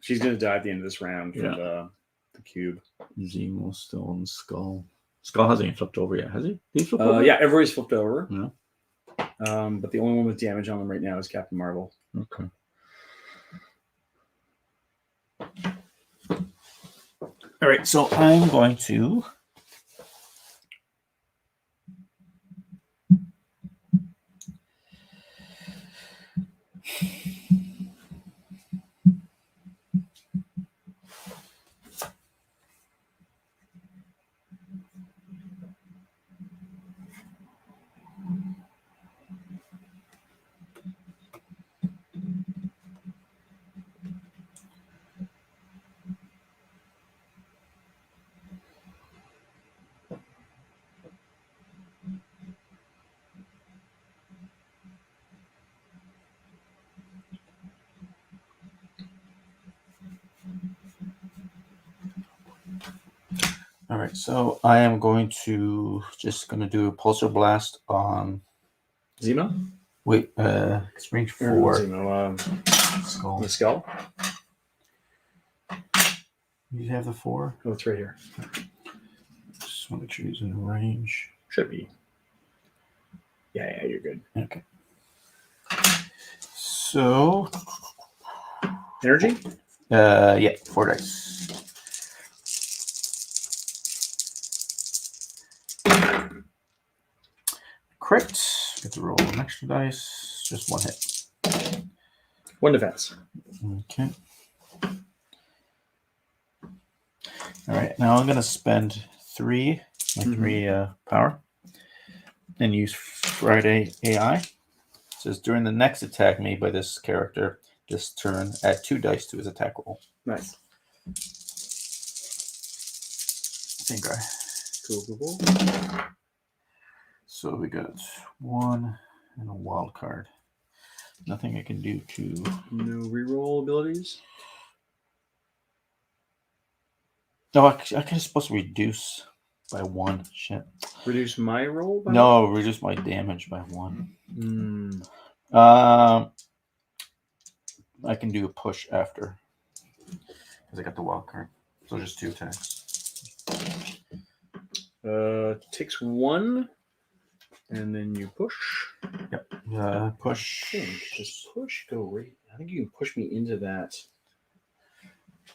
She's gonna die at the end of this round from Yeah. the cube. Zemo still on Skull. Skull hasn't even flipped over yet, has he? Did he flip over? Yeah, everybody's flipped over. Yeah. But the only one with damage on them right now is Captain Marvel. Okay. All right, so I'm going to. All right, so I am going to do a pulsar blast on. Zemo? Wait, it's range Or 4. Zemo, Skull. the skull? You have the 4. Oh, it's right here. Just want to choose in range. Should be. Yeah, you're good. Okay. So, Energy? yeah, 4 dice. Crit. Get to roll an extra dice. Just 1 hit. 1 defense. Okay. All right. Now I'm going to spend 3, my 3 power, and use Friday AI. It says during the next attack made by this character this turn, add 2 dice to his attack roll. Nice. Same guy. Cool. So we got 1 and a wild card. Nothing I can do to. No reroll abilities? No, I kind of supposed to reduce by 1. Shit. Reduce my roll? By No, reduce my damage by 1. Hmm. I can do a push after because I got the wild card. So just 2 attacks. Takes 1, and then you push. Yep. Push. Does push go right? I think you can push me into that.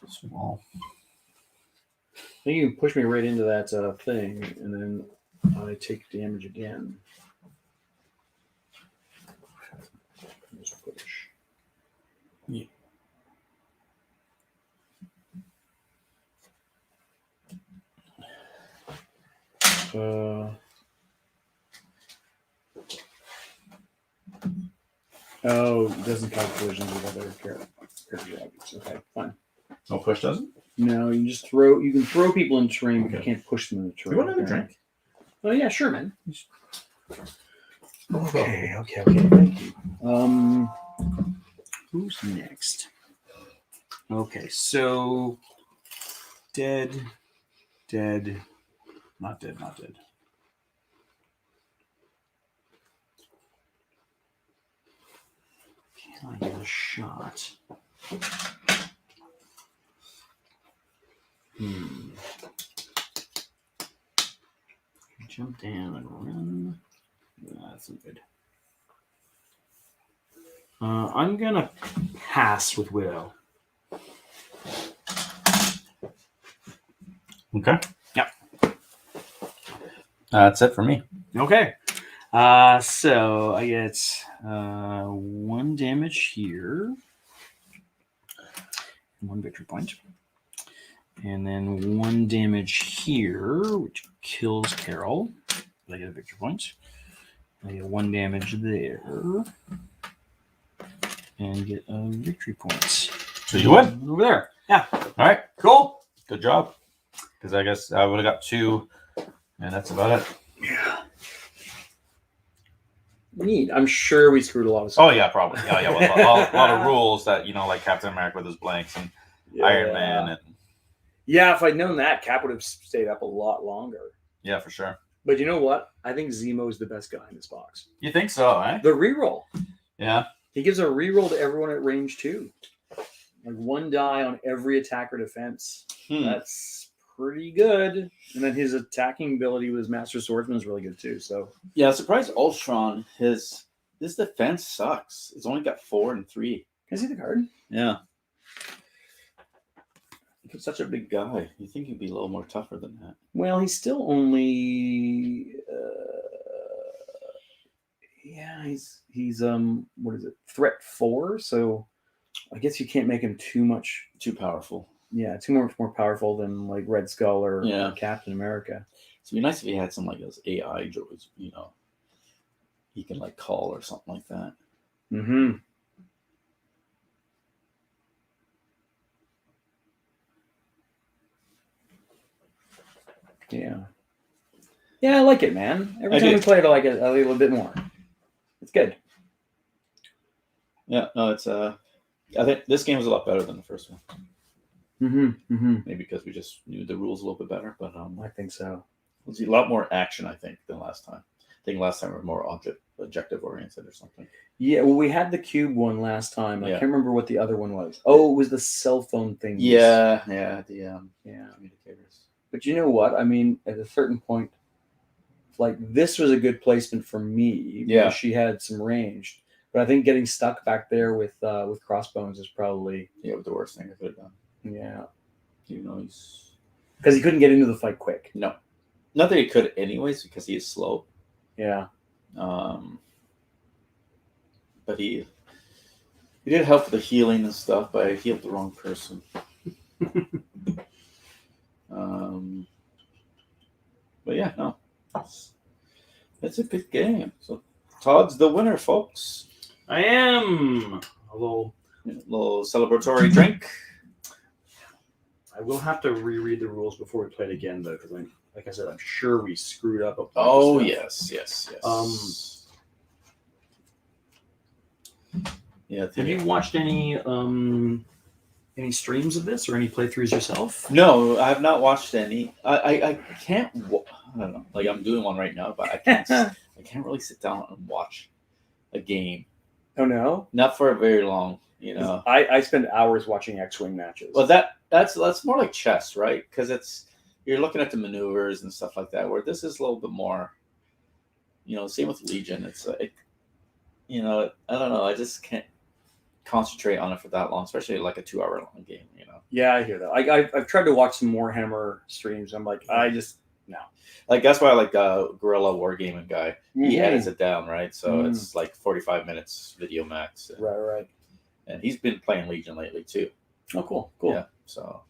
Small. I think you can push me right into that thing, and then I take damage again. Just push. Yeah. Oh, it doesn't count collisions with other character objects. Okay, fine. No push doesn't? No, you can just throw. You can throw people in terrain, but you Okay. can't push them in the terrain. You want another drink? Oh yeah, sure, man. Okay. Thank you. Who's next? Okay, so dead, not dead. Can I get a shot? Jump down and run. That's not good. I'm gonna pass with Widow. Okay. Yep. That's it for me. Okay. So I get 1 damage here, 1 victory point, and then 1 damage here, which kills Carol. I get a victory point. I get 1 damage there, and get a victory point. So you win. Over there. Yeah. All right. Cool. Good job. Because I guess I would have got 2, and that's about it. Yeah. Neat. I'm sure we screwed a lot of stuff. Oh yeah, probably. Yeah, yeah. Well, a lot of rules that like Captain America with his blanks and Iron Man, and Yeah, if I'd known that, Cap would have stayed up a lot longer. yeah, for sure. But you know what? I think Zemo is the best guy in this box. You think so, eh? The reroll. Yeah. He gives a reroll to everyone at range 2. Like 1 die on every attack or defense. That's pretty good. And then his attacking ability with his Master Swordsman is really good too. So Yeah, surprised Ultron. His defense sucks. It's only got 4 and 3. can I see the card? Yeah. He's such a big guy. You think he'd be a little more tougher than that? Well, he's still only he's what is it? Threat 4, so I guess you can't make him too much. Too powerful. Yeah, too much more powerful than like Red Skull or Captain America. It'd be nice if he had some like those AI droids, he can like call or something like that. Mm-hmm. Yeah. Yeah, I like it, man. Every time we play it, I like it a little bit more. It's good. Yeah, no, it's I think this game was a lot better than the first one. Mm-hmm. Mm-hmm. Maybe because we just knew the rules a little bit better, but I think so. it was a lot more action, I think, than last time. I think last time we were more objective oriented or something. Yeah, well, we had the cube one last time. I Yeah. can't remember what the other one was. Oh, it was the cell phone thing. The Yeah. communicators. But you know what? I mean, at a certain point, like this was a good placement for me. Yeah. Because she had some range. But I think getting stuck back there with Crossbones is probably With the worst thing I could have done. yeah. He's Because he couldn't get into the fight quick. no, not that he could anyways because he is slow. Yeah. But he did help with the healing and stuff, but I healed the wrong person. But yeah, no, it's a good game. So Todd's the winner, folks. I am. Although Little celebratory drink. I will have to reread the rules before we play it again, though, because like I said, I'm sure we screwed up. A bunch Oh of yes. Yeah. Have you watched any streams of this or any playthroughs yourself? No, I have not watched any. I can't. I don't know. Like I'm doing one right now, but I can't. I can't really sit down and watch a game. Oh no. Not for very long. I spend hours watching X-wing matches. Well, that's more like chess, right? Because you're looking at the maneuvers and stuff like that. Where this is a little bit more. Same with Legion. It's like, I don't know. I just can't concentrate on it for that long, especially like a 2 hour long game. Yeah, I hear that. I've tried to watch some Warhammer streams. I'm like, I just no. Like that's why I like Guerrilla Wargaming guy. He Mhm. edits it down, right? So Mhm. it's like 45 minutes video max. Right. And he's been playing Legion lately too. Oh, cool. Yeah. So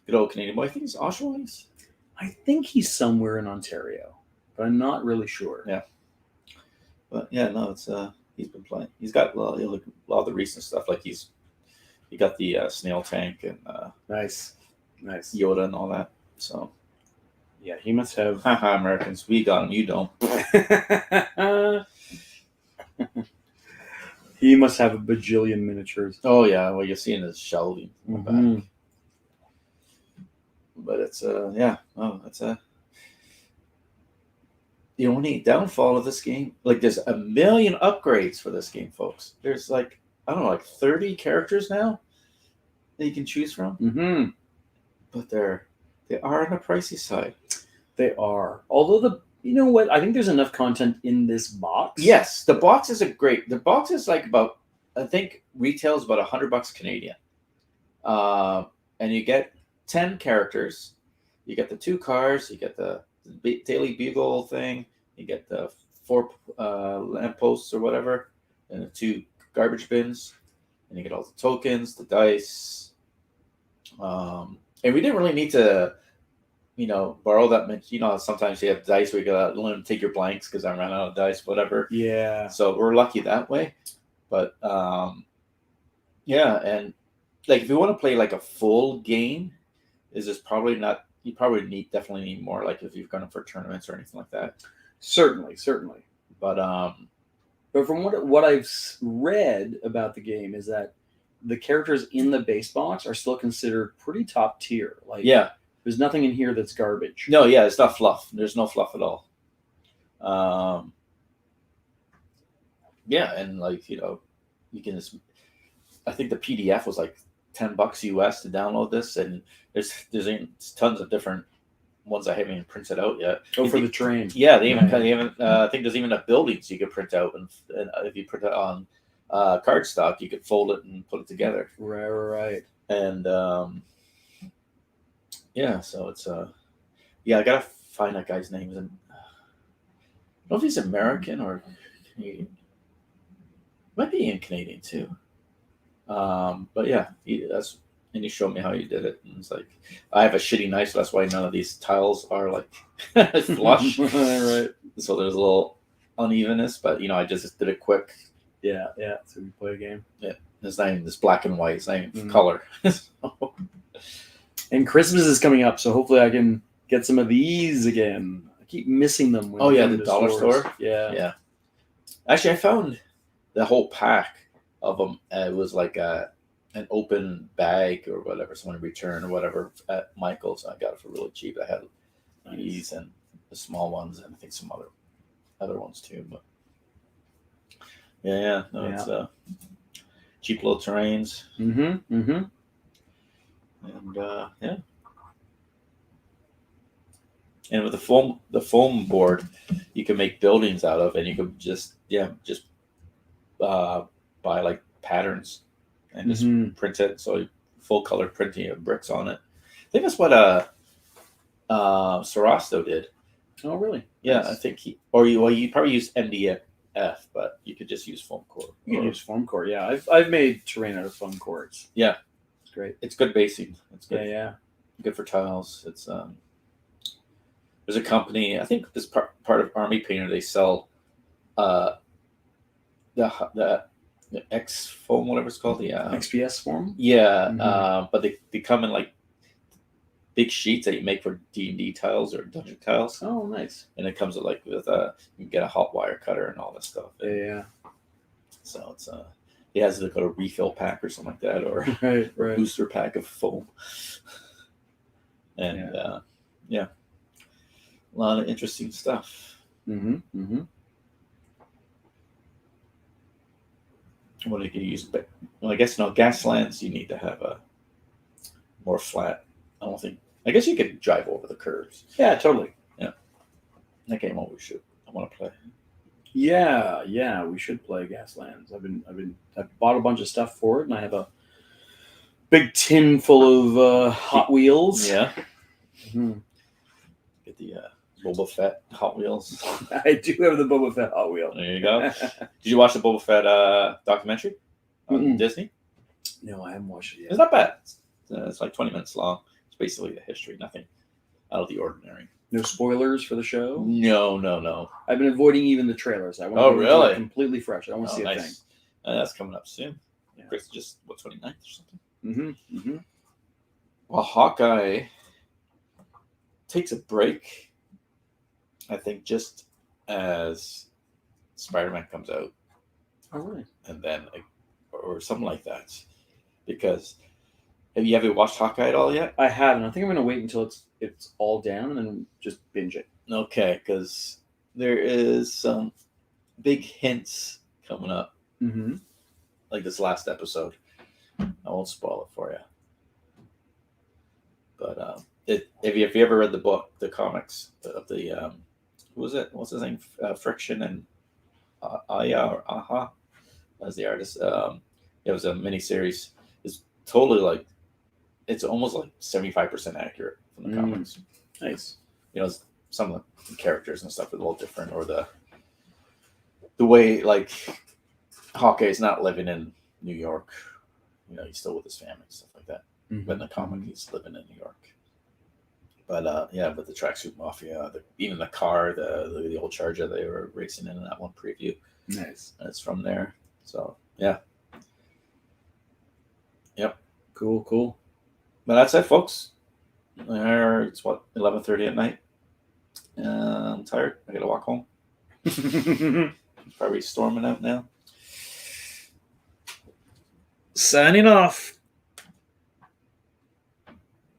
good old Canadian boy. I think he's Oshawa. I think he's somewhere in Ontario, but I'm not really sure. Yeah. But yeah, no, it's he's been playing. He's got a lot of the recent stuff. Like he got the snail tank and Nice. Yoda and all that. So Yeah, he must have. haha, Americans, we got him. You don't. He must have a bajillion miniatures. Oh yeah. Well, you're seeing his shelving in the Mhm. back. But it's yeah. Oh, it's the only downfall of this game, like there's a million upgrades for this game, folks. There's like I don't know, like 30 characters now that you can choose from, Mm-hmm. but they are on the pricey side. They are. Although you know what? I think there's enough content in this box. Yes, the boxes are great. The box is like about, I think retail is about $100 Canadian, and you get 10 characters. You get the 2 cars. You get the Daily Bugle thing. You get the 4 lampposts or whatever, and the 2 garbage bins, and you get all the tokens, the dice. And we didn't really need to, borrow that much. Sometimes you have dice where you gotta let them take your blanks because I ran out of dice, whatever. Yeah. So we're lucky that way. But yeah, and like if you want to play like a full game, is this probably not? You probably definitely need more. Like if you're going for tournaments or anything like that. Certainly. But But from what I've read about the game is that the characters in the base box are still considered pretty top tier. Like, yeah, there's nothing in here that's garbage. no, yeah, it's not fluff. There's no fluff at all. Yeah, and like you can just. I think the PDF was like $10 US to download this, and there's tons of different ones I haven't even printed out yet. Oh, for the terrain. Yeah, they even Right. I think there's even a buildings you could print out, and if you print it on cardstock, you could fold it and put it together. Right. And yeah, so it's yeah, I gotta find that guy's name. I don't know if he's American or Canadian. Might be in Canadian too. But yeah, and he showed me how he did it, and it's like I have a shitty knife, so that's why none of these tiles are like flush. Right. So there's a little unevenness, but I just did it quick. Yeah. So we play a game. It's not even this black and white. It's not even Mm. color. And Christmas is coming up, so hopefully I can get some of these again. I keep missing them. When Oh, they yeah, come the to dollar stores. store? Yeah. Yeah. Actually, I found the whole pack of them. It was like an open bag or whatever, someone returned or whatever at Michael's. I got it for really cheap. I had these and the small ones, and I think some other ones too. But yeah, it's cheap little terrains, Mm-hmm. and yeah. And with the foam board, you can make buildings out of, and you could just buy like patterns and just Mhm. print it. So full color printing of bricks on it. I think that's what Sarasto did. Oh, really? Yeah, Nice. I think you probably use MDF, but you could just use foam core. You can use foam core. Yeah, I've made terrain out of foam cores. Yeah. It's great. It's good basing. It's good. Yeah. Good for tiles. It's there's a company, I think this part of Army Painter, they sell the X foam, whatever it's called. Yeah. XPS form. Yeah. Mhm. But they come in like big sheets that you make for D&D tiles or dungeon tiles. Oh, nice. And it comes with you can get a hot wire cutter and all this stuff. Yeah. So it's it has like a refill pack or something like that, or Right. booster pack of foam. And yeah, a lot of interesting stuff. Mm-hmm. What do you use? Well, I guess Gaslands you need to have a more flat. I don't think. I guess you could drive over the curves. Yeah, totally. That game always should. I want to play. Yeah. We should play Gaslands. I've bought a bunch of stuff for it, and I have a big tin full of Hot Wheels. Yeah. Mhm. Get the Boba Fett Hot Wheels. I do have the Boba Fett Hot Wheel. There you go. Did you watch the Boba Fett documentary on Mm-mm. Disney? No, I haven't watched it yet. It's not bad. It's like 20 minutes long. It's basically the history, nothing out of the ordinary. No spoilers for the show. No. I've been avoiding even the trailers. I want Oh, to go into really? it completely fresh. I don't want to see a thing. Nice. That's coming up soon. Yeah. Chris, just 29th or something. Mm-hmm. Well, Hawkeye takes a break, I think, just as Spider-Man comes out, Oh, really? and then or something like that. Because have you ever watched Hawkeye at all yet? I haven't. I think I'm going to wait until it's all down and then just binge it. Okay, because there is some big hints coming up. Mm-hmm. like this last episode. I won't spoil it for you. But if you ever read the book, the comics of the who was it? What's his name? Friction and Aya or Aha as the artist. It was a miniseries. It's totally like it's almost like 75% accurate from the comics. Nice. You know, some of the characters and stuff are a little different, or the way like Hawkeye's not living in New York. You know, he's still with his family, stuff like that. But in the comic, he's living in New York. But yeah, with the Tracksuit Mafia, even the car, the old Charger they were racing in that one preview. Nice. And it's from there. So yeah. Yep. Cool. But that's it, folks. It's what 11:30 at night. I'm tired. I gotta walk home. It's probably storming out now. Signing off.